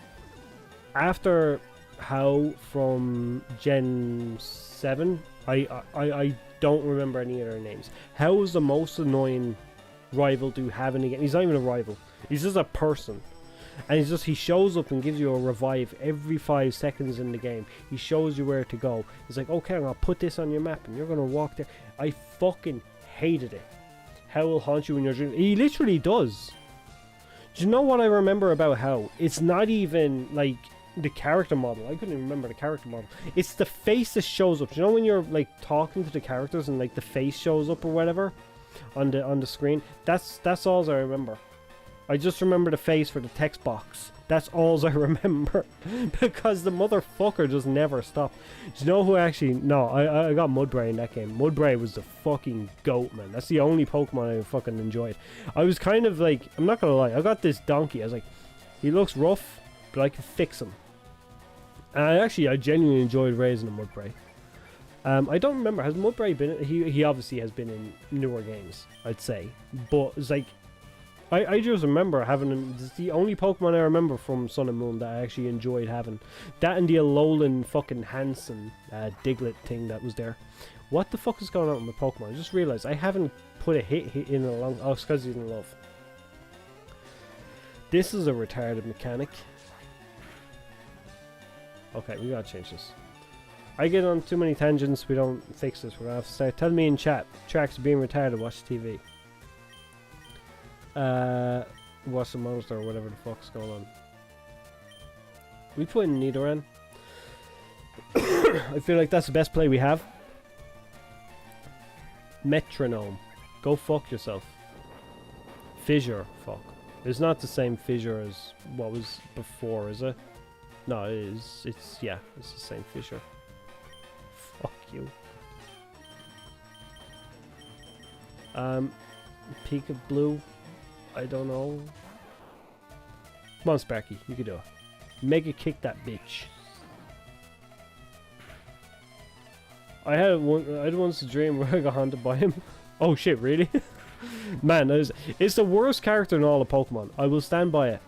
Speaker 1: after How from Gen 7, I don't remember any other names. How is the most annoying rival to have in the game? He's not even a rival. He's just a person. And he shows up and gives you a revive every 5 seconds in the game. He shows you where to go. He's like, okay, I'll put this on your map and you're going to walk there. I fucking hated it. How will haunt you in your dreams. He literally does. Do you know what I remember about How? It's not even like the character model. I couldn't even remember the character model. It's the face that shows up. Do you know when you're like talking to the characters and like the face shows up or whatever on the screen? That's all I remember. I just remember the face for the text box. That's all I remember. Because the motherfucker just never stopped. Do you know who actually... No, I got Mudbray in that game. Mudbray was the fucking goat, man. That's the only Pokemon I fucking enjoyed. I was kind of like... I'm not gonna lie. I got this donkey. I was like, he looks rough, but I can fix him. And I genuinely enjoyed raising a Mudbray. I don't remember. Has Mudbray been... He obviously has been in newer games, I'd say. But it's like... I just remember having... It's the only Pokemon I remember from Sun and Moon that I actually enjoyed having. That and the Alolan fucking Hansen Diglett thing that was there. What the fuck is going on with my Pokemon? I just realized I haven't put a hit in a long... Oh, it's because he's in love. This is a retarded mechanic. Okay, we gotta change this. I get on too many tangents, we don't fix this. We're gonna have to start telling me in chat. Tracks are being retarded, watch TV. Watch the monster or whatever the fuck's going on. We put in Nidoran. I feel like that's the best play we have. Metronome. Go fuck yourself. Fissure. Fuck. It's not the same fissure as what was before, is it? No, it is. It's, yeah, it's the same fissure. Fuck you. Peak of blue. I don't know. Come on, Sparky. You can do it. Mega kick that bitch. I had once a dream where I got on to buy him. Oh shit, really? Man, it's the worst character in all of Pokemon. I will stand by it.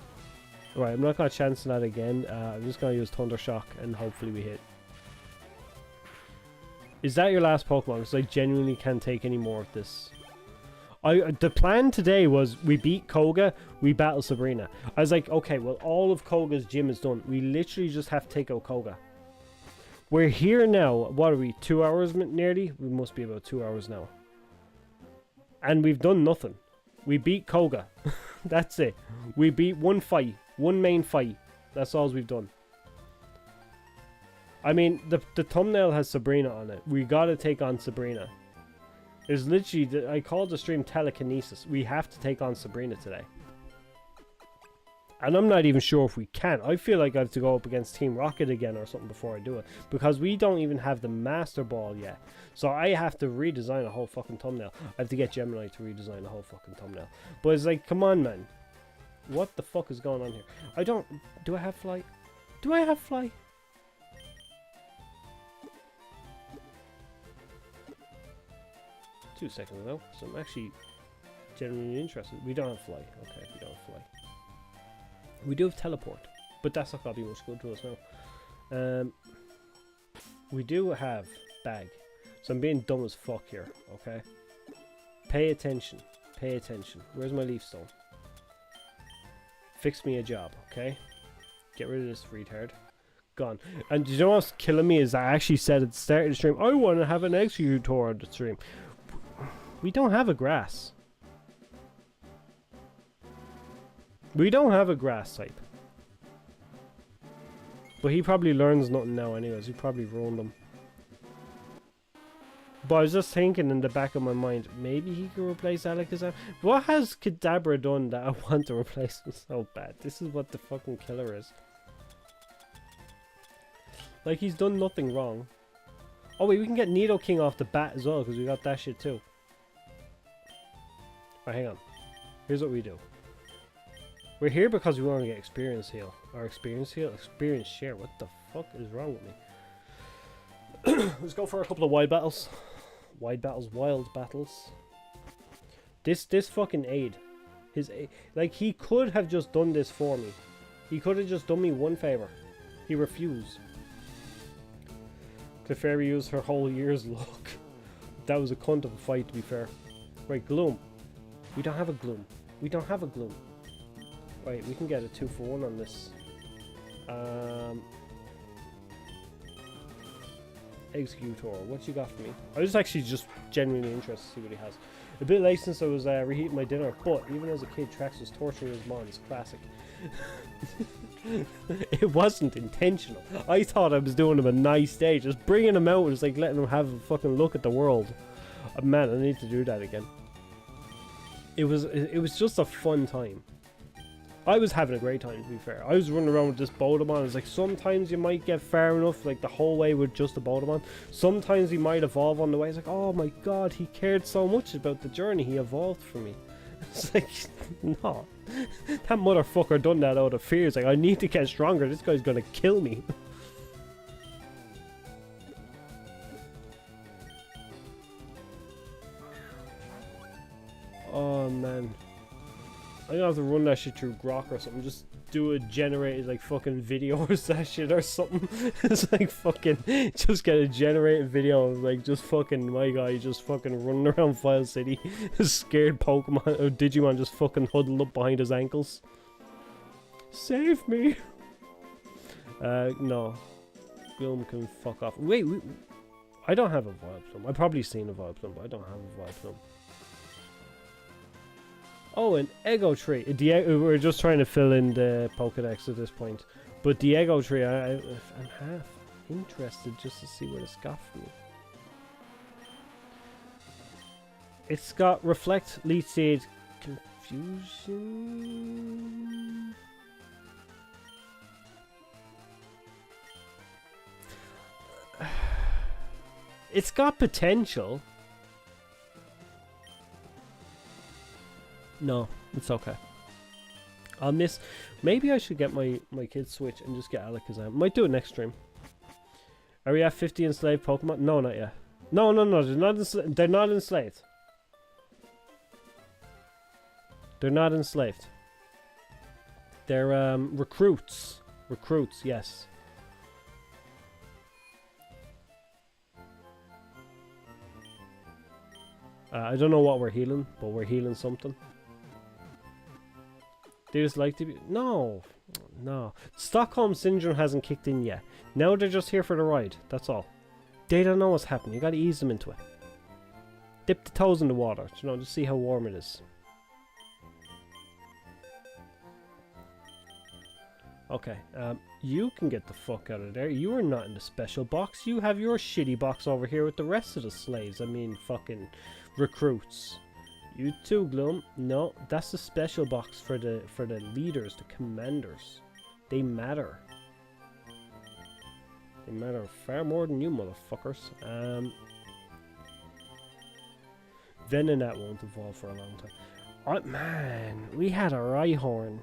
Speaker 1: Right, I'm not going to chance that again. I'm just going to use Thunder Shock and hopefully we hit. Is that your last Pokemon? Because I genuinely can't take any more of this. The plan today was we beat Koga, we battle Sabrina. I was like, okay, well, all of Koga's gym is done. We literally just have to take out Koga. We're here now. What are we? 2 hours nearly? We must be about 2 hours now. And we've done nothing. We beat Koga. That's it. We beat one fight. One main fight. That's all we've done. I mean, the thumbnail has Sabrina on it. We gotta take on Sabrina. There's literally, I called the stream Telekinesis. We have to take on Sabrina today. And I'm not even sure if we can. I feel like I have to go up against Team Rocket again or something before I do it. Because we don't even have the Master Ball yet. So I have to redesign a whole fucking thumbnail. I have to get Gemini to redesign a whole fucking thumbnail. But it's like, come on, man. What the fuck is going on here? I don't... Do I have Fly? Do I have Fly? Two seconds ago. So I'm actually genuinely interested. We don't have Fly. Okay, we don't have Fly. We do have Teleport, but that's not going to be much good to us now. We do have Bag. So I'm being dumb as fuck here, okay? Pay attention. Pay attention. Where's my Leaf Stone? Fix me a job, okay? Get rid of this retard. Gone. And you know what's killing me is I actually said at the start of the stream, I want to have an Executor on the stream. We don't have a grass. We don't have a grass type. But he probably learns nothing now anyways. He probably ruined them. But I was just thinking in the back of my mind, maybe he could replace Alakazam. What has Kadabra done that I want to replace him so bad? This is what the fucking killer is. Like, he's done nothing wrong. Oh wait, we can get Nidoking off the bat as well, because we got that shit too. Alright, hang on. Here's what we do. We're here because we want to get experience heal. Or experience heal? Experience share. What the fuck is wrong with me? Let's go for a couple of wild battles. Wild battles. This fucking aid. His aid. Like, he could have just done this for me. He could have just done me one favor. He refused. Clefairy used her whole year's luck. That was a cunt of a fight, to be fair. Right, Gloom. We don't have a Gloom. We don't have a Gloom. Right, we can get a 2-for-1 on this. Executor, what you got for me? I was actually just genuinely interested to see what he has. A bit late since I was reheating my dinner, but even as a kid, Trax was torturing his mons. Classic. It wasn't intentional. I thought I was doing him a nice day. Just bringing him out was like letting him have a fucking look at the world. Man, I need to do that again. It was just a fun time. I was having a great time, to be fair. I was running around with this Bodemon. It's like sometimes you might get far enough, like the whole way with just a Bodemon. Sometimes he might evolve on the way. It's like, oh my god, he cared so much about the journey. He evolved for me. It's like, no. That motherfucker done that out of fear. It's like, I need to get stronger. This guy's gonna kill me. Oh man. I'm gonna have to run that shit through Grok or something. Just do a generated like fucking video or that shit or something. It's like fucking just get a generated video of like just fucking my guy just fucking running around File City. Scared Pokemon or Digimon just fucking huddled up behind his ankles. Save me! No. Gloom can fuck off. Wait, I don't have a Vileplume. I've probably seen a Vileplume, but I don't have a Vileplume. Oh, an Ego Tree. We're just trying to fill in the Pokedex at this point. But the Ego Tree, I'm half interested just to see what it's got for me. It's got Reflect, Leech Seed, Fusion. It's got potential. No, it's okay. I'll miss. Maybe I should get my kids Switch and just get Alakazam. Might do it next stream. Are we at 50 enslaved Pokemon? No, not yet. No. They're not enslaved. They're not enslaved. They're recruits. Recruits, yes. I don't know what we're healing, but we're healing something. They just like to be... No. Stockholm Syndrome hasn't kicked in yet. Now they're just here for the ride. That's all. They don't know what's happening. You gotta ease them into it. Dip the toes in the water. You know, just see how warm it is. Okay, you can get the fuck out of there. You are not in the special box. You have your shitty box over here with the rest of the slaves. I mean, fucking recruits. You too, Gloom. No, that's the special box for the leaders, the commanders. They matter. They matter far more than you, motherfuckers. Venonat won't evolve for a long time. Oh, man, we had a Rhyhorn.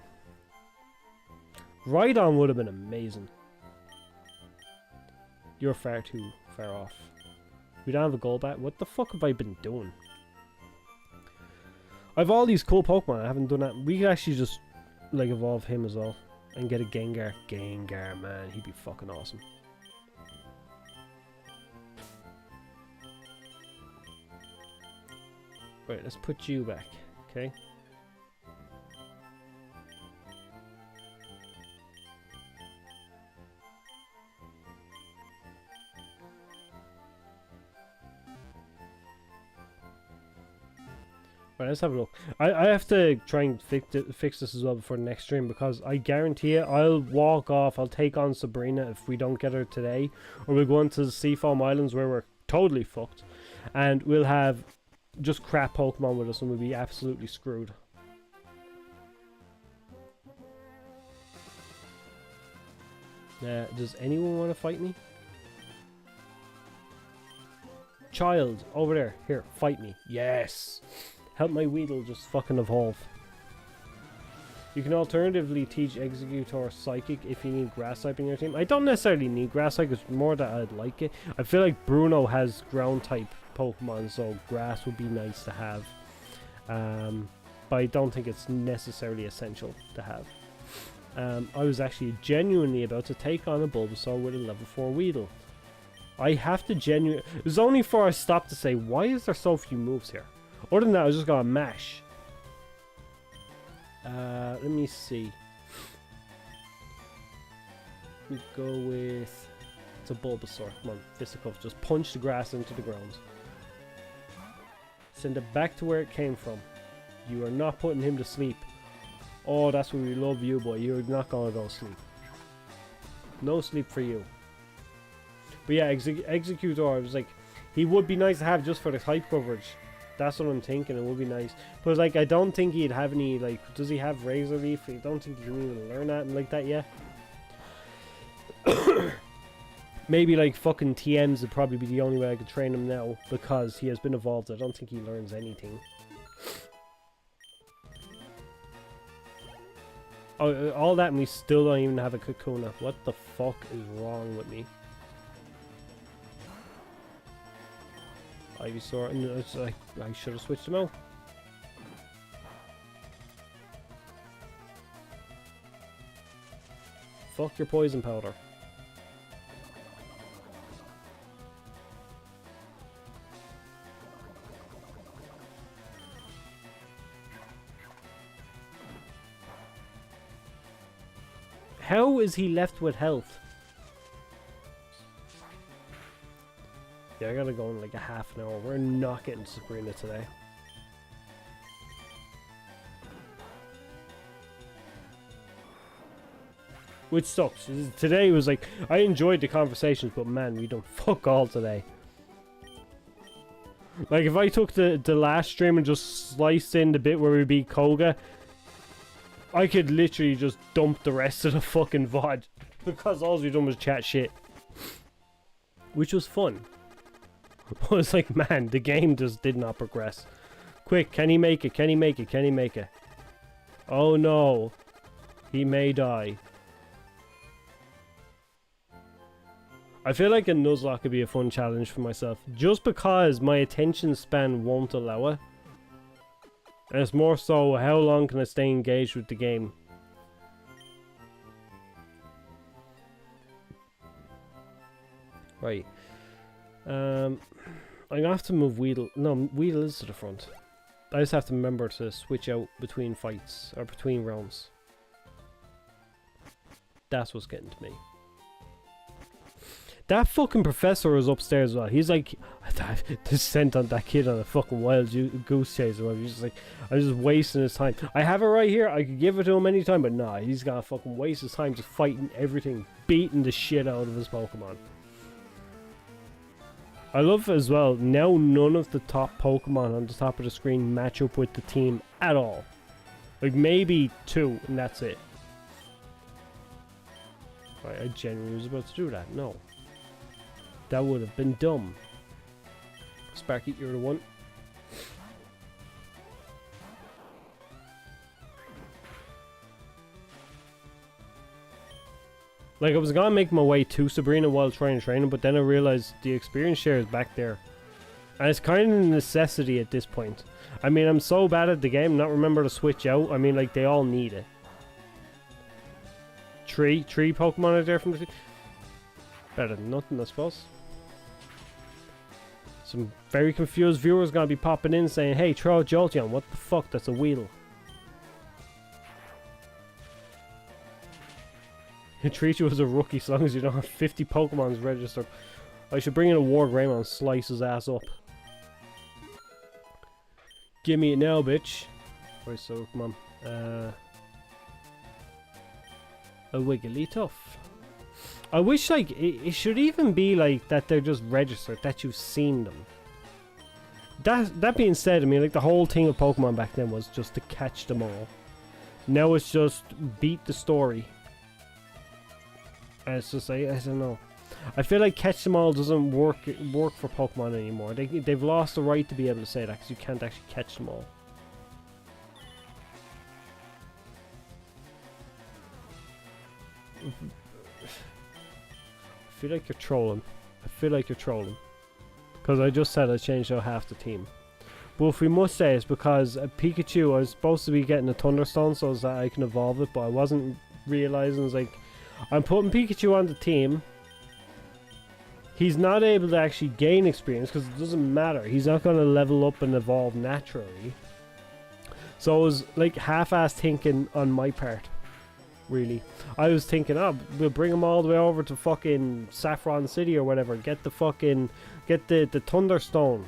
Speaker 1: Rhydon would have been amazing. You're far too far off. We don't have a Golbat. What the fuck have I been doing? I have all these cool Pokemon. I haven't done that. We could actually just like evolve him as well and get a Gengar. Gengar, man, he'd be fucking awesome. Right, let's put you back. Okay. Right, let's have a look. I have to try and fix this as well before the next stream, because I guarantee it, I'll walk off, I'll take on Sabrina if we don't get her today, or we'll go into the Seafoam Islands where we're totally fucked, and we'll have just crap Pokemon with us and we'll be absolutely screwed. Does anyone want to fight me? Child, over there. Here, fight me. Yes! Help my Weedle just fucking evolve. You can alternatively teach Executor Psychic if you need Grass type in your team. I don't necessarily need Grass type, it's more that I'd like it. I feel like Bruno has ground type Pokemon, so Grass would be nice to have. But I don't think it's necessarily essential to have. I was actually genuinely about to take on a Bulbasaur with a level 4 Weedle. I have to genuinely... It was only before I stopped to say, why is there so few moves here? Other than that, I was just gonna mash. Let me see. We go with... It's a Bulbasaur. Come on, Fisticuff. Just punch the grass into the ground. Send it back to where it came from. You are not putting him to sleep. Oh, that's what we love you, boy. You're not gonna go sleep. No sleep for you. But yeah, Executor, I was like, he would be nice to have just for the type coverage. That's what I'm thinking, it would be nice. But like, I don't think he'd have any, like, does he have Razor Leaf? I don't think you can even learn that like that yet. Maybe like fucking TMs would probably be the only way I could train him now, because he has been evolved. I don't think he learns anything. Oh, all that and we still don't even have a Kakuna. What the fuck is wrong with me? Ivysaur, no, it's like, I should have switched him out. Fuck your poison powder. How is he left with health? Yeah, I gotta go in like a half an hour. We're not getting Sabrina today. Which sucks. Today was like, I enjoyed the conversations, but man, we don't fuck all today. Like, if I took the last stream and just sliced in the bit where we beat Koga, I could literally just dump the rest of the fucking VOD. Because all we done was chat shit. Which was fun. I was like, man, the game just did not progress. Quick, can he make it? Can he make it? Can he make it? Oh no. He may die. I feel like a Nuzlocke could be a fun challenge for myself. Just because my attention span won't allow it. And it's more so, how long can I stay engaged with the game? Right. I'm gonna have to move Weedle. No, Weedle is to the front. I just have to remember to switch out between fights, or between rounds. That's what's getting to me. That fucking professor is upstairs as well. He's like, I just sent on that kid on a fucking wild goose chase or whatever. He's just like, I'm just wasting his time. I have it right here. I could give it to him anytime, but nah, he's gonna fucking waste his time just fighting everything, beating the shit out of his Pokemon. I love as well, now none of the top Pokemon on the top of the screen match up with the team at all. Like maybe 2 and that's it. Right, I genuinely was about to do that. No. That would have been dumb. Sparky, you're the one. Like, I was gonna make my way to Sabrina while trying to train him, but then I realized the experience share is back there. And it's kind of a necessity at this point. I mean, I'm so bad at the game, not remember to switch out. I mean, like, they all need it. Three Pokemon out there from the team. Better than nothing, I suppose. Some very confused viewers gonna be popping in saying, hey, throw a Jolteon. What the fuck? That's a Weedle. You treat you as a rookie as long as you don't have 50 Pokemons registered. I should bring in a War Greymon and slice his ass up. Give me it now, bitch. Right, so come on. A Wigglytuff. I wish, like, it should even be like that they're just registered, that you've seen them. That being said, I mean, like, the whole thing of Pokemon back then was just to catch them all. Now it's just beat the story. And it's just like, I don't know. I feel like catch them all doesn't work for Pokemon anymore. They've lost the right to be able to say that because you can't actually catch them all. I feel like you're trolling. I feel like you're trolling. Because I just said I changed out half the team. But if we must say it's because Pikachu, I was supposed to be getting a Thunderstone so that I can evolve it, but I wasn't realizing, it's like, I'm putting Pikachu on the team. He's not able to actually gain experience because it doesn't matter. He's not going to level up and evolve naturally. So it was like half-assed thinking on my part. Really. I was thinking, oh, we'll bring him all the way over to fucking Saffron City or whatever. Get the Thunderstone.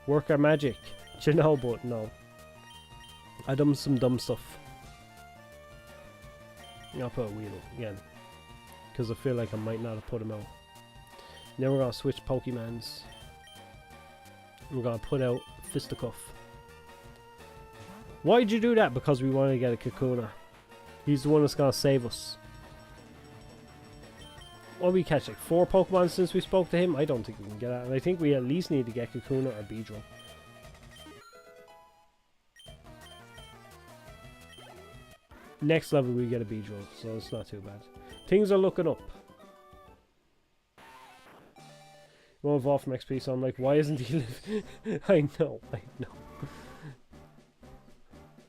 Speaker 1: Work our magic. You know, but no. I done some dumb stuff. I'll put a Weedle again. Because I feel like I might not have put him out. Now we're going to switch Pokemons. We're going to put out Fisticuff. Why'd you do that? Because we want to get a Kakuna. He's the one that's going to save us. What did we catch? Like 4 Pokemon since we spoke to him? I don't think we can get that. And I think we at least need to get Kakuna or Beedrill. Next level we get a Beedrill, so it's not too bad. Things are looking up. You won't evolve from XP, so I'm like, why isn't he live? I know.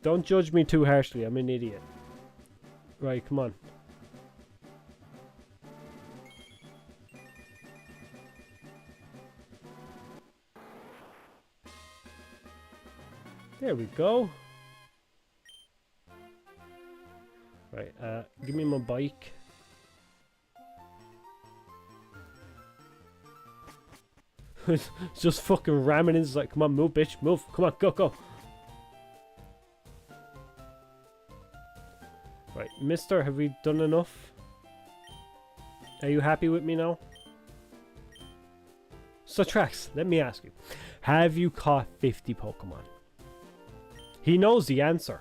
Speaker 1: Don't judge me too harshly, I'm an idiot. Right, come on. There we go. Right, give me my bike. It's just fucking ramming in. It's like, come on, move, bitch, move. Come on, go, go. Right, mister, have we done enough? Are you happy with me now? So, Trax, let me ask you. Have you caught 50 Pokemon? He knows the answer.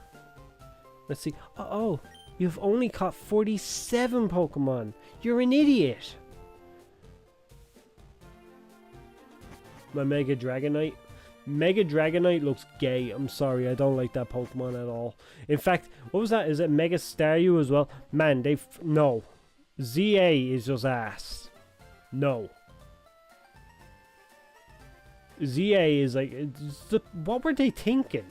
Speaker 1: Let's see. Oh, you've only caught 47 Pokemon. You're an idiot. My Mega Dragonite. Mega Dragonite looks gay. I'm sorry, I don't like that Pokemon at all. In fact, what was that? Is it Mega Staryu as well? Man, no. ZA is just ass. No. ZA is like... what were they thinking?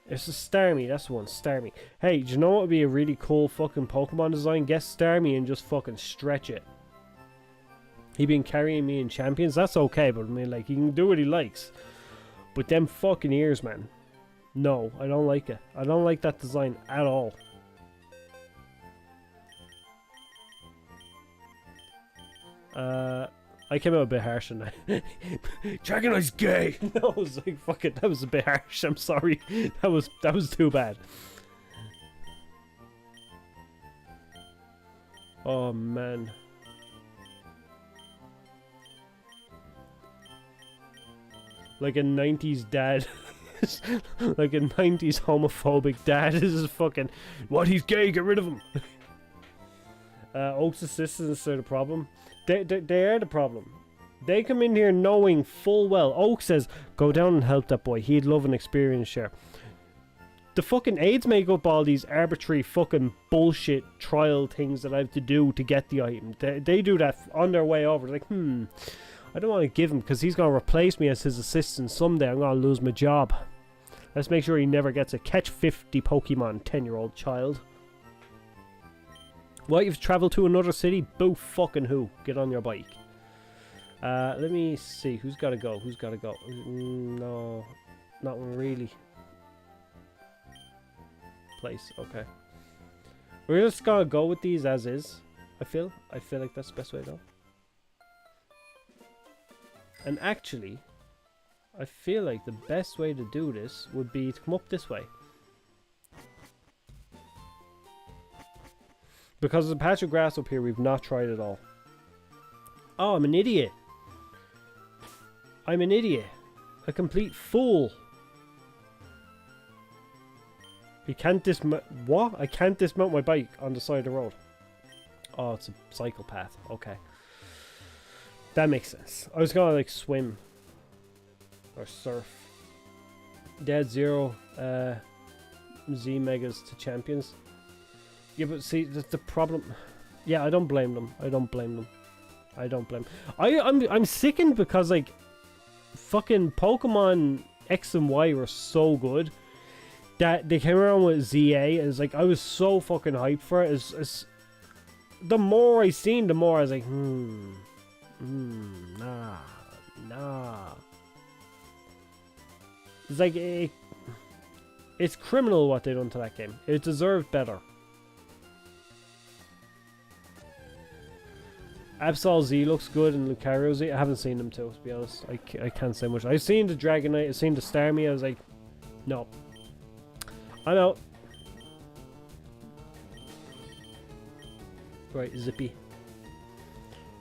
Speaker 1: It's a Starmie, that's the one, Starmie. Hey, do you know what would be a really cool fucking Pokemon design? Get Starmie and just fucking stretch it. He been carrying me in Champions, that's okay, but I mean, like, he can do what he likes. But them fucking ears, man. No, I don't like it. I don't like that design at all. I came out a bit harsh on that. Dragonite's gay! No, I was like, fuck it, that was a bit harsh, I'm sorry. That was too bad. Oh, man. Like a 90s dad. Like a 90s homophobic dad. This is fucking... What, he's gay, get rid of him! Oak's assistants are the problem. They are the problem. They come in here knowing full well. Oak says, go down and help that boy. He'd love an experience share. The fucking aides make up all these arbitrary fucking bullshit trial things that I have to do to get the item. They do that on their way over. They're like, I don't want to give him because he's going to replace me as his assistant someday. I'm going to lose my job. Let's make sure he never gets a catch 50 Pokemon 10-year-old child. What, you've travelled to another city? Boo fucking who? Get on your bike. Let me see. Who's got to go? Who's got to go? No. Not really. Place. Okay. We're just going to go with these as is. I feel like that's the best way to go. And actually, I feel like the best way to do this would be to come up this way. Because there's a patch of grass up here we've not tried at all. Oh, I'm an idiot. I'm an idiot. A complete fool. You can't dismount... What? I can't dismount my bike on the side of the road. Oh, it's a cycle path. Okay. That makes sense. I was gonna, like, swim. Or surf. Dead Zero. Z Megas to Champions. Yeah, but see, that's the problem. Yeah, I don't blame them. I don't blame them. I don't blame. I'm sickened because, like, fucking Pokemon X and Y were so good that they came around with ZA, and it's like I was so fucking hyped for it. It's the more I seen, the more I was like, nah. It's like it's criminal what they done to that game. It deserved better. Absol Z looks good and Lucario Z. I haven't seen them too, to be honest. I can't say much. I've seen the Dragonite, I've seen the Starmie. I was like, no. I'm out. Right, Zippy.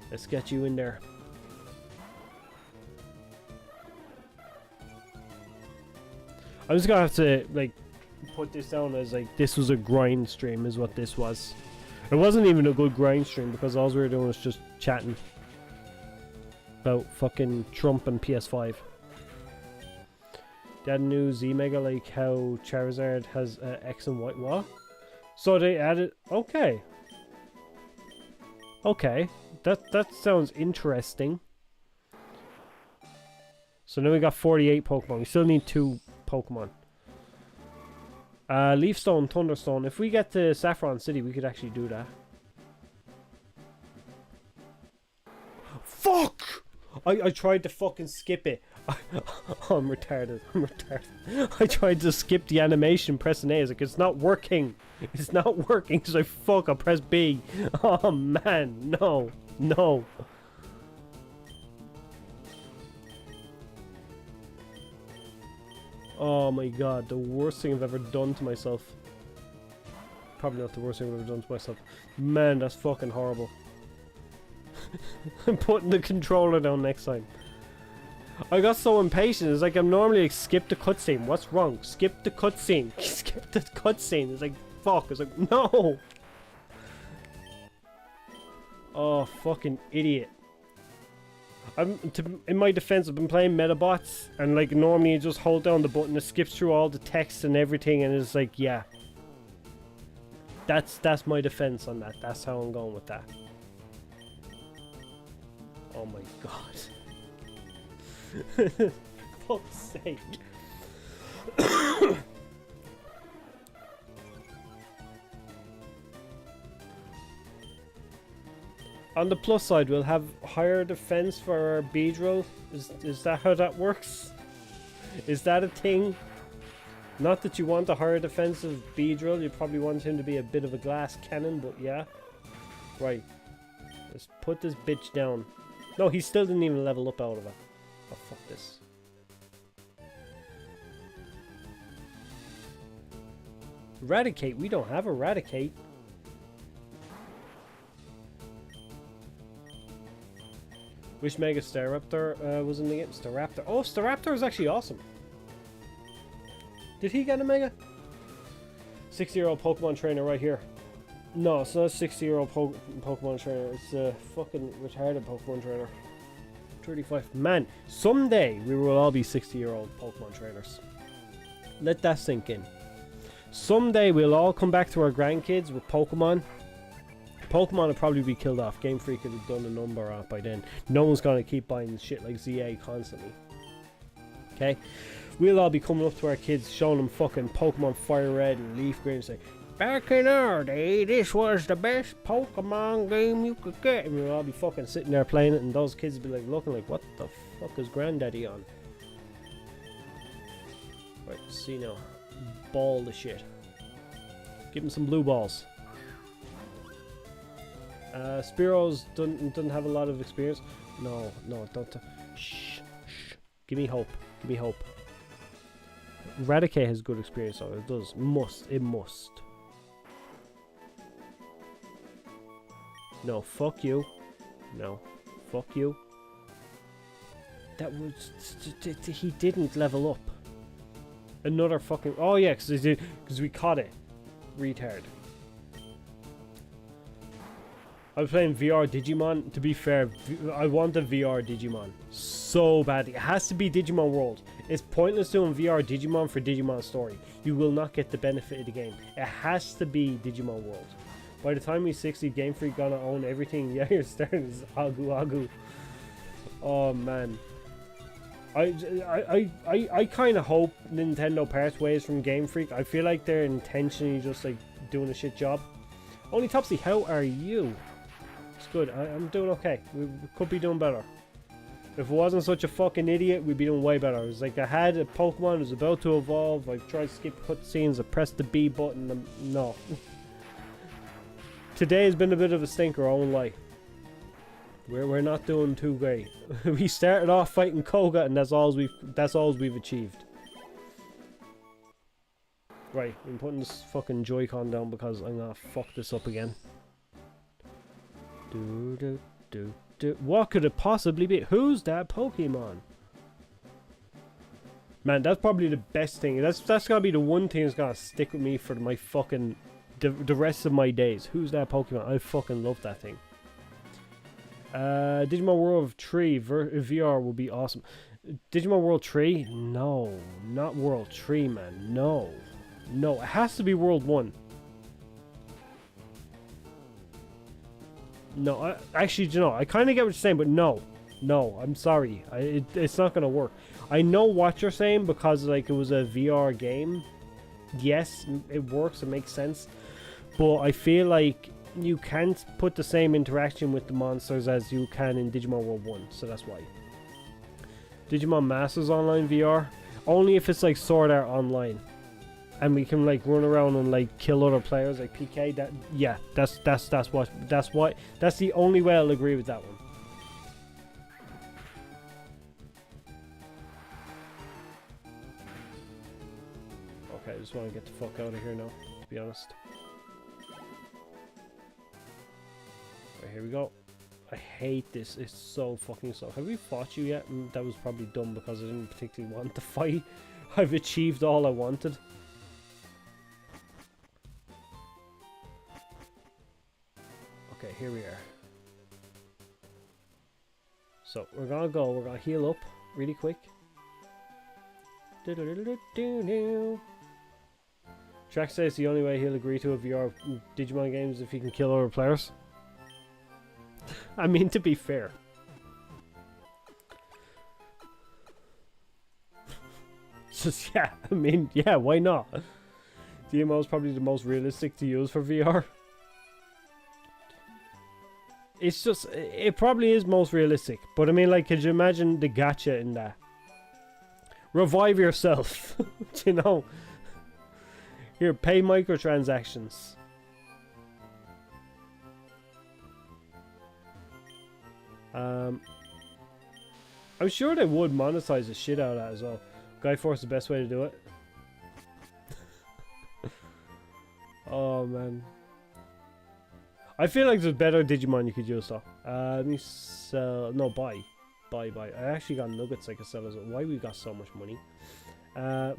Speaker 1: Let's get you in there. I'm just gonna have to, like, put this down as, like, this was a grind stream is what this was. It wasn't even a good grind stream because all we were doing was just chatting about fucking Trump and PS5. They had a new Z-Mega, like how Charizard has X and Y. What? So they added... Okay. Okay. That sounds interesting. So now we got 48 Pokemon. We still need 2 Pokemon. Leafstone, Thunderstone. If we get to Saffron City, we could actually do that. Fuck! I tried to fucking skip it. Oh, I'm retarded. I tried to skip the animation pressing A. It's like, it's not working. It's not working. So I fuck, I press B. Oh man, no. No. Oh my god, the worst thing I've ever done to myself. Probably not the worst thing I've ever done to myself. Man, that's fucking horrible. I'm putting the controller down next time. I got so impatient. It's like I'm normally like, skip the cutscene. What's wrong? Skip the cutscene. Skip the cutscene. It's like, fuck. It's like, no. Oh, fucking idiot. In my defense, I've been playing Metabots, and like normally you just hold down the button, it skips through all the text and everything, and it's like, yeah. That's my defense on that. That's how I'm going with that. Oh my god. Fuck's sake. On the plus side, we'll have higher defense for our Beedrill. Is that how that works? Is that a thing? Not that you want a higher defensive Beedrill. You probably want him to be a bit of a glass cannon, but yeah. Right. Let's put this bitch down. No, he still didn't even level up out of it. Oh, fuck this. Eradicate? We don't have Eradicate. Which Mega Staraptor was in the game? Staraptor. Oh, Staraptor is actually awesome. Did he get a Mega? 60-year-old Pokemon trainer right here. No, it's not a 60-year-old Pokemon trainer. It's a fucking retarded Pokemon trainer. 35. Man, someday we will all be 60-year-old Pokemon trainers. Let that sink in. Someday we'll all come back to our grandkids with Pokemon. Pokemon will probably be killed off. Game Freak would have done a number on it by then. No one's going to keep buying shit like ZA constantly. Okay? We'll all be coming up to our kids, showing them fucking Pokemon Fire Red and Leaf Green and say, back in our day, this was the best Pokemon game you could get. And we'll all be fucking sitting there playing it, and those kids will be like looking like, what the fuck is Granddaddy on? Right, see now. Ball the shit. Give him some blue balls. Spearows doesn't have a lot of experience. No, don't. Shh. Give me hope. Give me hope. Eradicate has good experience on it. It does. It must. No, fuck you. No, fuck you. That was... He didn't level up. Another fucking... Oh yeah, because we caught it. Retard. I was playing VR Digimon. To be fair, I want a VR Digimon so badly. It has to be Digimon World. It's pointless doing VR Digimon for Digimon Story. You will not get the benefit of the game. It has to be Digimon World. By the time he's 60, Game Freak gonna own everything. Yeah, you're starting this Agu. Oh man. I kind of hope Nintendo parts ways from Game Freak. I feel like they're intentionally just like doing a shit job. Only Topsy, how are you? It's good. I'm doing okay. We could be doing better. If it wasn't such a fucking idiot, we'd be doing way better. It was like I had a Pokemon, it was about to evolve. I tried to skip cutscenes, I pressed the B button, and no. Today has been a bit of a stinker, I won't lie. We're not doing too great. We started off fighting Koga, and that's all we've achieved. Right, I'm putting this fucking Joy-Con down because I'm gonna fuck this up again. What could it possibly be? Who's that Pokemon? Man, that's probably the best thing. That's gonna be the one thing that's gonna stick with me for my fucking the rest of my days. Who's that Pokemon? I fucking love that thing. Digimon World 3 VR will be awesome. Digimon World 3? No, not World 3, man. No, it has to be World 1. No, actually, you know, I kind of get what you're saying, but no, I'm sorry. It's not gonna work. I know what you're saying because like it was a VR game. Yes, it works. It makes sense, but I feel like you can't put the same interaction with the monsters as you can in Digimon World 1, so that's why. Digimon Masters Online VR? Only if it's like Sword Art Online. And we can like run around and like kill other players like PK. That's the only way I'll agree with that one. Okay, I just want to get the fuck out of here now, to be honest. Right, here we go. I hate this. It's so fucking slow. Have we fought you yet? That was probably dumb because I didn't particularly want to fight. I've achieved all I wanted. Okay, here we are. So we're gonna go. We're gonna heal up really quick. Track says the only way he'll agree to a VR Digimon game is if he can kill other players. I mean, to be fair. Just, yeah, I mean, yeah, why not? DMO is probably the most realistic to use for VR. It's just, it probably is most realistic. But I mean, like, could you imagine the gacha in that? Revive yourself. You know? Here, pay microtransactions. I'm sure they would monetize the shit out of that as well. Guy Force is the best way to do it. Oh man. I feel like there's better Digimon you could use though. Let me sell. No, buy. Buy. I actually got nuggets I can sell as well. Why we got so much money?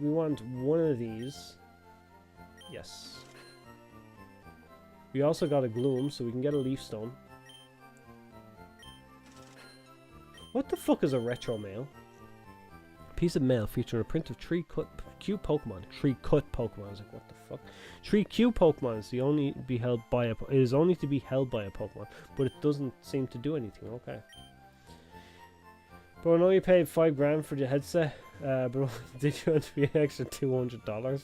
Speaker 1: We want one of these. Yes. We also got a Gloom, so we can get a Leaf Stone. What the fuck is a retro mail? A piece of mail featuring a print of cute Pokemon. Tree cut Pokemon. I was like, what the fuck? Tree cute Pokemon is only to be held by a Pokemon, but it doesn't seem to do anything. Okay. But I know you paid $5 for the headset. But did you want to be an extra $200?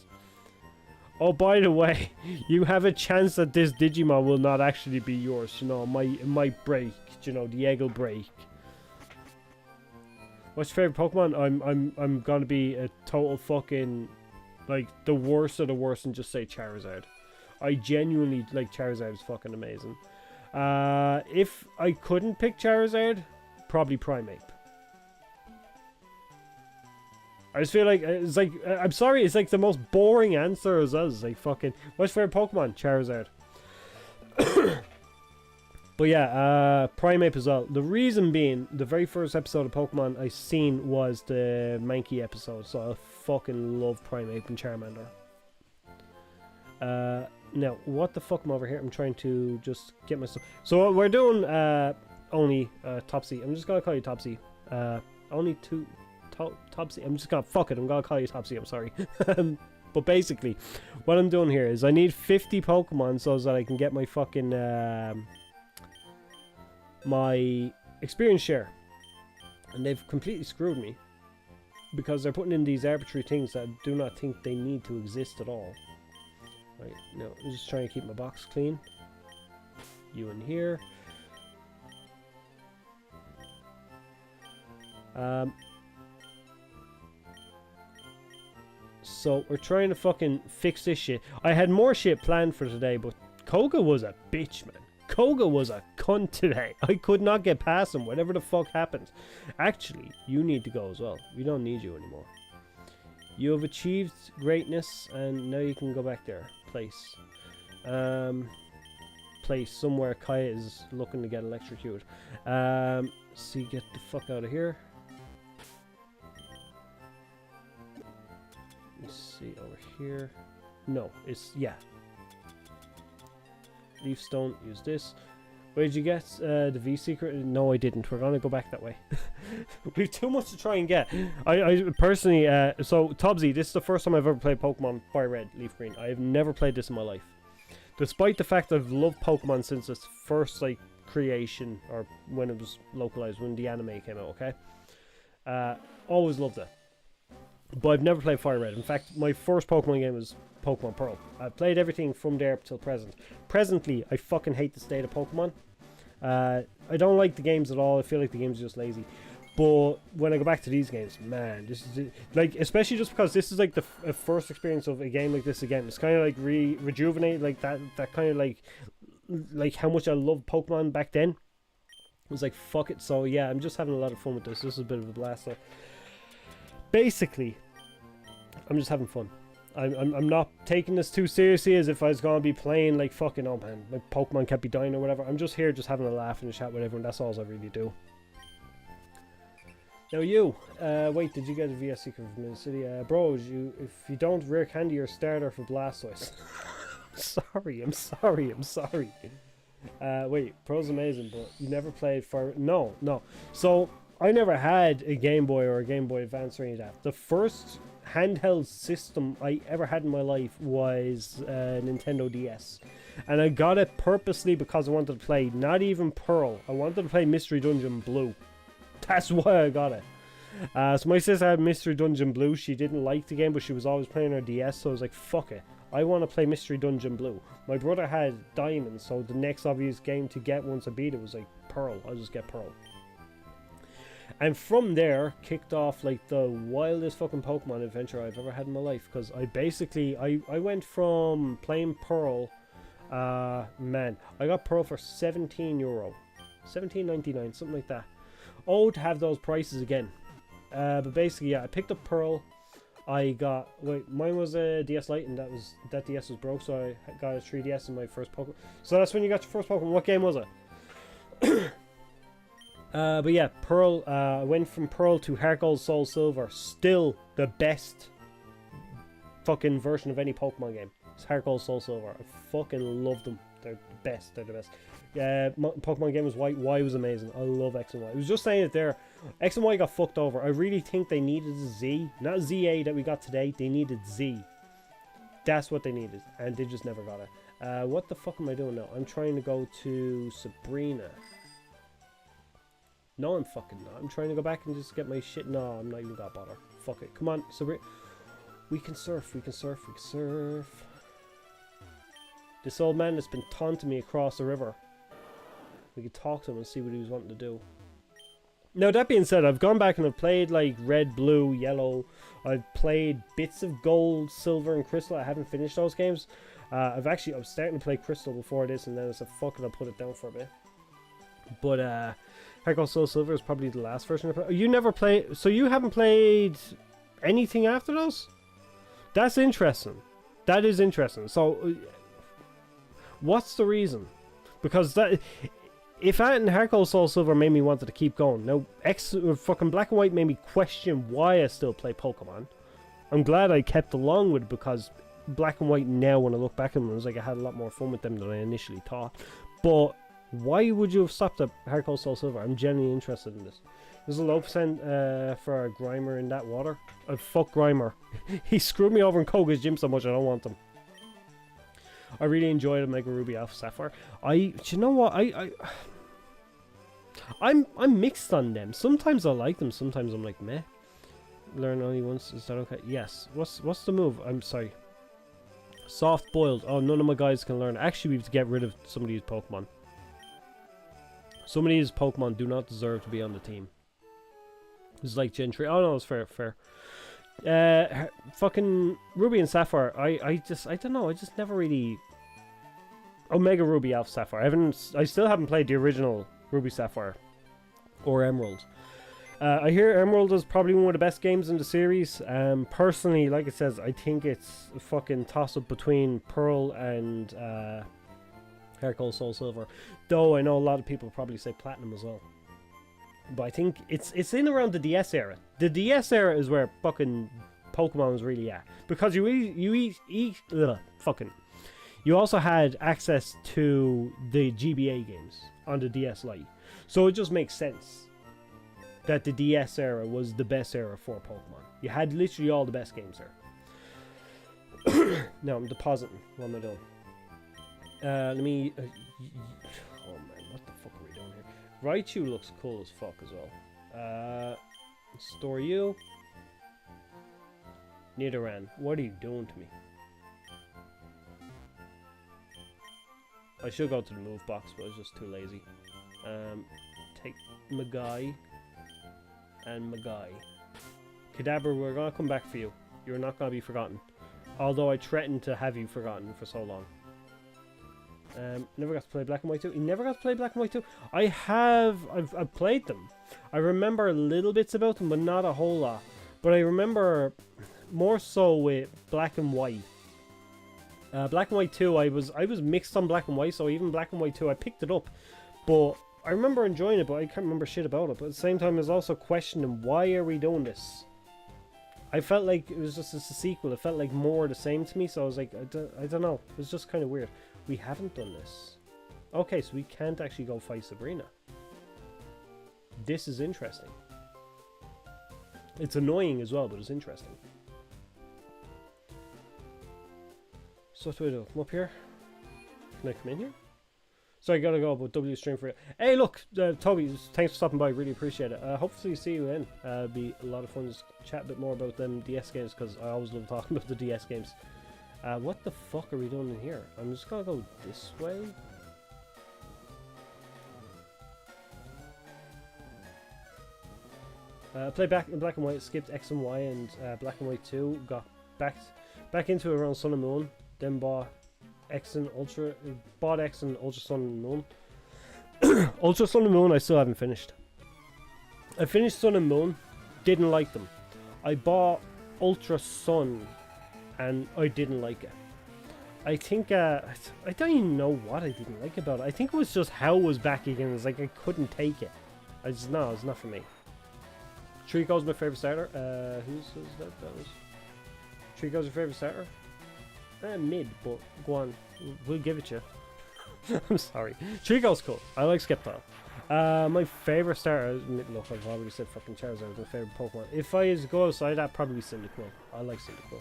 Speaker 1: Oh, by the way, you have a chance that this Digimon will not actually be yours. You know, it might break. You know, the egg will break. What's your favorite Pokemon? I'm gonna be a total fucking, like, the worst of the worst and just say Charizard. I genuinely like Charizard. Is fucking amazing. If I couldn't pick Charizard, probably Primeape. I just feel like it's like, I'm sorry, it's like the most boring answer as well. It's like fucking, what's your favorite Pokemon? Charizard. But yeah, Primeape as well. The reason being, the very first episode of Pokemon I seen was the Mankey episode, so I fucking love Primeape and Charmander. Now, what the fuck am I over here? I'm trying to just get my stuff. So we're doing only Topsy. I'm just gonna call you Topsy. Only two. Topsy. I'm just gonna fuck it. I'm gonna call you Topsy. I'm sorry. But basically, what I'm doing here is I need 50 Pokemon so that I can get my fucking my experience share, and they've completely screwed me because they're putting in these arbitrary things that I do not think they need to exist at all. Right, now I'm just trying to keep my box clean. You in here. So we're trying to fucking fix this shit. I had more shit planned for today, but Koga was a bitch, man. Koga was a cunt today. I could not get past him, whatever the fuck happened. Actually, you need to go as well. We don't need you anymore. You have achieved greatness, and now you can go back there. Place. Place somewhere Kaya is looking to get electrocuted. See, get the fuck out of here. Let's see, over here. No, it's, yeah. Leaf Stone, use this. Where did you get the V secret? No, I didn't. We're gonna go back that way. We've too much to try and get. I personally, so Topsy, this is the first time I've ever played Pokemon Fire Red, Leaf Green. I have never played this in my life. Despite the fact I've loved Pokemon since its first, like, creation, or when it was localized, when the anime came out, okay? Always loved it. But I've never played Fire Red. In fact, my first Pokemon game was Pokemon Pearl. I've played everything from there up till present. Presently, I fucking hate the state of Pokemon. I don't like the games at all. I feel like the games are just lazy. But when I go back to these games, man, this is like, especially just because this is like the first experience of a game like this again. It's kind of like rejuvenate, like that kind of like how much I loved Pokemon back then. It was like, fuck it. So yeah, I'm just having a lot of fun with this. This is a bit of a blast. So basically, I'm just having fun. I'm not taking this too seriously as if I was gonna be playing like fucking, oh man, my Pokemon can't be dying or whatever. I'm just here just having a laugh and a chat with everyone. That's all I really do. Now you, wait, did you get a VS Secret from Mid City? Bros, if you don't rare candy your starter for Blastoise. I'm sorry. Wait, Pro's amazing, but you never played Fire... No. So, I never had a Game Boy or a Game Boy Advance or any of that. The first handheld system I ever had in my life was Nintendo DS. And I got it purposely because I wanted to play, not even Pearl, I wanted to play Mystery Dungeon Blue. That's why I got it. So my sister had Mystery Dungeon Blue. She didn't like the game, but she was always playing her DS, so I was like, fuck it. I want to play Mystery Dungeon Blue. My brother had Diamond, so the next obvious game to get once I beat it was like Pearl. I'll just get Pearl. And from there, kicked off like the wildest fucking Pokemon adventure I've ever had in my life. Because I basically, I went from playing Pearl, man, I got Pearl for €17. $17.99, something like that. Oh, to have those prices again. But basically, yeah, I picked up Pearl. I got, wait, mine was a DS Lite, and that DS was broke, so I got a 3DS in my first Pokemon. So that's when you got your first Pokemon. What game was it? But yeah, Pearl, I went from Pearl to Heart Gold, Soul Silver. Still the best fucking version of any Pokemon game. It's Heart Gold, Soul Silver. I fucking love them. They're the best. They're the best. Pokemon game was Y. Y was amazing. I love X and Y. I was just saying it there. X and Y got fucked over. I really think they needed a Z. Not ZA that we got today. They needed Z. That's what they needed. And they just never got it. What the fuck am I doing now? I'm trying to go to Sabrina. No, I'm fucking not. I'm trying to go back and just get my shit. No, I'm not even gonna bother. Fuck it. Come on, Sabrina. We can surf. We can surf. We can surf. This old man that's been taunting me across the river. We could talk to him and see what he was wanting to do. Now, that being said, I've gone back and I've played like red, blue, yellow. I've played bits of gold, silver, and crystal. I haven't finished those games. I was starting to play crystal before this, and then I said, fuck it, I'll put it down for a bit. But, Heart Gold Soul Silver is probably the last version I played. You never played, so you haven't played anything after those? That's interesting. That is interesting. So, what's the reason? Because that, if that and Heart Gold Soul Silver made me wanted to keep going. Now, fucking Black and White made me question why I still play Pokemon. I'm glad I kept along with it because Black and White now, when I look back at them, it was like I had a lot more fun with them than I initially thought. But why would you have stopped at Heart Gold Soul Silver? I'm genuinely interested in this. There's a low percent for a Grimer in that water. Fuck Grimer. He screwed me over in Koga's gym so much I don't want him. I really enjoyed Omega Ruby Alpha Sapphire. You know what? I'm mixed on them. Sometimes I like them. Sometimes I'm like meh. Learn only once. Is that okay? Yes. What's the move? I'm sorry. Soft boiled. Oh, none of my guys can learn. Actually, we have to get rid of some of these Pokemon. Some of these Pokemon do not deserve to be on the team. It's like Gen 3. Oh no, it's fair. Fucking Ruby and Sapphire. I don't know. I just never really. Omega Ruby Alpha Sapphire. I still haven't played the original Ruby Sapphire or Emerald. I hear Emerald is probably one of the best games in the series. Personally, like it says, I think it's a fucking toss up between Pearl and Heart Gold Soul Silver. Though I know a lot of people probably say Platinum as well. But I think it's in around the DS era. The DS era is where fucking Pokemon was really at. Because you also had access to the GBA games on the DS Lite. So it just makes sense that the DS era was the best era for Pokemon. You had literally all the best games there. Now I'm depositing. What am I doing? Let me... oh man, what the fuck are we doing here? Raichu looks cool as fuck as well. Store you. Nidoran, what are you doing to me? I should go to the move box, but I was just too lazy. Take Magai and Magai. Kadabra, we're gonna come back for you. You're not gonna be forgotten. Although I threatened to have you forgotten for so long. Never got to play Black and White 2. You never got to play Black and White 2? I've played them. I remember little bits about them, but not a whole lot. But I remember, more so with Black and White. Black and White 2, I was mixed on Black and White, so even Black and White 2, I picked it up, but I remember enjoying it, but I can't remember shit about it. But at the same time, I was also questioning, why are we doing this? I felt like it was just a sequel. It felt like more the same to me, so I was like, I don't know. It was just kind of weird. We haven't done this. Okay, so we can't actually go fight Sabrina. This is interesting. It's annoying as well, but it's interesting. So what do I do? Come up here? Can I come in here? So I gotta go, but W stream for it. Hey, look, Toby, thanks for stopping by. Really appreciate it. Hopefully see you in. It'll be a lot of fun to chat a bit more about them DS games, because I always love talking about the DS games. What the fuck are we doing in here? I'm just gonna go this way. Played back in Black and White, skipped X and Y and Black and White 2, got back into it around Sun and Moon, then bought X and Ultra Sun and Moon. Ultra Sun and Moon I still haven't finished. I finished Sun and Moon, didn't like them. I bought Ultra Sun and I didn't like it. I think I don't even know what I didn't like about it. I think it was just how it was back again. It's like I couldn't take it. It's not for me. Trico's my favorite starter. Who's that? That was Trico's your favorite starter? Mid, but go on. We'll give it you. I'm sorry. Trico's cool. I like Skeptile. My favorite starter is, look, I've already said fucking Charizard. My favorite Pokemon. If I was to go outside, that'd probably be Cyndaquil. I like Cyndaquil.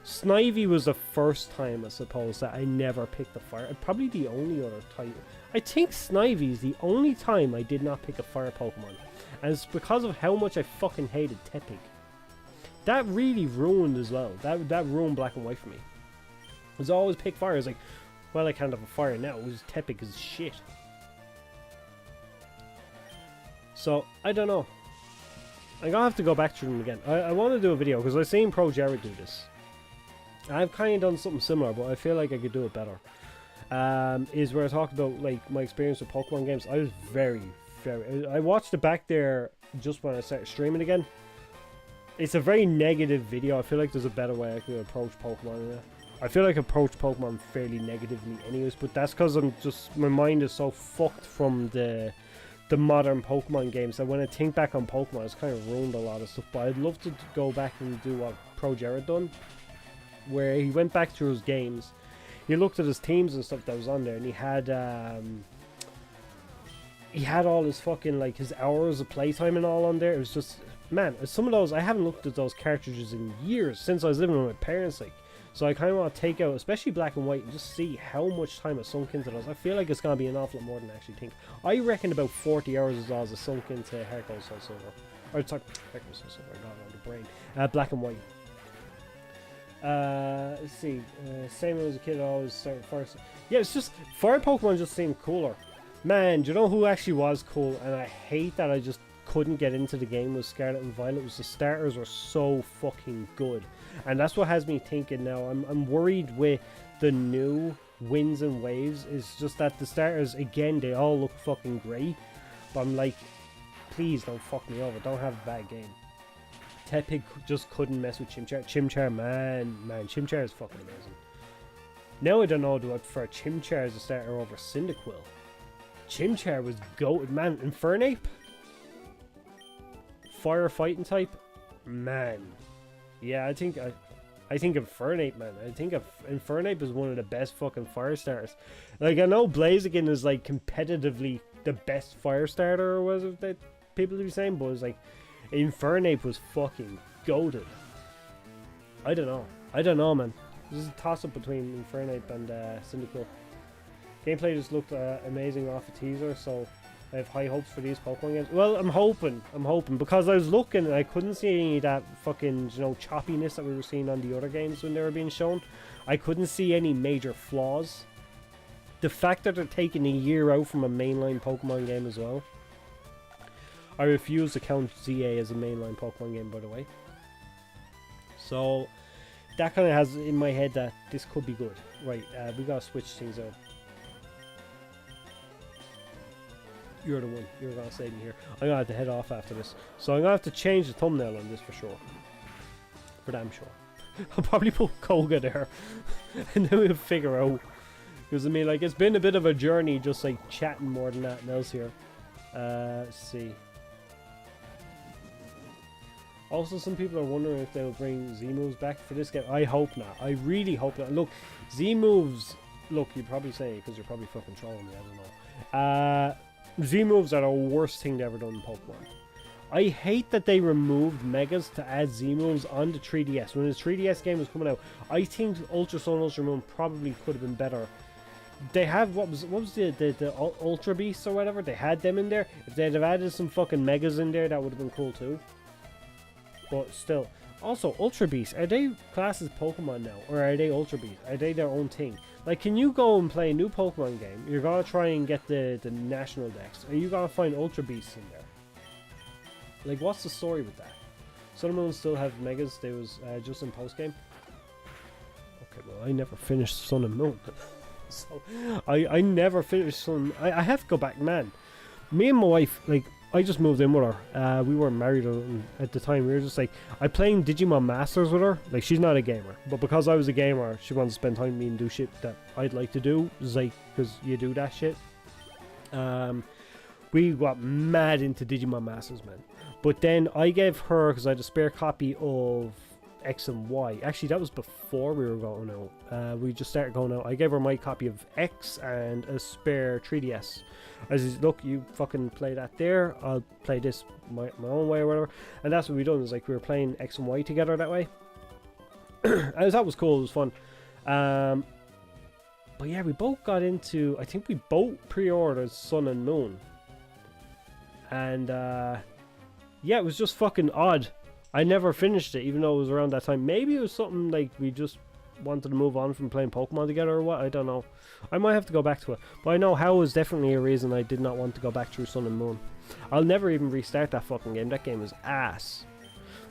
Speaker 1: Snivy was the first time, I suppose, that I never picked a fire. Probably the only other type. I think Snivy is the only time I did not pick a fire Pokemon. And it's because of how much I fucking hated Tepig. That really ruined as well. That ruined Black and White for me. I was always pick fire. I was like, well, I can't have a fire now. It was Tepig as shit. So, I don't know. I'm gonna have to go back through them again. I want to do a video because I've seen Pro Jared do this. I've kind of done something similar, but I feel like I could do it better. Is where I talked about like my experience with Pokemon games. I was I watched it back there just when I started streaming again. It's a very negative video. I feel like there's a better way I could approach Pokemon. I feel like I approach Pokemon fairly negatively anyways, but that's because my mind is so fucked from the modern Pokemon games that when I think back on Pokemon, it's kind of ruined a lot of stuff. But I'd love to go back and do what Pro Jared done, where he went back through his games. He looked at his teams and stuff that was on there, and he had all his fucking, like, his hours of playtime and all on there. It was just, man, some of those, I haven't looked at those cartridges in years, since I was living with my parents, like. So I kind of want to take out, especially Black and White, and just see how much time I sunk into those. I feel like it's going to be an awful lot more than I actually think. I reckon about 40 hours is all I sunk into Heart Gold Soul Silver. Or, sorry, Heart Gold Soul Silver, I got it on the brain. Black and White. Let's see. Same as a kid, I always started first. Yeah, it's just, fire Pokemon just seemed cooler. Man, do you know who actually was cool? And I hate that I just couldn't get into the game with Scarlet and Violet. Was the starters were so fucking good. And that's what has me thinking now. I'm worried with the new Winds and Waves. It's just that the starters, again, they all look fucking great. But I'm like, please don't fuck me over. Don't have a bad game. Tepig just couldn't mess with Chimchar. Chimchar, man, Chimchar is fucking amazing. Now I don't know, do I prefer Chimchar as a starter over Cyndaquil? Chimchar was goated, man. Infernape? Fire fighting type? Man. Yeah, I think Infernape, man. I think Infernape is one of the best fucking fire starters. Like, I know Blaziken is like competitively the best fire starter, or was it that people be saying, but it's like Infernape was fucking goated. I don't know, man. This is a toss up between Infernape and Cyndaquil. Gameplay just looked amazing off a teaser, so I have high hopes for these Pokemon games. Well, I'm hoping, because I was looking and I couldn't see any of that fucking, choppiness that we were seeing on the other games when they were being shown. I couldn't see any major flaws. The fact that they're taking a year out from a mainline Pokemon game as well. I refuse to count ZA as a mainline Pokemon game, by the way. So, that kind of has in my head that this could be good. Right, we gotta switch things out. You're the one. You're gonna save me here. I'm gonna have to head off after this. So I'm gonna have to change the thumbnail on this for sure. for damn sure. I'll probably put Koga there, and then we'll figure out. Because I mean, like, it's been a bit of a journey, just like chatting more than anything else here. Let's see. Also, some people are wondering if they'll bring Z-moves back for this game. I hope not. I really hope not. Look, Z-moves. Look, you're probably saying it because you're probably fucking trolling me. I don't know. Z-moves are the worst thing they ever done in Pokemon. I hate that they removed Megas to add Z-moves on the 3DS. When the 3DS game was coming out, I think Ultra Sun, Ultra Moon probably could have been better. They have, what was the Ultra Beasts or whatever? They had them in there. If they'd have added some fucking Megas in there, that would have been cool too. But still. Also, Ultra Beasts, are they classed as Pokemon now? Or are they Ultra Beasts? Are they their own thing? Like, can you go and play a new Pokemon game? You're gonna try and get the national dex. Are you gonna find Ultra Beasts in there? Like, what's the story with that? Sun and Moon still have Megas. They was just in post-game. Okay, well, I never finished Sun and Moon. So, I never finished Sun. I have to go back, man. Me and my wife, like, I just moved in with her. We weren't married at the time. We were just like, I'm playing Digimon Masters with her. Like, she's not a gamer, but because I was a gamer, she wanted to spend time with me and do shit that I'd like to do. It's like, because you do that shit. We got mad into Digimon Masters, man. But then I gave her, because I had a spare copy of X and Y. Actually, that was before we were going out. We just started going out. I gave her my copy of X and a spare 3DS. I said, look, you fucking play that there. I'll play this my own way or whatever. And that's what we done. Is like we were playing X and Y together that way. And that was cool. It was fun. But yeah, we both got into. I think we both pre-ordered Sun and Moon. And yeah, it was just fucking odd. I never finished it, even though it was around that time. Maybe it was something like we just wanted to move on from playing Pokemon together or what. I don't know. I might have to go back to it. But I know How was definitely a reason I did not want to go back through Sun and Moon. I'll never even restart that fucking game. That game is ass.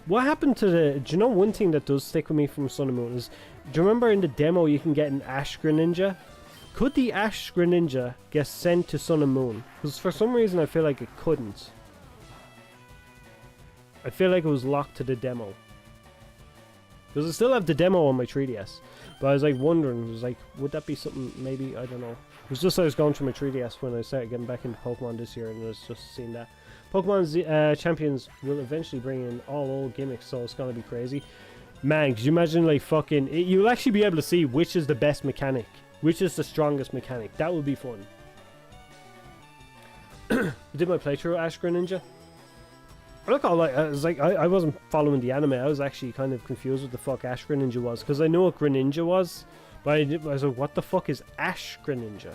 Speaker 1: What happened to the... Do you know one thing that does stick with me from Sun and Moon is... Do you remember in the demo you can get an Ash Greninja? Could the Ash Greninja get sent to Sun and Moon? Because for some reason I feel like it couldn't. I feel like it was locked to the demo. Because I still have the demo on my 3DS. But I was like wondering, was like, would that be something, maybe, I don't know. It was just I was going through my 3DS when I started getting back into Pokemon this year, and I was just seeing that. Pokemon Champions will eventually bring in all old gimmicks, so it's gonna be crazy. Man, could you imagine like fucking, you'll actually be able to see which is the best mechanic. Which is the strongest mechanic. That would be fun. I did my playthrough of Ash Greninja. Look, I wasn't following the anime. I was actually kind of confused what the fuck Ash Greninja was, because I knew what Greninja was, but I was like, what the fuck is Ash Greninja?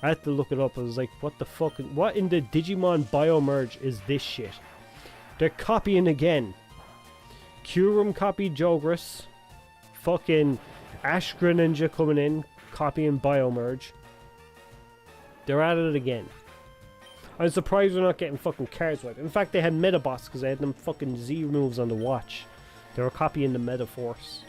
Speaker 1: I had to look it up. I was like, what the fuck? What in the Digimon Biomerge is this shit? They're copying again. Kyurem copied Jogras. Fucking Ash Greninja coming in, copying Biomerge. They're at it again. I'm surprised we're not getting fucking cards wiped. In fact, they had Metabots because they had them fucking Z moves on the watch. They were copying the Metaforce.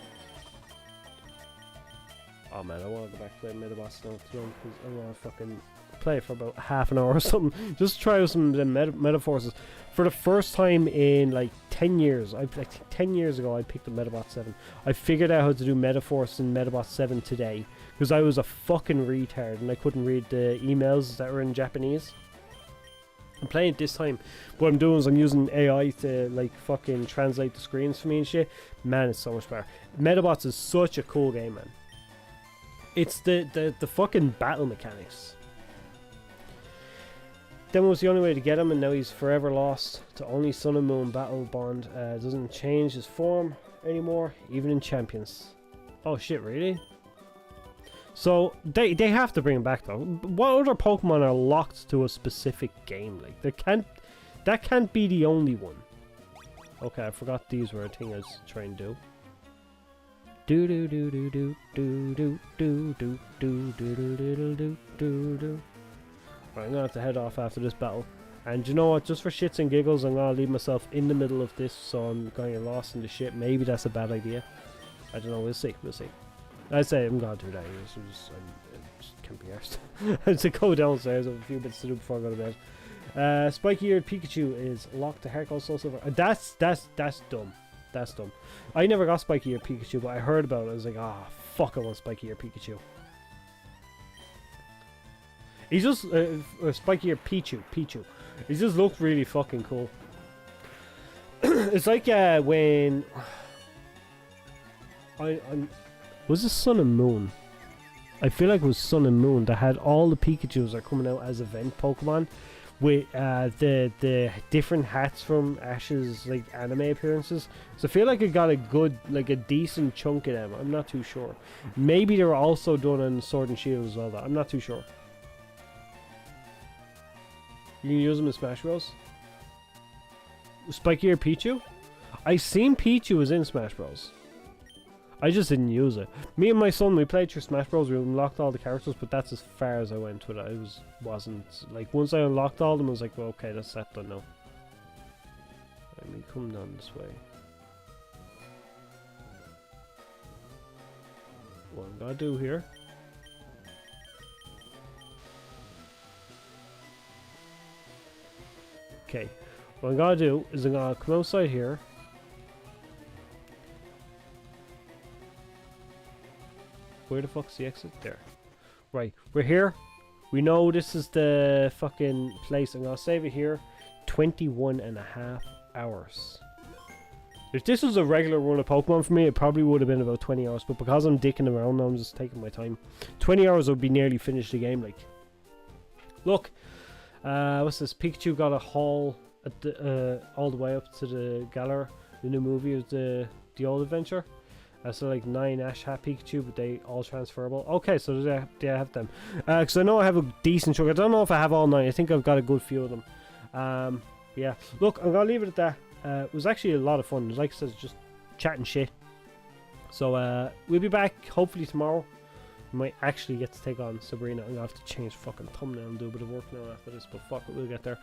Speaker 1: Oh man, I want to go back to play Metabots now because I want to fucking play for about half an hour or something. Just try out some of the Metaforces. For the first time in like 10 years, I think 10 years ago I picked up Metabot 7. I figured out how to do Metaforce in Metabot 7 today because I was a fucking retard and I couldn't read the emails that were in Japanese. I'm playing it this time. What I'm doing is I'm using AI to like fucking translate the screens for me and shit. Man, it's so much better. Metabots is such a cool game, man. It's the fucking battle mechanics. Demo was the only way to get him, and now he's forever lost to only Sun and Moon battle bond. Doesn't change his form anymore, even in Champions. Oh shit, really? So they have to bring him back though. What other Pokemon are locked to a specific game? Like that can't be the only one. Okay, I forgot these were a thing I was trying to do. Do do do do do do do do do do do do do do do. Right, I'm gonna have to head off after this battle. And you know what? Just for shits and giggles, I'm gonna leave myself in the middle of this, so I'm gonna get lost in the shit. Maybe that's a bad idea. I don't know. We'll see. We'll see. I say I'm gonna do that. So I just can't be arsed. I have to go downstairs. I have a few bits to do before I go to bed. Spiky-eared Pikachu is locked to Heart Gold Soul Silver. That's dumb. That's dumb. I never got Spiky or Pikachu, but I heard about it. I was like, ah, oh, fuck, I want Spiky or Pikachu. He's just Spiky or Pichu. He just looked really fucking cool. It's like when was it Sun and Moon? I feel like it was Sun and Moon that had all the Pikachus are coming out as event Pokemon with the different hats from Ash's like anime appearances. So I feel like it got a good, like a decent chunk of them. I'm not too sure. Maybe they were also done on Sword and Shield as well. Though. I'm not too sure. You can use them in Smash Bros. Spiky or Pichu? I seen Pichu was in Smash Bros. I just didn't use it. Me and my son, we played through Smash Bros. We unlocked all the characters, but that's as far as I went with it. Wasn't like once I unlocked all of them, I was like, well, okay, that's that done now. Let me come down this way. What I'm gonna do here? Okay, what I'm gonna do is I'm gonna come outside here. Where the fuck's the exit? There. Right, we're here. We know this is the fucking place. I'm gonna save it here. 21.5 hours. If this was a regular run of Pokemon for me, it probably would have been about 20 hours. But because I'm dicking around now, I'm just taking my time. 20 hours would be nearly finished the game, like. Look. What's this? Pikachu got a haul at the, all the way up to the Galar. The new movie is the old adventure. So like 9 Ash Hat Pikachu, but they all transferable. Okay, so they have them. Because I know I have a decent chunk. I don't know if I have all 9. I think I've got a good few of them. Yeah. Look, I'm going to leave it at that. It was actually a lot of fun. Like I said, just chatting shit. So we'll be back hopefully tomorrow. We might actually get to take on Sabrina. I'm going to have to change fucking thumbnail and do a bit of work now after this. But fuck it, we'll get there.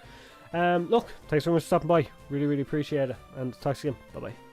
Speaker 1: Look, thanks very much for stopping by. Really, really appreciate it. And talk to you again. Bye-bye.